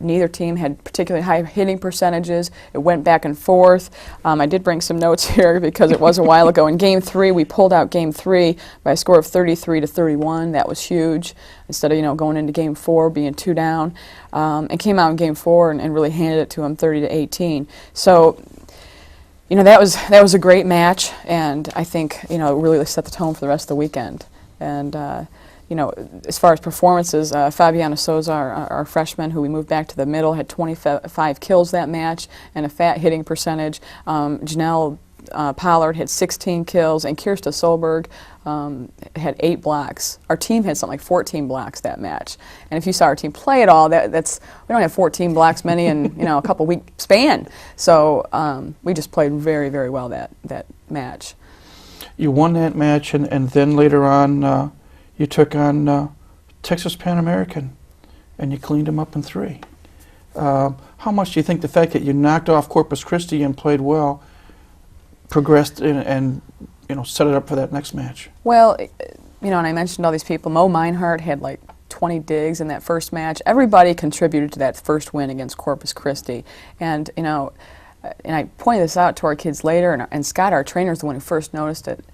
Neither team had particularly high hitting percentages. It went back and forth. I did bring some notes here because it was a while ago. In Game 3, we pulled out Game 3 by a score of 33-31. That was huge. Instead of going into Game 4 being 2 down, and came out in Game 4 and really handed it to them 30-18. So. That was a great match, and I think it really set the tone for the rest of the weekend. And as far as performances, Fabiana Souza, our freshman, who we moved back to the middle, had 25 kills that match and a fat hitting percentage. Janelle Pollard had 16 kills, and Kirsta Solberg had 8 blocks. Our team had something like 14 blocks that match. And if you saw our team play at all, we don't have 14 blocks many in a couple week span. So we just played very, very well that match. You won that match, and then later on you took on Texas Pan American, and you cleaned them up in 3. How much do you think the fact that you knocked off Corpus Christi and played well progressed and set it up for that next match? Well, and I mentioned all these people. Mo Meinhardt had like 20 digs in that first match. Everybody contributed to that first win against Corpus Christi. And, and I pointed this out to our kids later, and Scott, our trainer, is the one who first noticed it.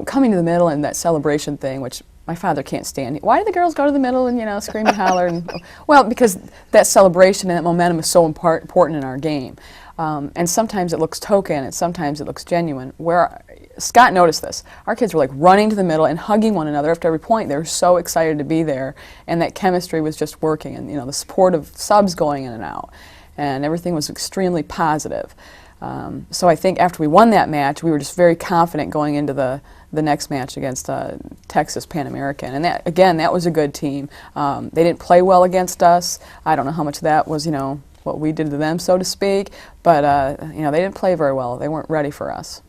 Coming to the middle and that celebration thing, which my father can't stand. Why do the girls go to the middle and, scream and holler? Well, because that celebration and that momentum is so important in our game. And sometimes it looks token, and sometimes it looks genuine. Where Scott noticed this. Our kids were like running to the middle and hugging one another after every point. They were so excited to be there, and that chemistry was just working, and the support of subs going in and out, and everything was extremely positive. So I think after we won that match, we were just very confident going into the next match against Texas Pan American. And that, again, that was a good team. They didn't play well against us. I don't know how much of that was, what we did to them, so to speak. But, they didn't play very well. They weren't ready for us.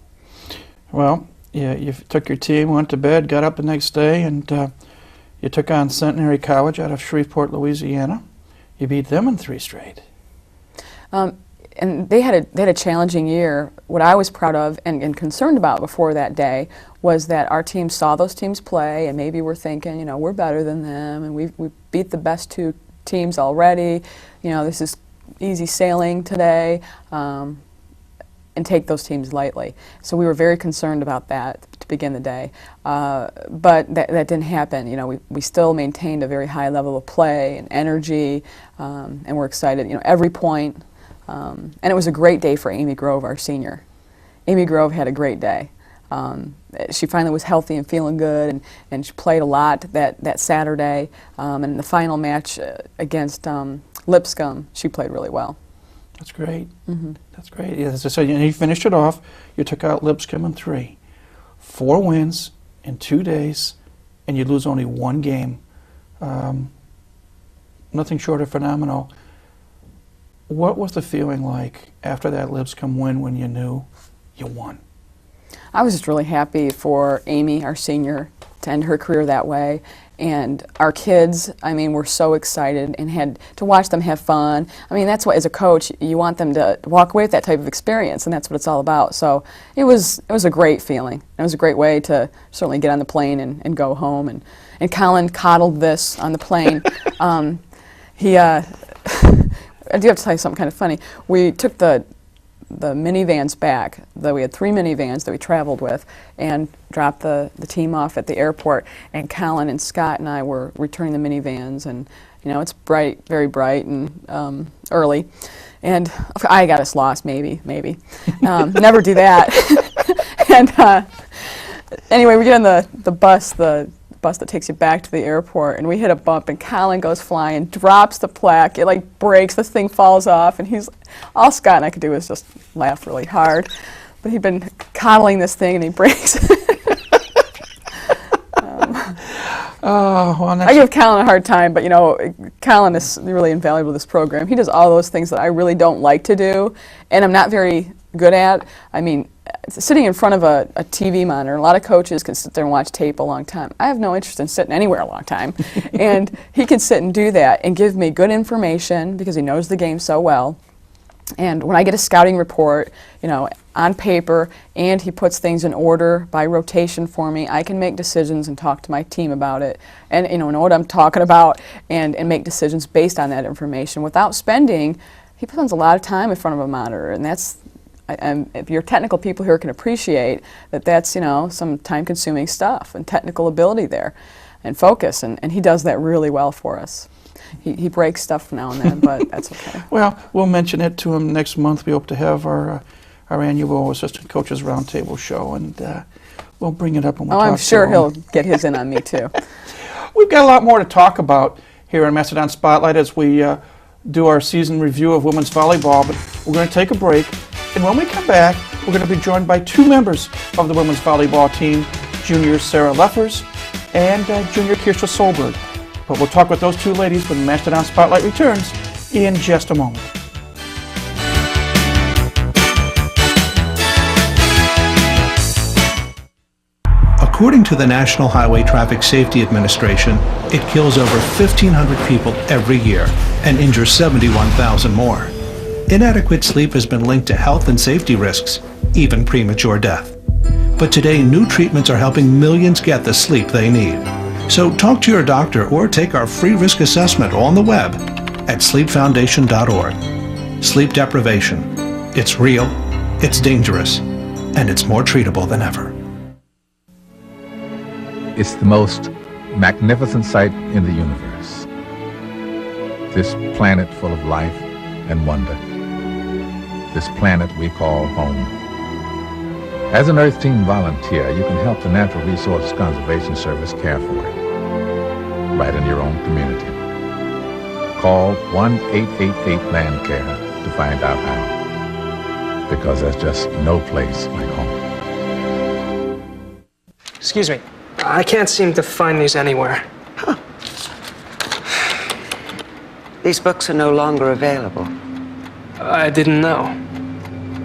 Well, yeah, you took your team, went to bed, got up the next day, and you took on Centenary College out of Shreveport, Louisiana. You beat them in 3 straight. And they had a challenging year. What I was proud of and concerned about before that day was that our team saw those teams play, and maybe we're thinking, we're better than them, and we beat the best 2 teams already. This is easy sailing today, and take those teams lightly. So we were very concerned about that to begin the day. But that didn't happen. We still maintained a very high level of play and energy, and we're excited, every point. And it was a great day for Amy Grove, our senior. Amy Grove had a great day. She finally was healthy and feeling good, and she played a lot that Saturday. And in the final match against Lipscomb, she played really well. That's great. Mm-hmm. That's great. Yeah, as I said, you finished it off. You took out Lipscomb in 3. 4 wins in 2 days, and you lose only 1 game. Nothing short of phenomenal. What was the feeling like after that Lipscomb win when you knew you won? I was just really happy for Amy, our senior, to end her career that way. And our kids, I mean, were so excited and had to watch them have fun. I mean, that's what, as a coach, you want them to walk away with that type of experience, and that's what it's all about. So it was a great feeling. It was a great way to certainly get on the plane and go home. And Colin coddled this on the plane. I do have to tell you something kind of funny. We took the minivans back. We had 3 minivans that we traveled with, and dropped the team off at the airport. And Colin and Scott and I were returning the minivans, and it's bright, very bright and early. And I got us lost, maybe. Never do that. And anyway, we get on the bus that takes you back to the airport, and we hit a bump, and Colin goes flying, drops the plaque, it like breaks, the thing falls off, and all Scott and I could do was just laugh really hard. But he'd been coddling this thing, and he breaks it. I give Colin a hard time, but Colin is really invaluable to this program. He does all those things that I really don't like to do, and I'm not very good at. I mean, sitting in front of a TV monitor, a lot of coaches can sit there and watch tape a long time. I have no interest in sitting anywhere a long time. And he can sit and do that and give me good information because he knows the game so well. And when I get a scouting report, on paper, and he puts things in order by rotation for me, I can make decisions and talk to my team about it and know what I'm talking about and make decisions based on that information without spending. He spends a lot of time in front of a monitor, and that's, if your technical people here can appreciate that's some time-consuming stuff and technical ability there and focus, and he does that really well for us. He breaks stuff now and then, but that's okay. Well, we'll mention it to him next month. We hope to have our annual Assistant Coaches Roundtable show, and we'll bring it up when we talk to him. I'm sure he'll get his in on me, too. We've got a lot more to talk about here on Mastodon Spotlight as we do our season review of women's volleyball, but we're going to take a break. And when we come back, we're going to be joined by 2 members of the women's volleyball team, junior Sarah Leffers and junior Kirsha Solberg. But we'll talk with those 2 ladies when Mastodon Spotlight returns in just a moment. According to the National Highway Traffic Safety Administration, it kills over 1,500 people every year and injures 71,000 more. Inadequate sleep has been linked to health and safety risks, even premature death. But today, new treatments are helping millions get the sleep they need. So talk to your doctor or take our free risk assessment on the web at sleepfoundation.org. Sleep deprivation. It's real, it's dangerous, and it's more treatable than ever. It's the most magnificent sight in the universe. This planet full of life and wonder. This planet we call home. As an Earth Team volunteer, you can help the Natural Resource Conservation Service care for it, right in your own community. Call 1-888-LAND-CARE to find out how, because there's just no place like home. Excuse me. I can't seem to find these anywhere. These books are no longer available. I didn't know.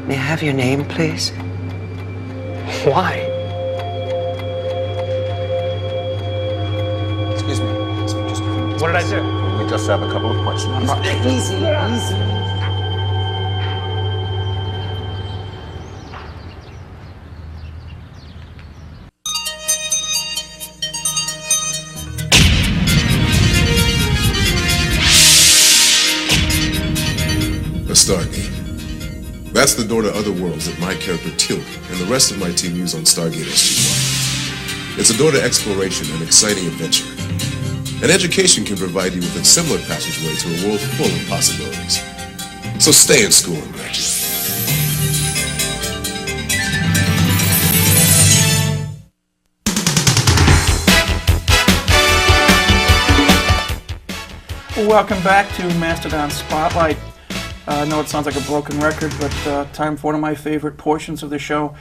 May I have your name, please? Why? Excuse me. What did I do? We just have a couple of questions. Easy. A Stargate. That's the door to other worlds that my character Tilly and the rest of my team use on Stargate SG-1. It's a door to exploration and exciting adventure. And education can provide you with a similar passageway to a world full of possibilities. So stay in school and graduate. Welcome back to Mastodon Spotlight. I know it sounds like a broken record, but time for one of my favorite portions of the show,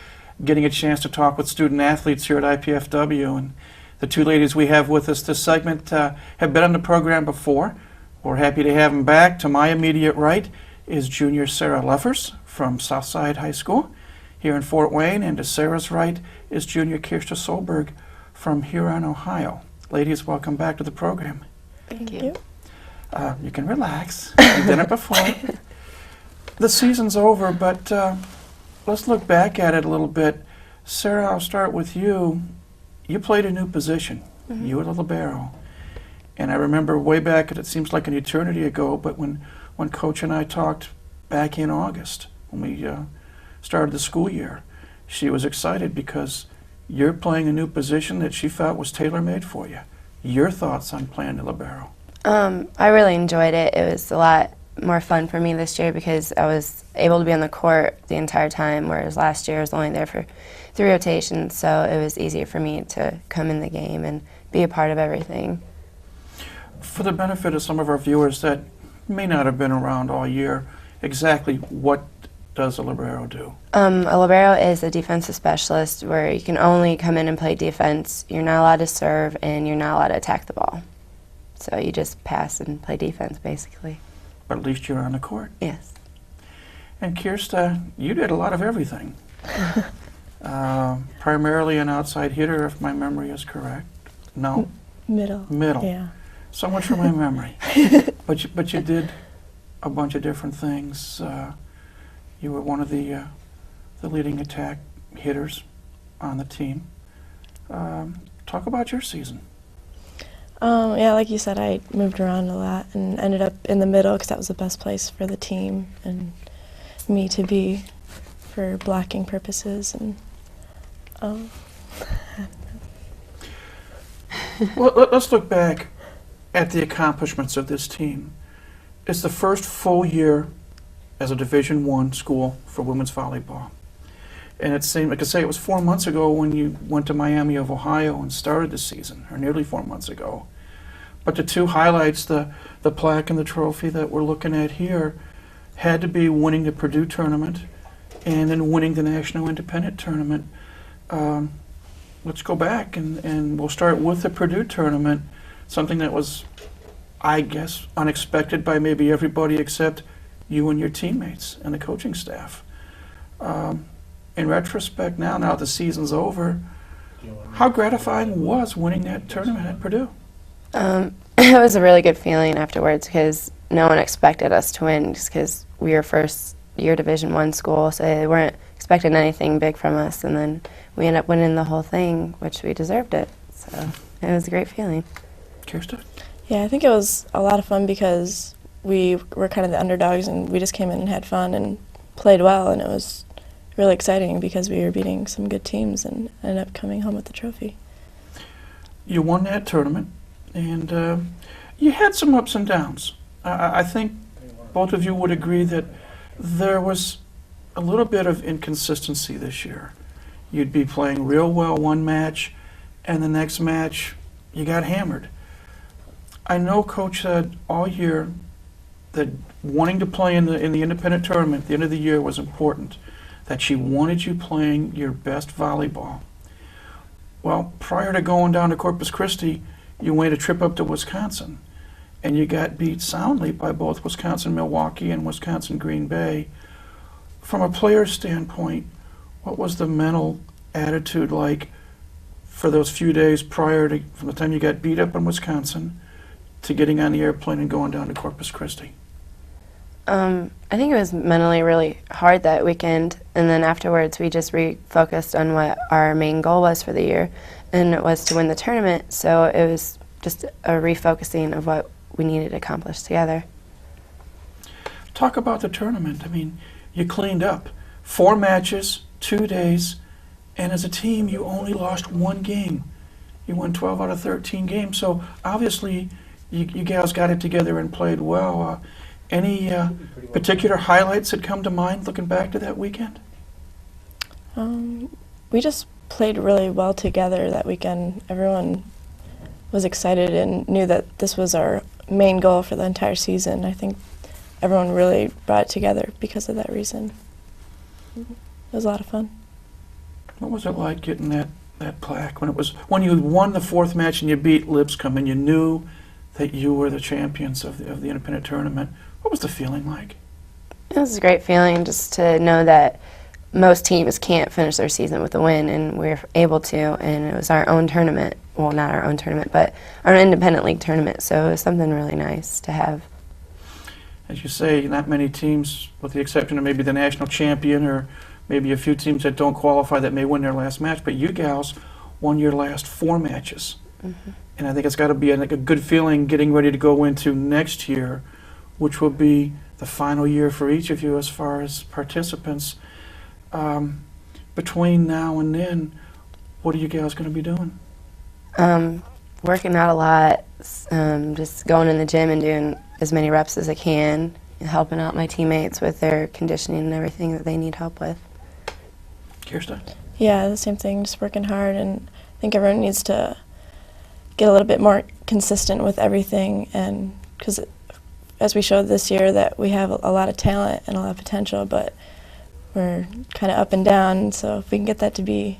getting a chance to talk with student athletes here at IPFW. And the 2 ladies we have with us this segment have been on the program before. We're happy to have them back. To my immediate right is junior Sarah Leffers from Southside High School here in Fort Wayne, and to Sarah's right is junior Kirsha Solberg from Huron, Ohio. Ladies, welcome back to the program. Thank you. You can relax. You've done it before. The season's over, but let's look back at it a little bit. Sarah, I'll start with you. You played a new position. You were the libero. And I remember way back, it seems like an eternity ago, but when Coach and I talked back in August, when we started the school year, she was excited because you're playing a new position that she felt was tailor-made for you. Your thoughts on playing the libero? I really enjoyed it. It was a lot more fun for me this year because I was able to be on the court the entire time, whereas last year I was only there for 3 rotations, so it was easier for me to come in the game and be a part of everything. For the benefit of some of our viewers that may not have been around all year, exactly what does a libero do? A libero is a defensive specialist where you can only come in and play defense. You're not allowed to serve and you're not allowed to attack the ball. So you just pass and play defense, basically. But at least you're on the court. Yes. And Kirsta, you did a lot of everything. Primarily an outside hitter, if my memory is correct. No? Middle. Middle. Yeah. So much for my memory. But you did a bunch of different things. You were one of the leading attack hitters on the team. Talk about your season. Yeah, like you said, I moved around a lot and ended up in the middle because that was the best place for the team and me to be for blocking purposes. And Well, let's look back at the accomplishments of this team. It's the first full year as a Division I school for women's volleyball. And it seemed, like I say, it was 4 months ago when you went to Miami of Ohio and started the season, or nearly 4 months ago. But the two highlights, the plaque and the trophy that we're looking at here, had to be winning the Purdue tournament and then winning the National Independent Tournament. Let's go back and we'll start with the Purdue tournament, something that was, I guess, unexpected by maybe everybody except you and your teammates and the coaching staff. In retrospect now the season's over, how gratifying was winning that tournament at Purdue? It was a really good feeling afterwards because no one expected us to win just because we were first year Division I school, so they weren't expecting anything big from us, and then we ended up winning the whole thing, which we deserved it. So it was a great feeling. Kirsten? yeah, I think it was a lot of fun because we were kind of the underdogs and we just came in and had fun and played well, and it was really exciting because we were beating some good teams and ended up coming home with the trophy. You won that tournament, and you had some ups and downs. I think both of you would agree that there was a little bit of inconsistency this year. You'd be playing real well one match, and the next match you got hammered. I know Coach said all year that wanting to play in the independent tournament at the end of the year was important, that she wanted you playing your best volleyball. Well, prior to going down to Corpus Christi, you made a trip up to Wisconsin, and you got beat soundly by both Wisconsin-Milwaukee and Wisconsin-Green Bay. From a player's standpoint, what was the mental attitude like for those few days prior to, from the time you got beat up in Wisconsin to getting on the airplane and going down to Corpus Christi? I think it was mentally really hard that weekend, and then afterwards we just refocused on what our main goal was for the year, and it was to win the tournament, so it was just a refocusing of what we needed to accomplish together. Talk about the tournament. I mean, you cleaned up. 4 matches, 2 days, and as a team you only lost 1 game. You won 12 out of 13 games, so obviously you gals got it together and played well. Any particular highlights that come to mind looking back to that weekend? We just played really well together that weekend. Everyone was excited and knew that this was our main goal for the entire season. I think everyone really brought it together because of that reason. It was a lot of fun. What was it like getting that plaque when you won the 4th match and you beat Lipscomb and you knew that you were the champions of the independent tournament? What was the feeling like? It was a great feeling just to know that most teams can't finish their season with a win, and we were able to, and it was our own tournament, well, not our own tournament, but our independent league tournament. So it was something really nice to have. As you say, not many teams, with the exception of maybe the national champion or maybe a few teams that don't qualify that may win their last match, but you gals won your last 4 matches. Mm-hmm. And I think it's got to be a good feeling getting ready to go into next year, which will be the final year for each of you as far as participants. Between now and then, what are you gals going to be doing? Working out a lot, just going in the gym and doing as many reps as I can, and helping out my teammates with their conditioning and everything that they need help with. Kirsten? Yeah, the same thing, just working hard, and I think everyone needs to get a little bit more consistent with everything, and because as we showed this year that we have a lot of talent and a lot of potential, but we're kind of up and down, so if we can get that to be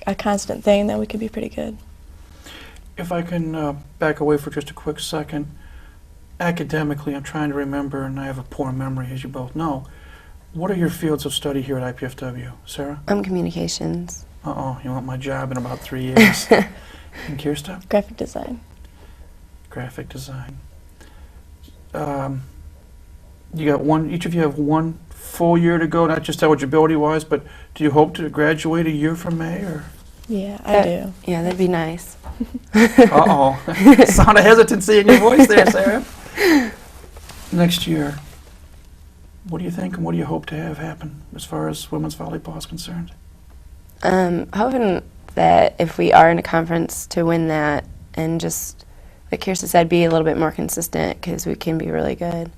a constant thing, then we could be pretty good. If I can back away for just a quick second, academically, I'm trying to remember, and I have a poor memory, as you both know. What are your fields of study here at IPFW? Sarah? Communications. Uh-oh, you want my job in about 3 years. And Kirsten? Graphic design. Graphic design. You got each of you have 1 full year to go, not just eligibility-wise, but do you hope to graduate a year from May, or? Yeah, I do. Yeah, that'd be nice. Uh-oh. Sound of hesitancy in your voice there, Sarah. Next year, what do you think and what do you hope to have happen as far as women's volleyball is concerned? Hoping that if we are in a conference to win that, and just, like Kirsten said, be a little bit more consistent, because we can be really good.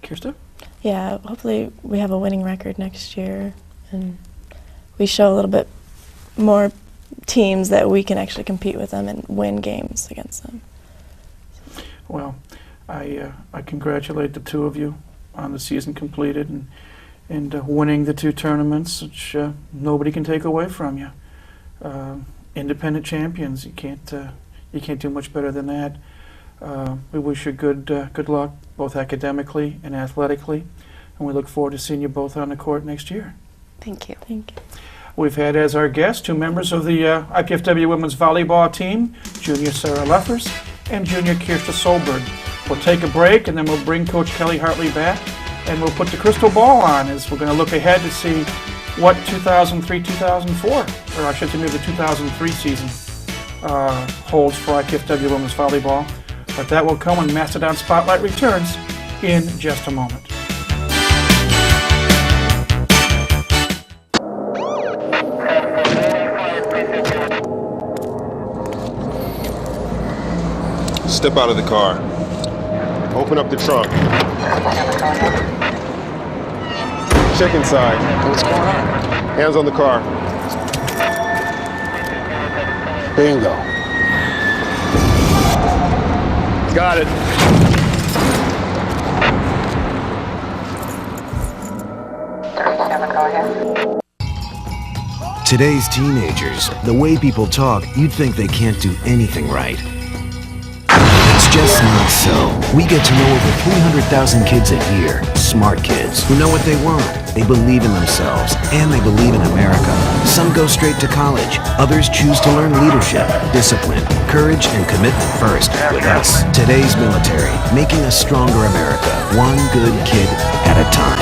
Kirsten? Yeah, hopefully we have a winning record next year, and we show a little bit more teams that we can actually compete with them and win games against them. Well, I congratulate the 2 of you on the season completed and winning the 2 tournaments, which nobody can take away from you. Independent champions, you can't do much better than that. We wish you good luck, both academically and athletically, and we look forward to seeing you both on the court next year. Thank you. Thank you. We've had as our guests 2 members of the IPFW women's volleyball team, junior Sarah Leffers and junior Kirsten Solberg. We'll take a break, and then we'll bring Coach Kelly Hartley back, and we'll put the crystal ball on as we're going to look ahead to see what 2003-2004, or I should say maybe the 2003 season, holds for IPFW women's volleyball. But that will come when Mastodon Spotlight returns in just a moment. Step out of the car. Open up the trunk. Check inside. What's going on? Hands on the car. Bingo. Got it. Today's teenagers, the way people talk, you'd think they can't do anything right. It's just not so. We get to know over 300,000 kids a year, smart kids, who know what they want. They believe in themselves, and they believe in America. Some go straight to college. Others choose to learn leadership, discipline, courage, and commitment first with us. Today's military, making a stronger America, one good kid at a time.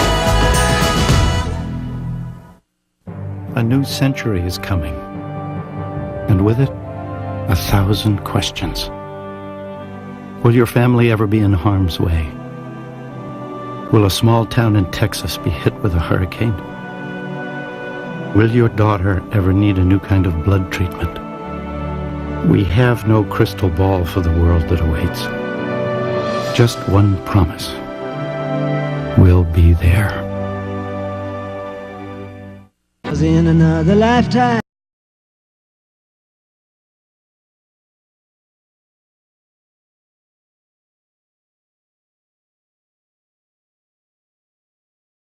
A new century is coming, and with it, 1,000 questions. Will your family ever be in harm's way? Will a small town in Texas be hit with a hurricane? Will your daughter ever need a new kind of blood treatment? We have no crystal ball for the world that awaits. Just one promise. We'll be there. In another lifetime.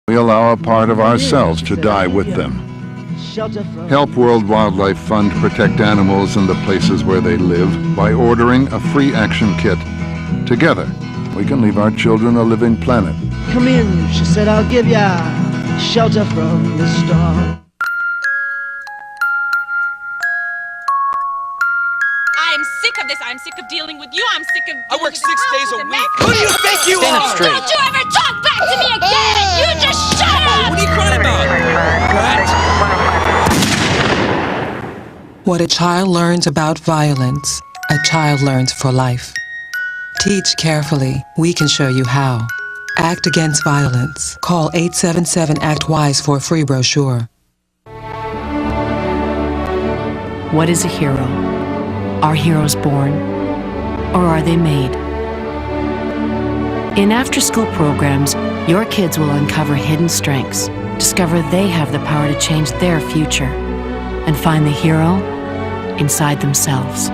We allow a part of ourselves to die with them. Help World Wildlife Fund protect animals in the places where they live by ordering a free action kit. Together, we can leave our children a living planet. Come in, she said, I'll give ya shelter from the storm. you. I'm sick of. I work 6 days a week. Who do you think you Stand are? up straight. Don't you ever talk back to me again! You just shut up! What are you crying about? What a child learns about violence, a child learns for life. Teach carefully. We can show you how. Act against violence. Call 877-ACT-WISE for a free brochure. What is a hero? Are heroes born, or are they made? In after-school programs, your kids will uncover hidden strengths, discover they have the power to change their future, and find the hero inside themselves.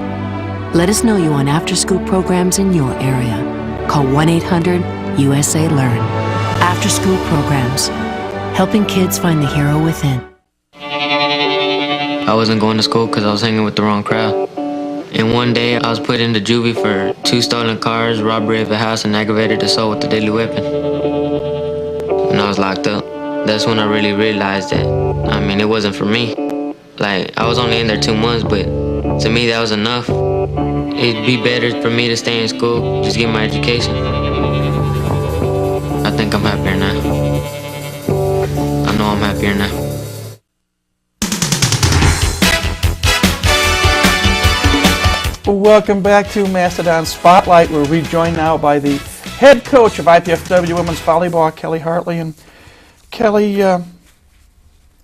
Let us know you on after-school programs in your area. Call 1-800-USA-LEARN. After-school programs, helping kids find the hero within. I wasn't going to school because I was hanging with the wrong crowd. And one day I was put into juvie for 2 stolen cars, robbery of a house, and aggravated assault with a deadly weapon. When I was locked up, that's when I really realized that, it wasn't for me. Like, I was only in there 2 months, but to me that was enough. It'd be better for me to stay in school, just get my education. I think I'm happier now. I know I'm happier now. Welcome back to Mastodon Spotlight. We're rejoined now by the head coach of IPFW Women's Volleyball, Kelly Hartley. And Kelly, I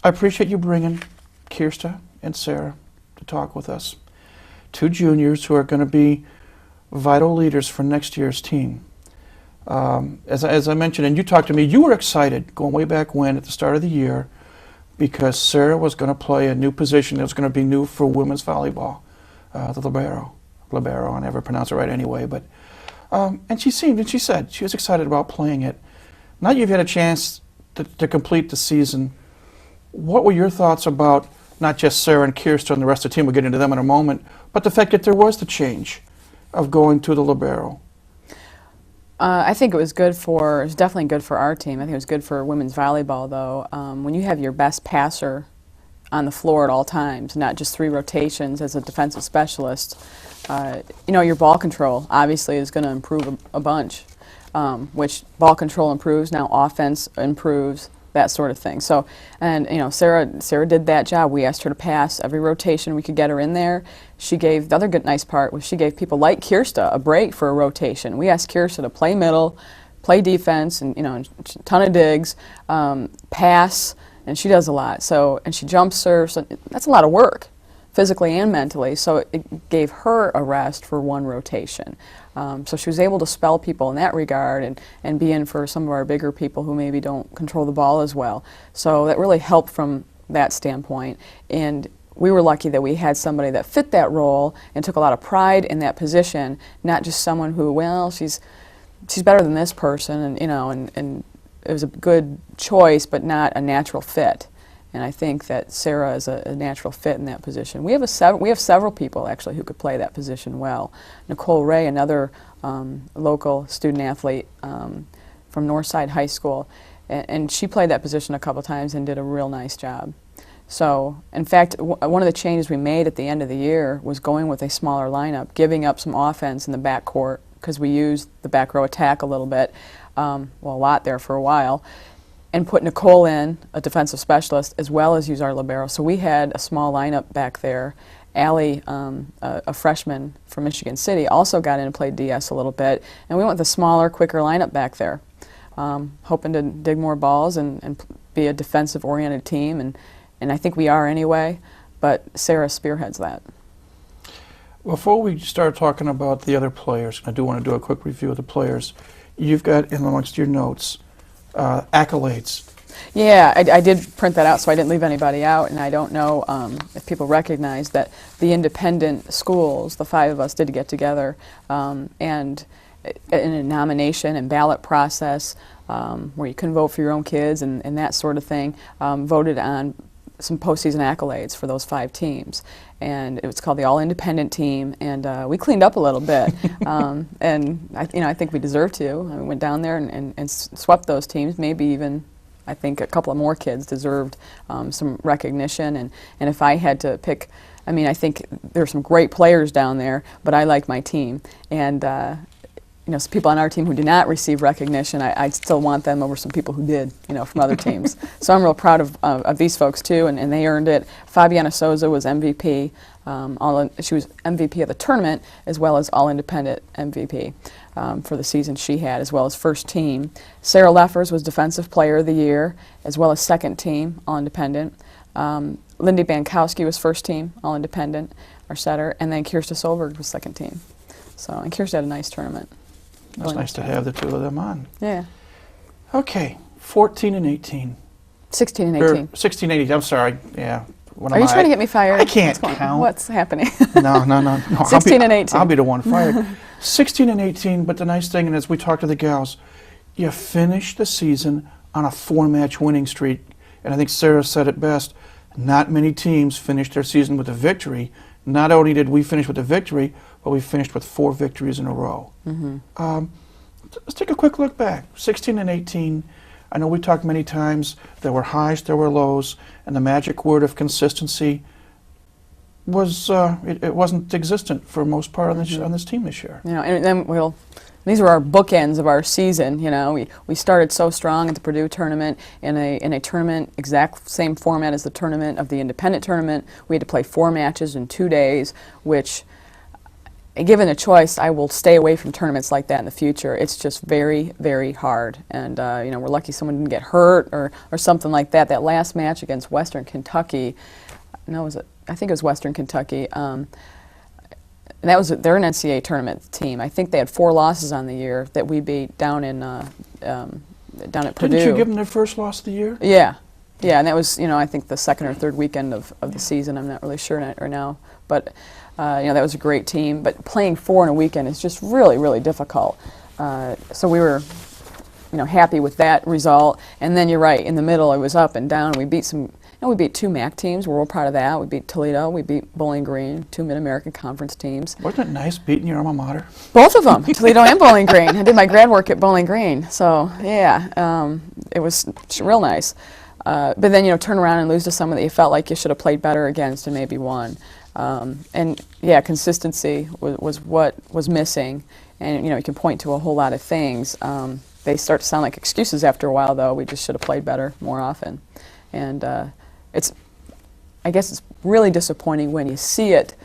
appreciate you bringing Kirsta and Sarah to talk with us. 2 juniors who are going to be vital leaders for next year's team. As I mentioned, and you talked to me, you were excited going way back when at the start of the year because Sarah was going to play a new position that was going to be new for women's volleyball, the libero. I never pronounce it right anyway, but and she said she was excited about playing it. Now you've had a chance to complete the season. What were your thoughts about not just Sarah and Kirsta and the rest of the team, we'll get into them in a moment, but the fact that there was the change of going to the libero? I think it was definitely good for our team. I think it was good for women's volleyball, though. When you have your best passer on the floor at all times, not just 3 rotations as a defensive specialist, your ball control obviously is going to improve a bunch, which ball control improves, now offense improves, that sort of thing. So, and Sarah did that job. We asked her to pass every rotation we could get her in there. She gave, the other nice part was she gave people like Kirsta a break for a rotation. We asked Kirsta to play middle, play defense, and a ton of digs, pass, and she does a lot. So, and she jump serves. So that's a lot of work, physically and mentally. So it gave her a rest for 1 rotation. So she was able to spell people in that regard and be in for some of our bigger people who maybe don't control the ball as well. So that really helped from that standpoint. And we were lucky that we had somebody that fit that role and took a lot of pride in that position, not just someone who, well, she's better than this person, and it was a good choice, but not a natural fit. And I think that Sarah is a natural fit in that position. We have several people actually who could play that position well. Nicole Ray, another local student athlete from Northside High School, and she played that position a couple times and did a real nice job. So, in fact, one of the changes we made at the end of the year was going with a smaller lineup, giving up some offense in the backcourt because we used the back row attack a little bit, a lot there for a while, and put Nicole in, a defensive specialist, as well as use our libero. So we had a small lineup back there. Allie, a freshman from Michigan City, also got in and played DS a little bit, and we went with a smaller, quicker lineup back there, hoping to dig more balls and be a defensive-oriented team, and I think we are anyway, but Sarah spearheads that. Before we start talking about the other players, I do want to do a quick review of the players. You've got in amongst your notes accolades. Yeah, I did print that out, so I didn't leave anybody out, and I don't know if people recognize that the independent schools, the 5 of us, did get together and in a nomination and ballot process where you can vote for your own kids and that sort of thing, voted on some postseason accolades for those 5 teams. And it was called the All-Independent Team, and we cleaned up a little bit. And I think we deserve to. We went down there and swept those teams, maybe even I think a couple of more kids deserved some recognition, and if I had to pick I mean, I think there's some great players down there, but I like my team. And you know, some people on our team who did not receive recognition, I still want them over some people who did, you know, from other teams. So I'm real proud of these folks too, and they earned it. Fabiana Souza was MVP. She was MVP of the tournament as well as all-independent MVP for the season she had, as well as first team. Sarah Leffers was Defensive Player of the Year, as well as second team, all-independent. Lindy Bankowski was first team, all-independent, our setter, and then Kirsta Solberg was second team. So, and Kirsta had a nice tournament. It's nice to have the two of them on. Yeah. Okay, 14 and 18. 16 and 18. 16 and 18, I'm sorry. Yeah. Are you trying to get me fired? I can't count. What's happening? No. 16 and 18. I'll be the one fired. 16 and 18, but the nice thing, and as we talked to the gals, you finish the season on a 4-match winning streak. And I think Sarah said it best. Not many teams finished their season with a victory. Not only did we finish with a victory, but we finished with 4 victories in a row. Let's take a quick look back. 16 and 18. I know we talked many times. There were highs, there were lows, and the magic word of consistency was it wasn't existent for most part on this team this year. You know, and then these were our bookends of our season. You know, we started so strong at the Purdue tournament in a tournament exact same format as the tournament of the independent tournament. We had to play 4 matches in 2 days, which, given a choice, I will stay away from tournaments like that in the future. It's just very, very hard. And you know, we're lucky someone didn't get hurt or something like that. That last match against Western Kentucky, I think it was Western Kentucky. And that was they're an NCAA tournament team. I think they had 4 losses on the year that we beat down at Purdue. Didn't you give them their first loss of the year? Yeah, and that was, you know, I think the second or third weekend of the season. I'm not really sure right now, but you know, that was a great team. But playing 4 in a weekend is just really, really difficult. So we were, you know, happy with that result. And then you're right, in the middle it was up and down. We beat we beat 2 MAC teams. We're real proud of that. We beat Toledo. We beat Bowling Green, 2 Mid-American Conference teams. Wasn't it nice beating your alma mater? Both of them, Toledo and Bowling Green. I did my grad work at Bowling Green, so yeah, it was real nice. But then, you know, turn around and lose to someone that you felt like you should have played better against and maybe won. And yeah, consistency was what was missing. And you know, you can point to a whole lot of things. They start to sound like excuses after a while, though. We just should have played better more often. And I guess it's really disappointing when you see it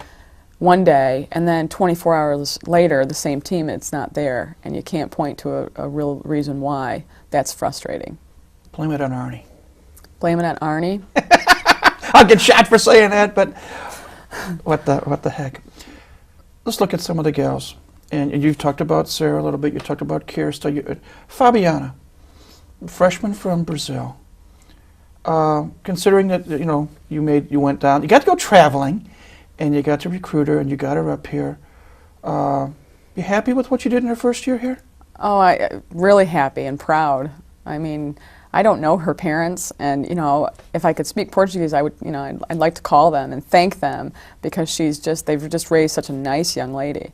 one day and then 24 hours later, the same team, it's not there, and you can't point to a real reason why. That's frustrating. Blame it on Arnie. Blame it on Arnie? I'll get shot for saying that, but what the heck. Let's look at some of the gals. And you've talked about Sarah a little bit. You talked about Kirsta. Fabiana, freshman from Brazil. Considering that, you know, you went down, you got to go traveling, and you got to recruit her, and you got her up here. You happy with what you did in her first year here? Oh, I really happy and proud. I mean, I don't know her parents, and you know, if I could speak Portuguese, I would, you know, I'd like to call them and thank them, because they've just raised such a nice young lady.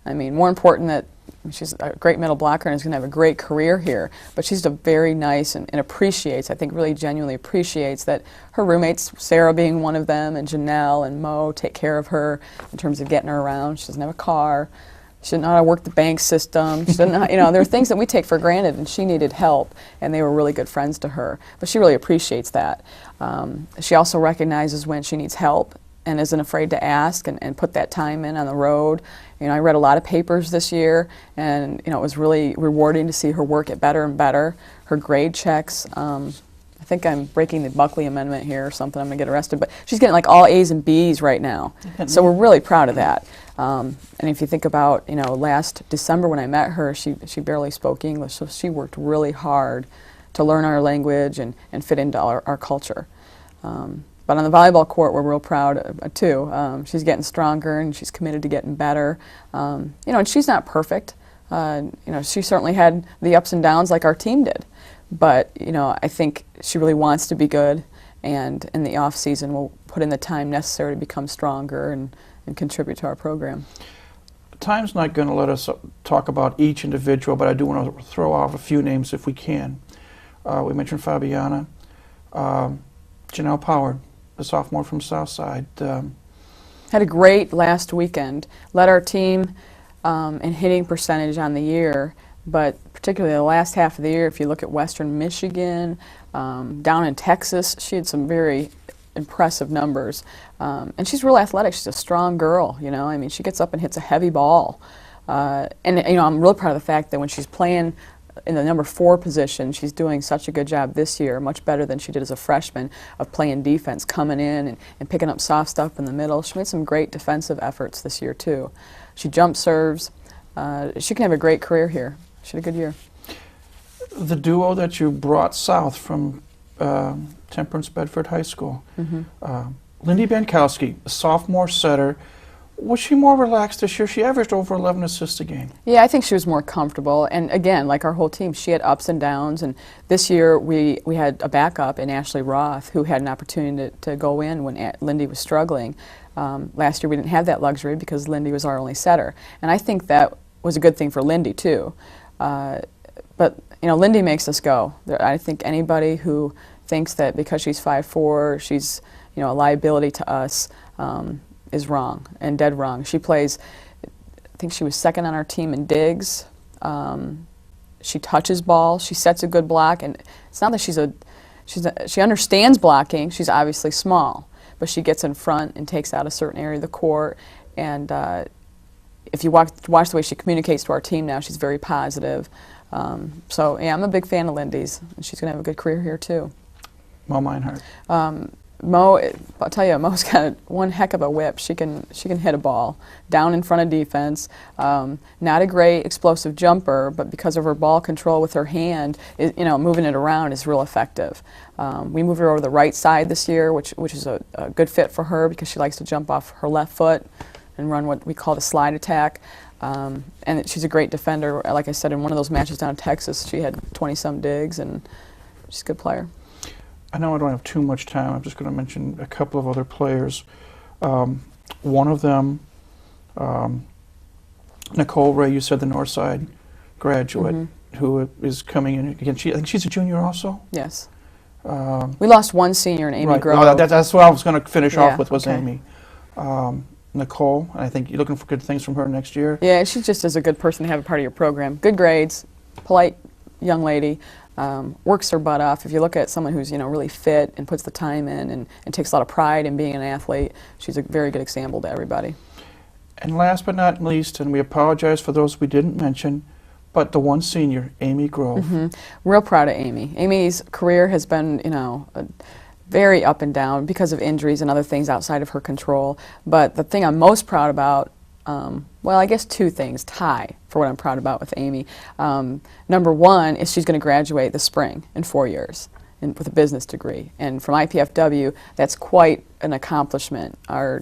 I mean, more important that she's a great middle blocker and is going to have a great career here, but she's a very nice and appreciates, I think really genuinely appreciates that her roommates, Sarah being one of them, and Janelle and Mo, take care of her in terms of getting her around. She doesn't have a car. She didn't know how to work the bank system. She didn't know, you know, there are things that we take for granted, and she needed help, and they were really good friends to her. But she really appreciates that. She also recognizes when she needs help and isn't afraid to ask and put that time in on the road. You know, I read a lot of papers this year, and you know, it was really rewarding to see her work get better and better. Her grade checks. I think I'm breaking the Buckley Amendment here or something. I'm going to get arrested. But she's getting like all A's and B's right now. So we're really proud of that. And if you think about, you know, last December when I met her, she barely spoke English. So she worked really hard to learn our language and fit into our culture. But on the volleyball court, we're real proud too. She's getting stronger, and she's committed to getting better. You know, and she's not perfect. You know, she certainly had the ups and downs like our team did. But you know, I think she really wants to be good, and in the off season, will put in the time necessary to become stronger and contribute to our program. Time's not going to let us talk about each individual, but I do want to throw off a few names if we can. We mentioned Fabiana, Janelle Pollard, the sophomore from Southside. Had a great last weekend. Led our team in hitting percentage on the year, but particularly the last half of the year, if you look at Western Michigan, down in Texas, she had some very impressive numbers. And she's real athletic. She's a strong girl, you know. I mean, she gets up and hits a heavy ball. And, you know, I'm real proud of the fact that when she's playing in the number 4 position, she's doing such a good job this year, much better than she did as a freshman, of playing defense, coming in and picking up soft stuff in the middle. She made some great defensive efforts this year, too. She jump serves. She can have a great career here. She had a good year. The duo that you brought south from Temperance Bedford High School, Lindy Bankowski, a sophomore setter. Was she more relaxed this year? She averaged over 11 assists a game. Yeah, I think she was more comfortable. And again, like our whole team, she had ups and downs. And this year we had a backup in Ashley Roth, who had an opportunity to go in when Lindy was struggling. Last year we didn't have that luxury because Lindy was our only setter. And I think that was a good thing for Lindy, too. But, you know, Lindy makes us go. I think anybody who thinks that because she's 5'4", she's, you know, a liability to us, is wrong, and dead wrong. She plays, I think she was second on our team in digs. She touches balls. She sets a good block, and it's not that she understands blocking. She's obviously small, but she gets in front and takes out a certain area of the court. And if you watch the way she communicates to our team now, she's very positive. So yeah, I'm a big fan of Lindy's, and she's going to have a good career here too. Mo Meinhardt. Mo, I'll tell you, Mo's got one heck of a whip. She can hit a ball down in front of defense. Not a great explosive jumper, but because of her ball control with her hand, you know, moving it around is real effective. We moved her over the right side this year, which is a good fit for her because she likes to jump off her left foot and run what we call the slide attack. And she's a great defender. Like I said, in one of those matches down in Texas, she had 20-some digs, and she's a good player. I know I don't have too much time. I'm just going to mention a couple of other players. One of them, Nicole Ray, you said the Northside graduate, who is coming in again. I think she's a junior also? Yes. We lost one senior in Amy Grove. No, that's what I was going to finish off with, was okay. Amy. Nicole, I think you're looking for good things from her next year. Yeah, she just is a good person to have a part of your program. Good grades, polite young lady. Works her butt off. If you look at someone who's, you know, really fit and puts the time in and takes a lot of pride in being an athlete, she's a very good example to everybody. And last but not least, and we apologize for those we didn't mention, but the one senior, Amy Grove. Real proud of Amy. Amy's career has been, you know, very up and down because of injuries and other things outside of her control. But the thing I'm most proud about, well, I guess two things tie for what I'm proud about with Amy. Number one is she's going to graduate this spring in 4 years with a business degree. And from IPFW, that's quite an accomplishment.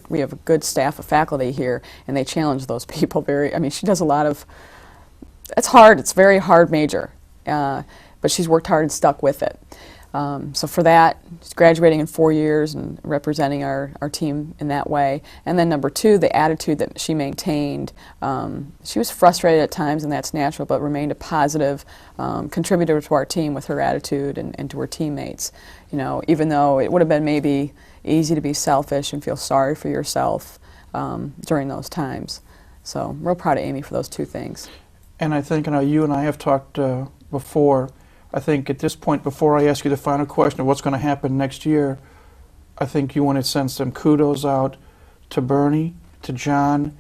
We have a good staff of faculty here, and they challenge those people very. I mean, she does a lot of, it's hard, it's a very hard major, but she's worked hard and stuck with it. So for that, she's graduating in 4 years and representing our team in that way. And then number two, the attitude that she maintained. She was frustrated at times, and that's natural, but remained a positive contributor to our team with her attitude and to her teammates. You know, even though it would have been maybe easy to be selfish and feel sorry for yourself during those times. So I'm real proud of Amy for those two things. And I think, you and I have talked before. I think at this point, before I ask you the final question of what's going to happen next year, I think you want to send some kudos out to Bernie, to John,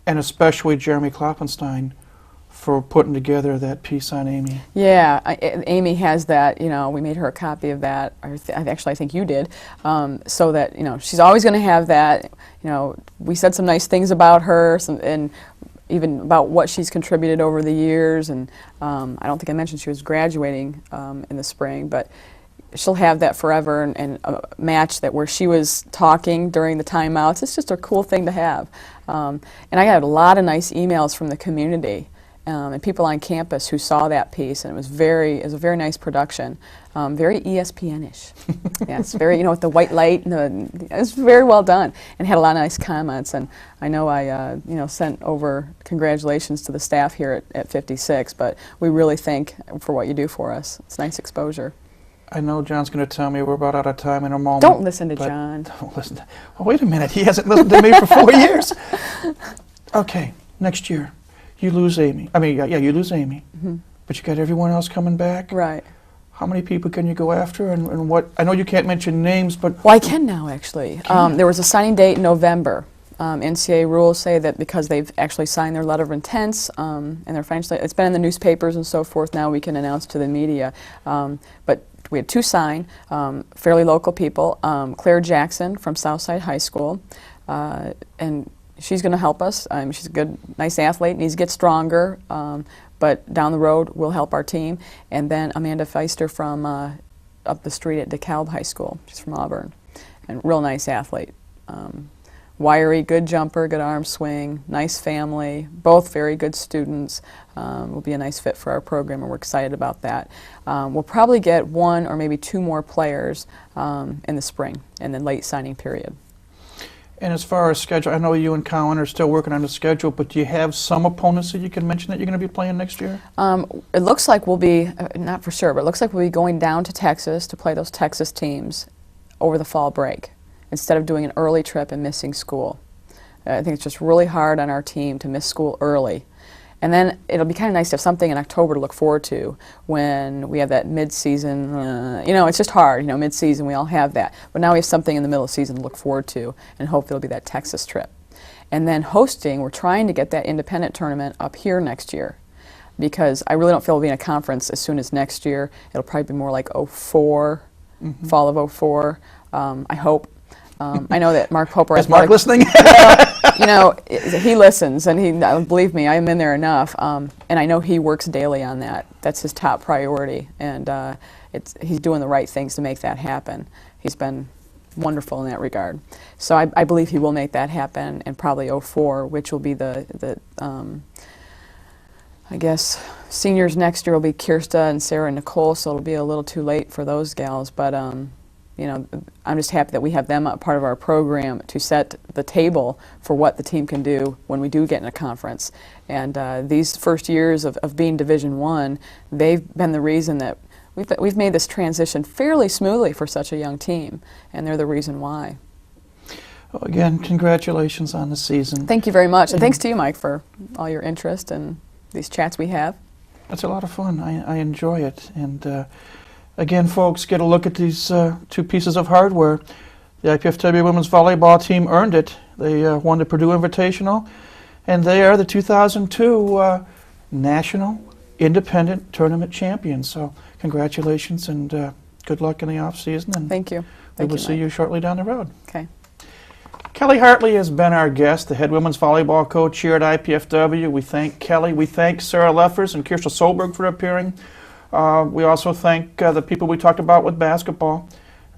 and especially Jeremy Kloppenstein for putting together that piece on Amy. Yeah, Amy has that, you know, we made her a copy of that, or actually I think you did, so that, you know, she's always going to have that. You know, we said some nice things about her, and even about what she's contributed over the years, and I don't think I mentioned she was graduating in the spring, but she'll have that forever, and a match that where she was talking during the timeouts. It's just a cool thing to have. And I got a lot of nice emails from the community and people on campus who saw that piece, and it was a very nice production, very ESPN-ish. Yeah, it's very, you know, with the white light, and it was very well done, and had a lot of nice comments. And I know I, you know, sent over congratulations to the staff here at 56, but we really thank for what you do for us. It's nice exposure. I know John's going to tell me we're about out of time in a moment. Don't listen to John. Don't listen to, well, wait a minute. He hasn't listened to me for 4 years. Okay, next year, you lose Amy. I mean, yeah, you lose Amy. Mm-hmm. But you got everyone else coming back. Right. How many people can you go after, and what? I know you can't mention names, but... Well, I can now, actually. There was a signing date in November. NCAA rules say that because they've actually signed their letter of intents and they're financially, it's been in the newspapers and so forth, now we can announce to the media. But we had 2 sign, fairly local people, Claire Jackson from Southside High School, and she's going to help us. She's a good, nice athlete, needs to get stronger, but down the road will help our team. And then Amanda Feister from up the street at DeKalb High School. She's from Auburn, and real nice athlete. Wiry, good jumper, good arm swing, nice family, both very good students. Will be a nice fit for our program, and we're excited about that. We'll probably get 1 or maybe 2 more players in the spring, in the late signing period. And as far as schedule, I know you and Colin are still working on the schedule, but do you have some opponents that you can mention that you're going to be playing next year? It looks like we'll be, not for sure, but it looks like we'll be going down to Texas to play those Texas teams over the fall break, instead of doing an early trip and missing school. I think it's just really hard on our team to miss school early. And then it'll be kind of nice to have something in October to look forward to when we have that mid-season, it's just hard, mid-season we all have that. But now we have something in the middle of the season to look forward to, and hope it'll be that Texas trip. And then hosting, we're trying to get that independent tournament up here next year, because I really don't feel it'll be in a conference as soon as next year. It'll probably be more like 04, fall of 04, I hope. I know that Mark Poper... Is Mark listening? He listens, and believe me, I'm in there enough, and I know he works daily on that. That's his top priority, and he's doing the right things to make that happen. He's been wonderful in that regard. So I believe he will make that happen, and probably 04, which will be I guess, seniors next year will be Kirsta and Sarah and Nicole, so it'll be a little too late for those gals, but I'm just happy that we have them a part of our program to set the table for what the team can do when we do get in a conference. And these first years of being Division I, they've been the reason that we've made this transition fairly smoothly for such a young team, and they're the reason why. Well, again, congratulations on the season. Thank you very much, and thanks to you, Mike, for all your interest and these chats we have. It's a lot of fun. I enjoy it. And again, folks, get a look at these 2 pieces of hardware. The IPFW women's volleyball team earned it. They won the Purdue Invitational, and they are the 2002 National Independent Tournament champions. So congratulations, and good luck in the off season. And thank you. We will see you shortly down the road. Okay. Kelly Hartley has been our guest, the head women's volleyball coach here at IPFW. We thank Kelly. We thank Sarah Leffers and Kirsta Solberg for appearing. We also thank the people we talked about with basketball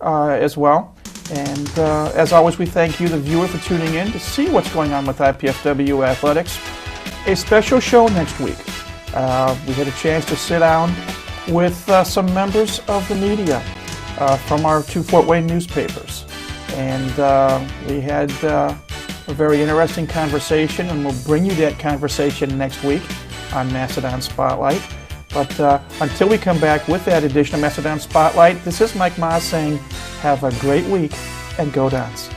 as well. And as always, we thank you, the viewer, for tuning in to see what's going on with IPFW athletics. A special show next week. We had a chance to sit down with some members of the media from our 2 Fort Wayne newspapers. And we had a very interesting conversation, and we'll bring you that conversation next week on Mastodon Spotlight. But until we come back with that edition of Mastodon Spotlight, this is Mike Maas saying have a great week, and go Dons.